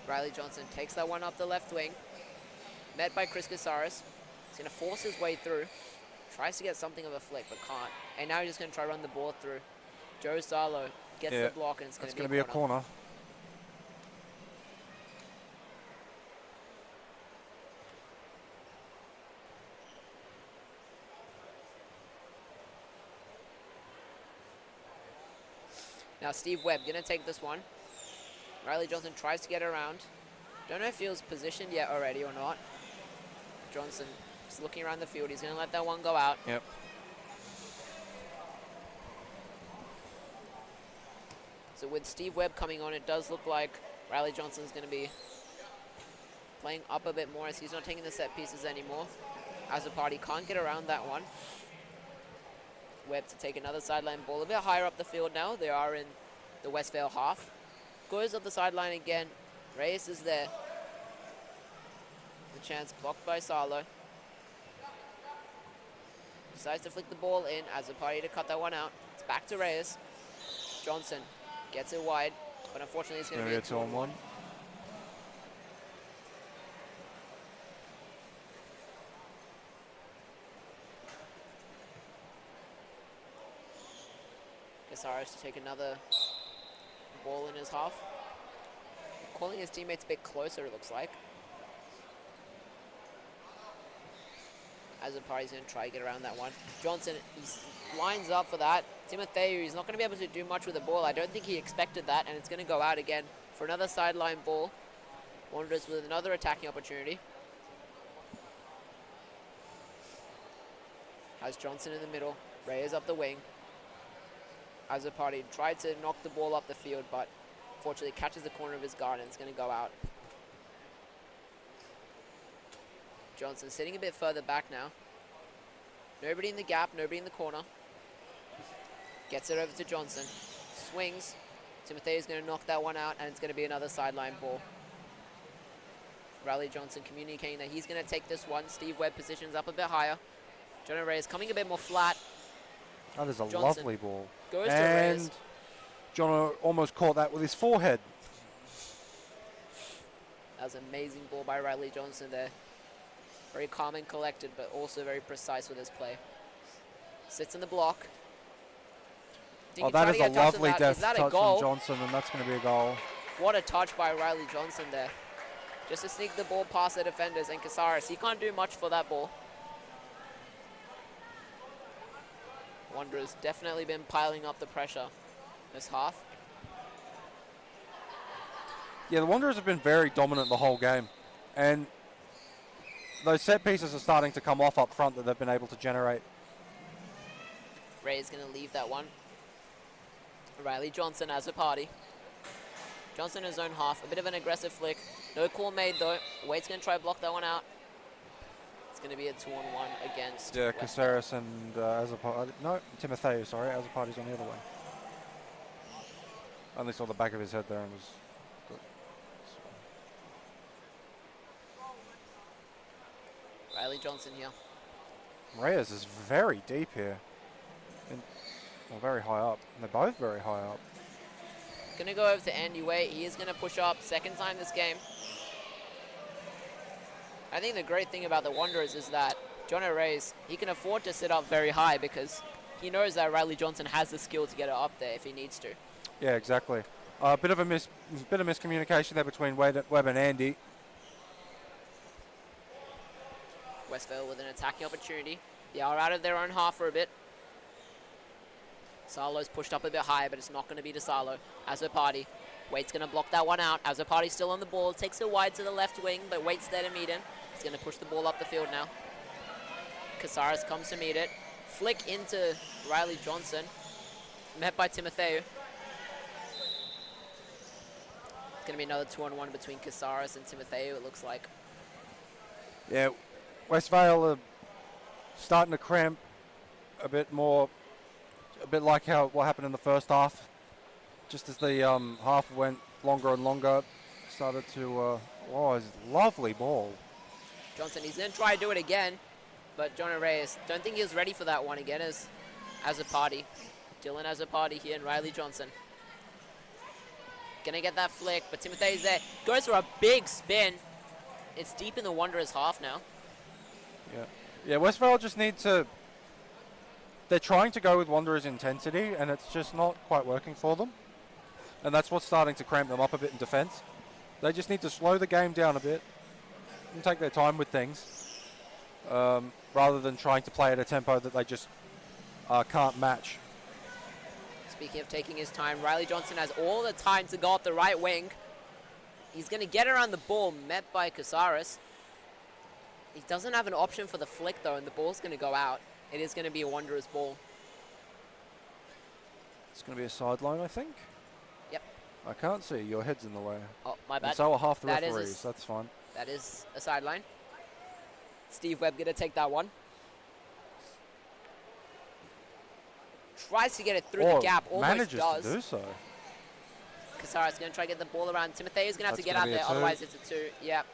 Riley Johnson takes that one up the left wing. Met by Chris Casares. He's going to force his way through. Tries to get something of a flick, but can't. And now he's just going to try to run the ball through. Joe Sarlo gets the block, and it's going to be a corner. Now Steve Webb going to take this one. Riley Johnson tries to get around. Don't know if he was positioned yet already or not. Johnson just looking around the field. He's going to let that one go out. Yep. So with Steve Webb coming on, it does look like Riley Johnson's going to be playing up a bit more as he's not taking the set pieces anymore. As a party can't get around that one. Webb to take another sideline ball a bit higher up the field now. They are in the Westvale half. Goes up the sideline again. Reyes is there. The chance blocked by Sarlo. Decides to flick the ball in as a party to cut that one out. It's back to Reyes. Johnson gets it wide, but unfortunately it's going to be a 2-on-1. Casares to take another ball in his half. Calling his teammates a bit closer, it looks like. As a party, he's going to try to get around that one. Johnson, he lines up for that. Timoteo, he's not going to be able to do much with the ball. I don't think he expected that, and it's going to go out again for another sideline ball. Wanderers with another attacking opportunity. Has Johnson in the middle. Reyes up the wing. As a party tried to knock the ball up the field, but fortunately catches the corner of his guard and it's going to go out. Johnson sitting a bit further back now. Nobody in the gap, nobody in the corner. Gets it over to Johnson. Swings. Timotheo's going to knock that one out, and it's going to be another sideline ball. Riley Johnson communicating that he's going to take this one. Steve Webb positions up a bit higher. Jonah Reyes coming a bit more flat. That is a Johnson lovely ball. Goes to Reyes. And Jono almost caught that with his forehead. That was an amazing ball by Riley Johnson there. Very calm and collected, but also very precise with his play. Sits in the block. Oh, that is a lovely deft touch from Johnson, and that's going to be a goal. What a touch by Riley Johnson there. Just to sneak the ball past the defenders, and Casares, he can't do much for that ball. Wanderers definitely been piling up the pressure this half. Yeah, the Wanderers have been very dominant the whole game. And those set pieces are starting to come off up front that they've been able to generate. Ray is going to leave that one. Riley Johnson as a party. Johnson in his own half. A bit of an aggressive flick. No call made though. Wade's going to try to block that one out. It's going to be a 2-on-1 against. Yeah, Casares and no, Timotheo, sorry. As a party's on the other way. Only saw the back of his head there and was. Riley Johnson here. Reyes is very deep here. Well, very high up. And they're both very high up. Going to go over to Andy Way. He is going to push up. Second time this game. I think the great thing about the Wanderers is that John O'Reilly's, he can afford to sit up very high because he knows that Riley Johnson has the skill to get it up there if he needs to. Yeah, exactly. A bit of miscommunication there between Webb and Andy. Westvale with an attacking opportunity. They are out of their own half for a bit. Salo's pushed up a bit high, but it's not going to be to Salo. Azzopardi. Waite's going to block that one out. Azzopardi's still on the ball. Takes it wide to the left wing, but Waite's there to meet him. He's going to push the ball up the field now. Casares comes to meet it. Flick into Riley Johnson. Met by Timotheo. It's going to be another 2-on-1 between Casares and Timotheo, it looks like. Yeah, Westvale are starting to cramp a bit more, a bit like what happened in the first half. Just as the half went longer and longer, started to, it's a lovely ball. Johnson, he's going to try to do it again, but John Reyes, don't think he was ready for that one again as a party. Dylan as a party here and Riley Johnson. Gonna get that flick, but Timotheo's there. Goes for a big spin. It's deep in the Wanderers' half now. Yeah, Westvale just need to... They're trying to go with Wanderers' intensity, and it's just not quite working for them. And that's what's starting to cramp them up a bit in defense. They just need to slow the game down a bit and take their time with things, rather than trying to play at a tempo that they just can't match. Speaking of taking his time, Riley Johnson has all the time to go up the right wing. He's going to get around the ball, met by Casares. He doesn't have an option for the flick, though, and the ball's going to go out. It is going to be a Wanderers ball. It's going to be a sideline, I think. Yep. I can't see. Your head's in the way. Oh, my bad. And so are half the That referees. That's fine. That is a sideline. Steve Webb going to take that one. Tries to get it through the gap, almost manages does. to do so. Casares going to try to get the ball around. Timotheo's going to have to get out there, otherwise it's a 2. Yep.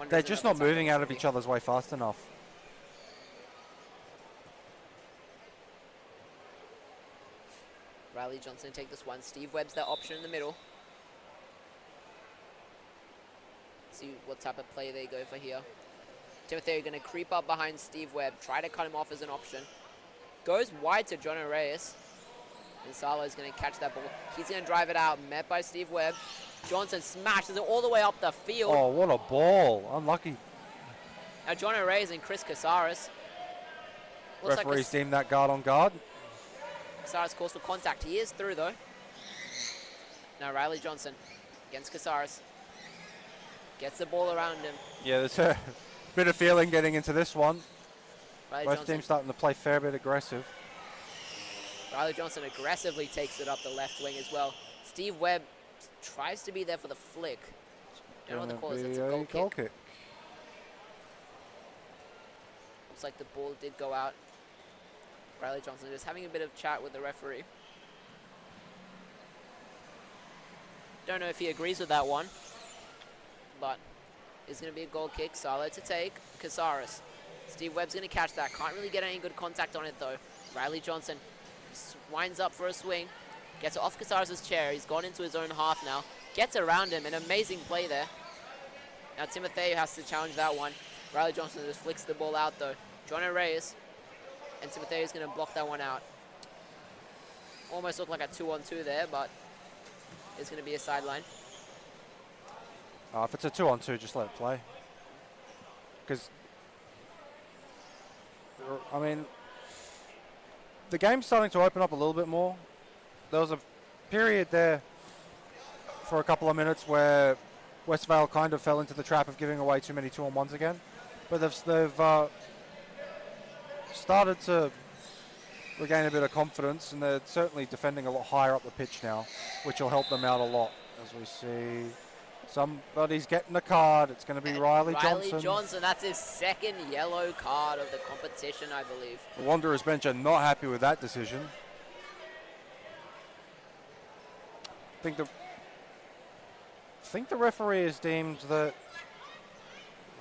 They're just not moving out of each other's way fast enough. Riley Johnson take this one. Steve Webb's that option in the middle. See what type of play they go for here. Timotheo going to creep up behind Steve Webb. Try to cut him off as an option. Goes wide to John Reyes. And Salo's going to catch that ball. He's going to drive it out. Met by Steve Webb. Johnson smashes it all the way up the field. Oh, what a ball. Unlucky. Now John Reyes and Chris Casares. Referees deem that guard on guard. Casares calls for contact. He is through, though. Now Riley Johnson against Casares. Gets the ball around him. Yeah, there's a bit of feeling getting into this one. Riley Both Johnson. teams starting to play fair bit aggressive. Riley Johnson aggressively takes it up the left wing as well. Steve Webb tries to be there for the flick. I don't know what the call is. It's a goal kick. Looks like the ball did go out. Riley Johnson just having a bit of chat with the referee. Don't know if he agrees with that one, but it's going to be a goal kick. Salo to take. Casares. Steve Webb's going to catch that. Can't really get any good contact on it, though. Riley Johnson winds up for a swing. Gets it off Casares' chair. He's gone into his own half now. Gets around him. An amazing play there. Now Timotheo has to challenge that one. Riley Johnson just flicks the ball out, though. John Reyes. And Timotheo's going to block that one out. Almost looked like a 2-on-2 there, but it's going to be a sideline. If it's a 2-on-2, just let it play. Because, I mean, the game's starting to open up a little bit more. There was a period there for a couple of minutes where Westvale kind of fell into the trap of giving away too many 2-on-1s again. But they've started to regain a bit of confidence, and they're certainly defending a lot higher up the pitch now, which will help them out a lot. As we see somebody's getting a card. It's going to be Riley Johnson. Riley Johnson, that's his second yellow card of the competition, I believe. The Wanderers bench are not happy with that decision. I think the referee has deemed that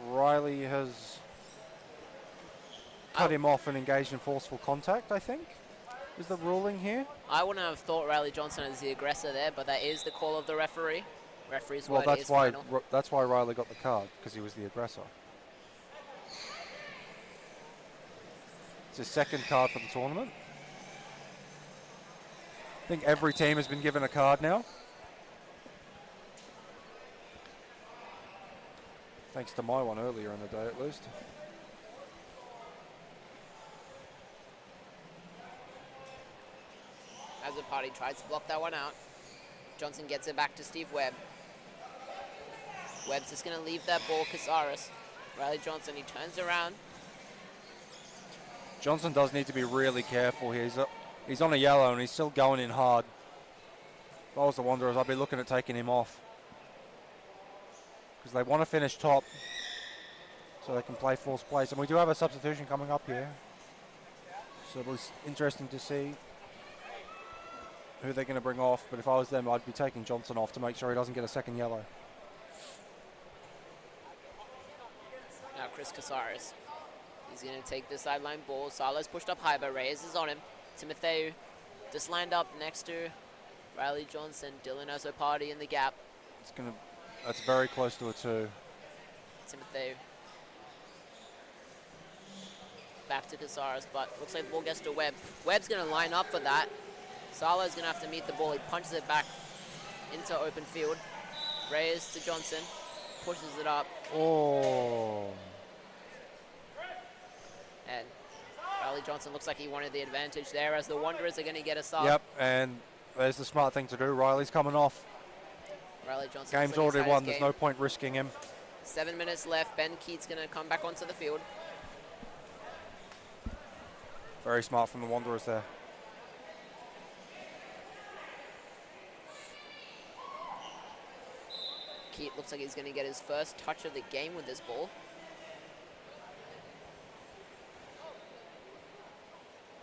Riley has cut him off and engaged in forceful contact, I think, is the ruling here. I wouldn't have thought Riley Johnson is the aggressor there, but that is the call of the referee. Referee's Well, word is final. that's why Riley got the card, because he was the aggressor. It's his second card for the tournament. I think every team has been given a card now. Thanks to my one earlier in the day, at least. As the party tries to block that one out. Johnson gets it back to Steve Webb. Webb's just going to leave that ball. Casares. Riley Johnson, he turns around. Johnson does need to be really careful here. He's on a yellow and he's still going in hard. If I was the Wanderers, I'd be looking at taking him off, because they want to finish top so they can play fourth place. And we do have a substitution coming up here, so it was interesting to see who they're going to bring off. But if I was them, I'd be taking Johnson off to make sure he doesn't get a second yellow. Now Chris Casares. He's going to take the sideline ball. Salo's pushed up high, but Reyes is on him. Timotheu just lined up next to Riley Johnson. Dylan Azzopardi in the gap. That's very close to a 2. Timotheu. Back to Casares, but looks like the ball gets to Webb. Webb's going to line up for that. Salo's going to have to meet the ball. He punches it back into open field. Reyes to Johnson. Pushes it up. Oh. And Riley Johnson looks like he wanted the advantage there, as the Wanderers are going to get a sub. Yep, and there's the smart thing to do. Riley's coming off. Riley Johnson. Game's already won. There's no point risking him. 7 minutes left. Ben Keats going to come back onto the field. Very smart from the Wanderers there. Keat looks like he's going to get his first touch of the game with this ball.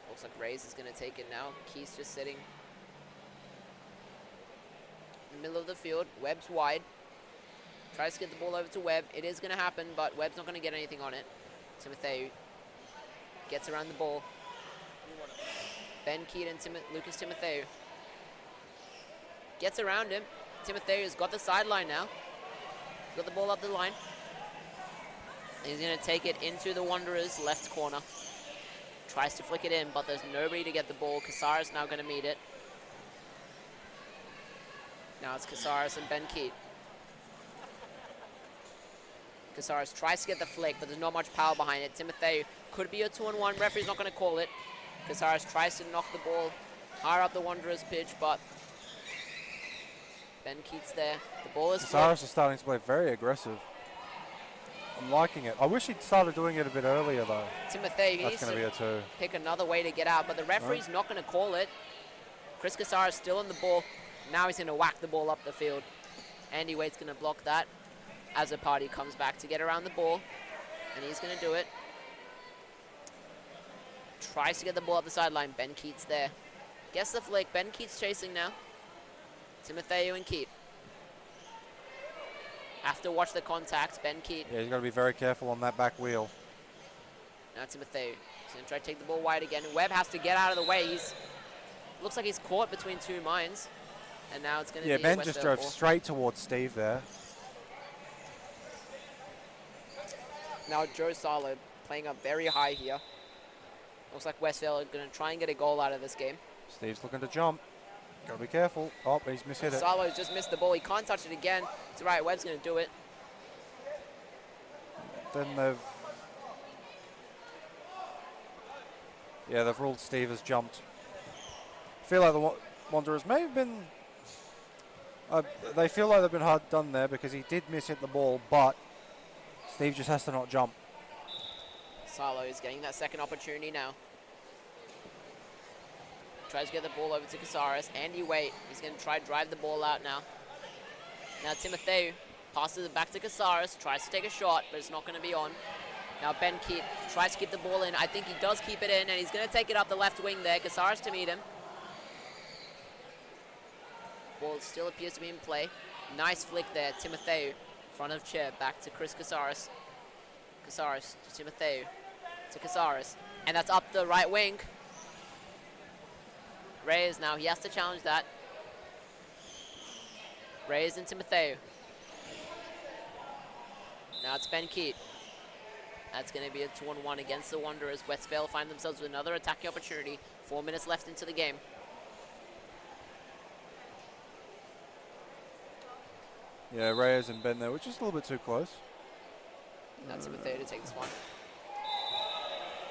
Looks like Reyes is going to take it now. Keith's just sitting in the middle of the field. Webb's wide. Tries to get the ball over to Webb. It is going to happen, but Webb's not going to get anything on it. Timotheu gets around the ball. Ben Keat and Lucas Timotheu. Gets around him. Timotheu's got the sideline now. He's got the ball up the line. He's going to take it into the Wanderers' left corner. Tries to flick it in, but there's nobody to get the ball. Casares now going to meet it. Now it's Casares and Ben Keat. Casares tries to get the flick, but there's not much power behind it. Timotheu could be a 2-on-1. Referee's not going to call it. Casares tries to knock the ball higher up the Wanderers' pitch, but Ben Keats there. The ball is Casares is starting to play very aggressive. I'm liking it. I wish he'd started doing it a bit earlier, though. Timotheu That's going to be a 2. pick another way to get out, but the referee's not going to call it. Chris Casares still in the ball. Now he's going to whack the ball up the field. Andy Waite's going to block that as a party comes back to get around the ball, and he's going to do it. Tries to get the ball up the sideline. Ben Keats there. Gets the flick. Ben Keats chasing now. Timotheu and Keat. Have to watch the contacts. Ben Keat. Yeah, he's got to be very careful on that back wheel. Now Timotheu. He's going to try to take the ball wide again. Webb has to get out of the way. Looks like he's caught between two minds. And now it's going to be Ben West just Vale drove ball. straight towards Steve there. Now Joe Salo playing up very high here. Looks like Westvale are going to try and get a goal out of this game. Steve's looking to jump. Got to be careful. Oh, he's mishit it. Salo's just missed the ball. He can't touch it again. It's all right. Webb's going to do it. Then they've ruled Steve has jumped. I feel like the Wanderers may have been... they feel like they've been hard done there because he did miss-hit the ball, but Steve just has to not jump. Salo is getting that second opportunity now. Tries to get the ball over to Casares. Andy Waite, he's going to try to drive the ball out now. Now Timotheu passes it back to Casares, tries to take a shot, but it's not going to be on. Now Ben Keat tries to keep the ball in. I think he does keep it in, and he's going to take it up the left wing there. Casares to meet him. Ball still appears to be in play. Nice flick there. Timotheu, front of chair, back to Chris Casares. Casares to Timotheu, to Casares. And that's up the right wing. Reyes now, he has to challenge that. Reyes and Timoteo. Now it's Ben Keat. That's going to be a 2-on-1 against the Wanderers. Westvale find themselves with another attacking opportunity. 4 minutes left into the game. Yeah, Reyes and Ben there, which is a little bit too close. Now Timoteo to take this one.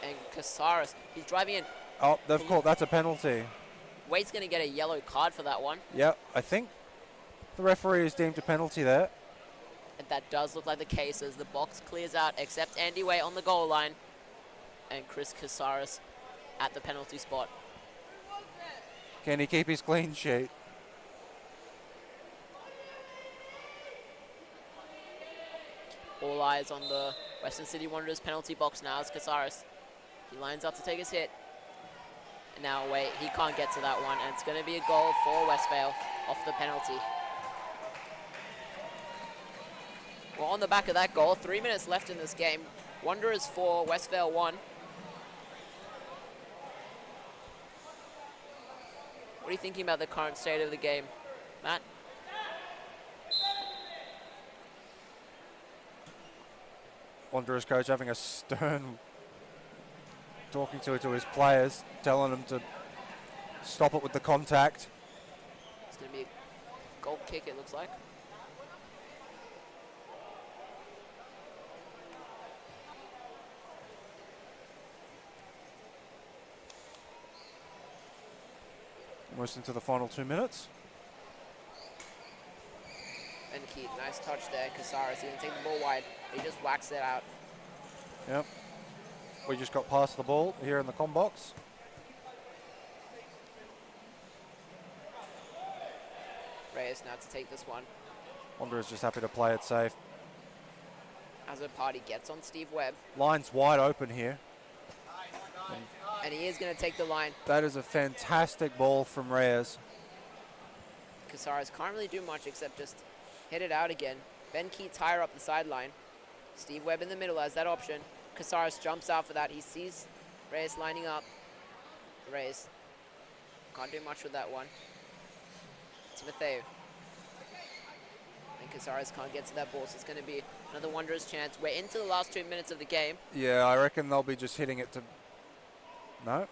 And Casares, he's driving in. Oh, they've called, that's a penalty. Wade's going to get a yellow card for that one. Yeah, I think the referee has deemed a penalty there. And that does look like the case as the box clears out, except Andy Way on the goal line and Chris Casares at the penalty spot. Can he keep his clean sheet? All eyes on the Western City Wanderers penalty box now as Casares. He lines up to take his hit. And now Way, he can't get to that one, and it's going to be a goal for Westvale off the penalty. Well, on the back of that goal, 3 minutes left in this game. Wanderers 4, Westvale 1. What are you thinking about the current state of the game, Matt? Wanderers coach having a stern talking to his players, telling them to stop it with the contact. It's going to be a goal kick, it looks like. Almost into the final 2 minutes. And Keith, nice touch there. Casares, he didn't take the ball wide. He just whacks it out. Yep. We just got past the ball here in the comm box. Reyes now to take this one. Wanderers just happy to play it safe. As a party gets on Steve Webb. Line's wide open here. And he is going to take the line. That is a fantastic ball from Reyes. Casares can't really do much except just hit it out again. Ben Keats higher up the sideline. Steve Webb in the middle has that option. Casares jumps out for that. He sees Reyes lining up. Reyes can't do much with that one. Timoteo. And Casares can't get to that ball, so it's going to be another Wanderers chance. We're into the last 2 minutes of the game. Yeah, I reckon they'll be just hitting it to... No?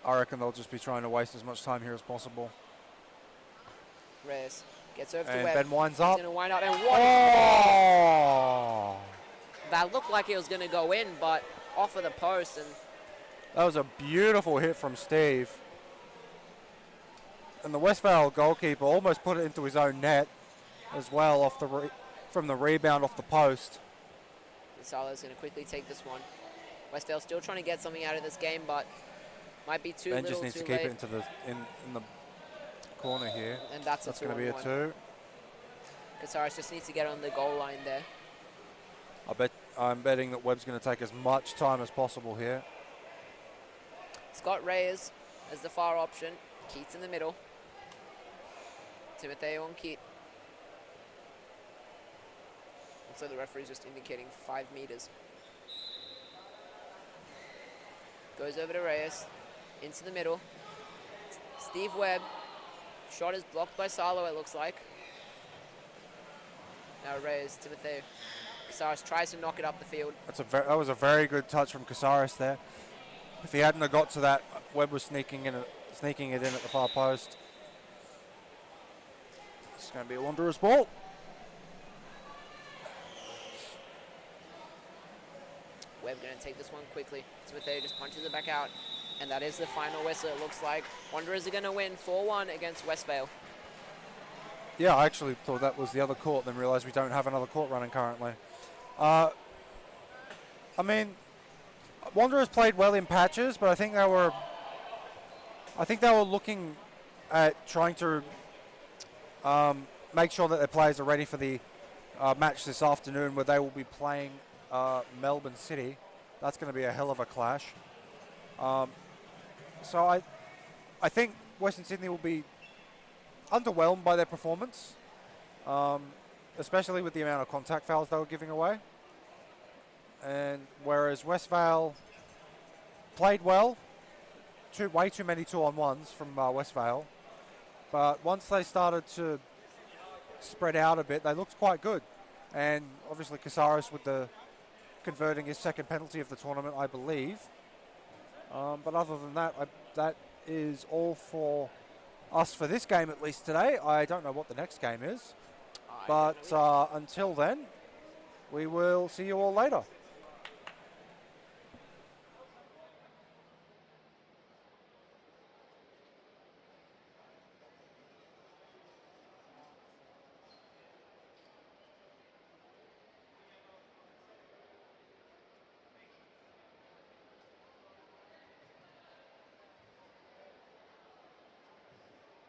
I reckon they'll just be trying to waste as much time here as possible. Reyes gets over to And Webb. Ben winds up. He's going to wind up. And what? Oh! That looked like it was going to go in, but off of the post. And That was a beautiful hit from Steve. And the Westvale goalkeeper almost put it into his own net as well off the from the rebound off the post. Gonzalo's going to quickly take this one. Westvale still trying to get something out of this game, but might be too Ben little, just needs too to keep late. it into the in the corner here. And that's going to be a 2. Casares just needs to get on the goal line there. I'm betting that Webb's going to take as much time as possible here. Scott Reyes as the far option. Keats in the middle. Timoteo on Keat. So the referee's just indicating 5 meters. Goes over to Reyes. Into the middle. Steve Webb. Shot is blocked by Salo, it looks like. Now Reyes, Timoteo. Casares tries to knock it up the field. That was a very good touch from Casares there. If he hadn't have got to that, Webb was sneaking it in at the far post. It's going to be a Wanderers ball. Webb going to take this one quickly. Timoteo just punches it back out. And that is the final whistle, it looks like. Wanderers are going to win 4-1 against Westvale. Yeah, I actually thought that was the other court, then realised we don't have another court running currently. I mean, Wanderers played well in patches, but I think they were looking at trying to make sure that their players are ready for the match this afternoon, where they will be playing Melbourne City. That's going to be a hell of a clash. So I think Western Sydney will be underwhelmed by their performance, especially with the amount of contact fouls they were giving away. And whereas Westvale played well, way too many 2-on-1s from Westvale, But once they started to spread out a bit, they looked quite good. And obviously Casares with the converting his second penalty of the tournament, I believe. But other than that, that is all for us for this game, at least today. I don't know what the next game is. But until then, we will see you all later.